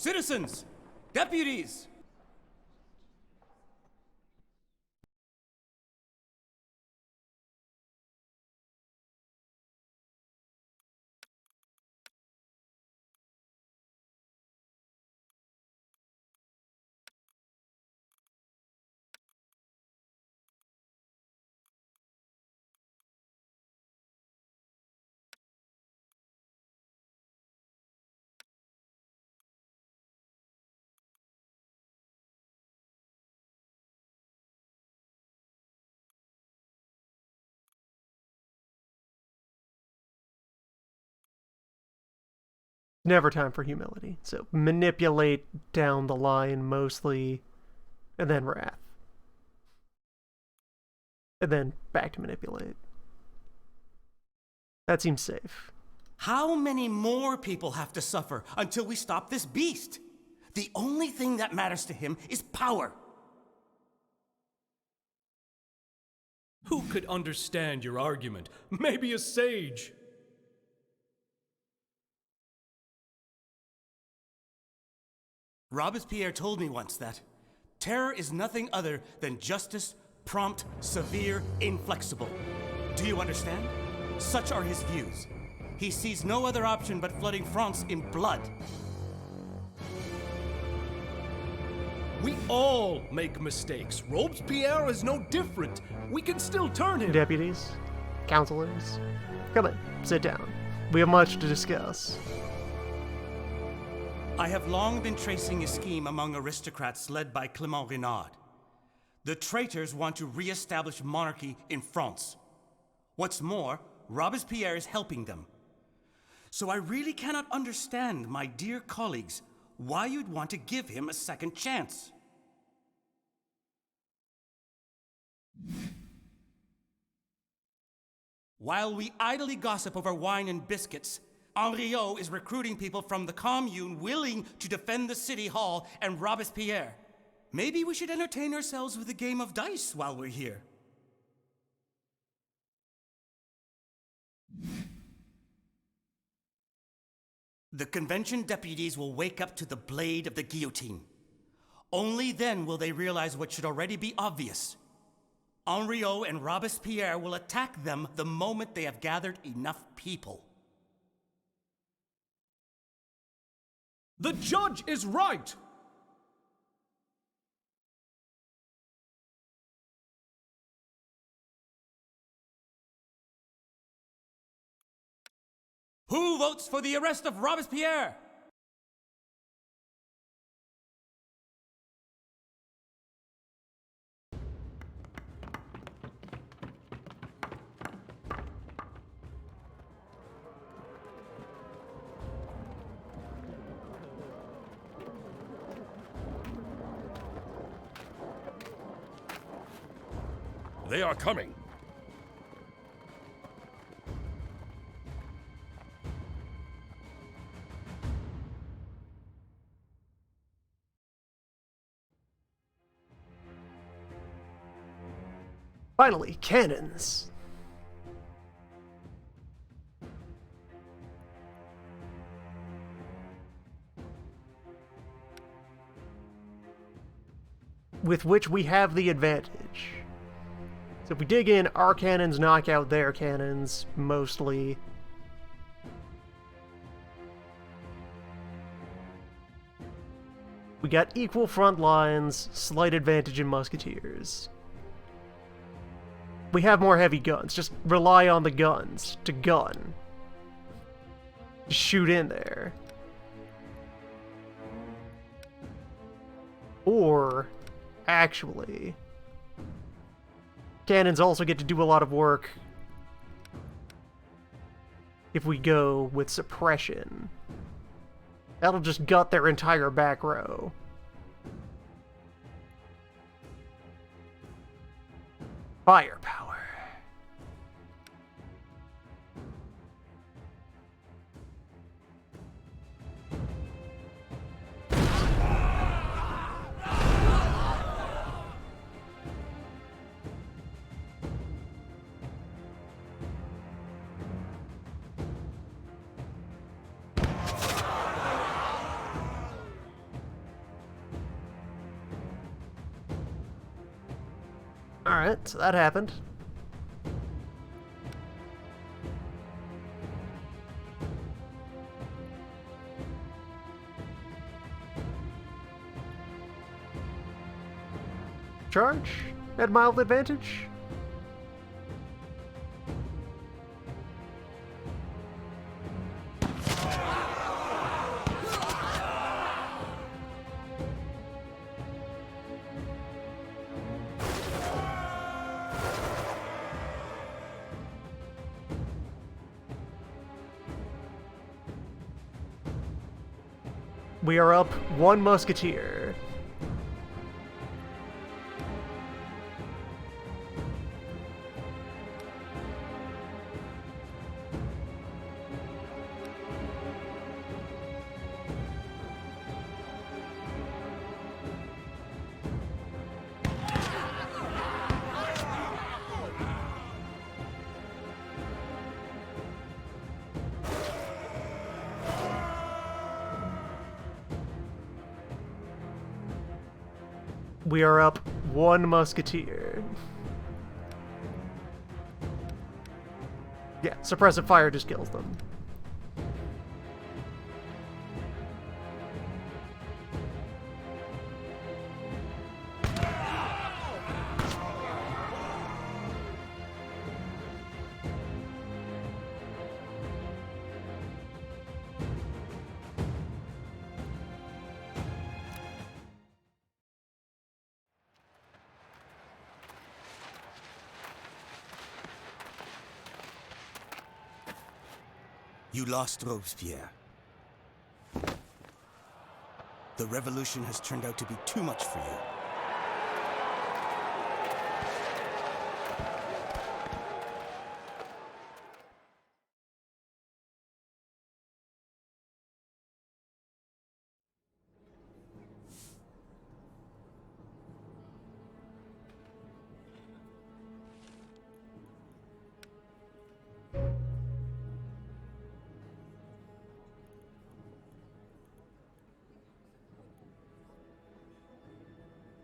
Citizens! Deputies! Never time for humility. So manipulate down the line mostly, and then wrath. And then back to manipulate. That seems safe. How many more people have to suffer until we stop this beast? The only thing that matters to him is power. Who could understand your argument? Maybe a sage. Robespierre told me once that terror is nothing other than justice, prompt, severe, inflexible. Do you understand? Such are his views. He sees no other option but flooding France in blood. We all make mistakes. Robespierre is no different. We can still turn him. Deputies, counselors, come in, sit down. We have much to discuss. I have long been tracing a scheme among aristocrats led by Clément Renaud. The traitors want to re-establish monarchy in France. What's more, Robespierre is helping them. So I really cannot understand, my dear colleagues, why you'd want to give him a second chance. While we idly gossip over wine and biscuits, Henriot is recruiting people from the commune willing to defend the city hall and Robespierre. Maybe we should entertain ourselves with a game of dice while we're here. The convention deputies will wake up to the blade of the guillotine. Only then will they realize what should already be obvious. Henriot and Robespierre will attack them the moment they have gathered enough people. The judge is right! Who votes for the arrest of Robespierre? They are coming. Finally, cannons. with which we have the advantage. So if we dig in, our cannons knock out their cannons, mostly. We got equal front lines, slight advantage in musketeers. We have more heavy guns, just rely on the guns to gun. Just shoot in there. Or, actually, cannons also get to do a lot of work if we go with suppression. That'll just gut their entire back row. Firepower. Alright, so that happened. Charge at mild advantage. We are up 1 musketeer. We are up 1 musketeer. Yeah, suppressive fire just kills them. You lost Robespierre. The revolution has turned out to be too much for you.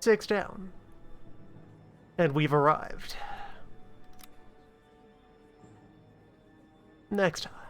Six down. And we've arrived. Next time.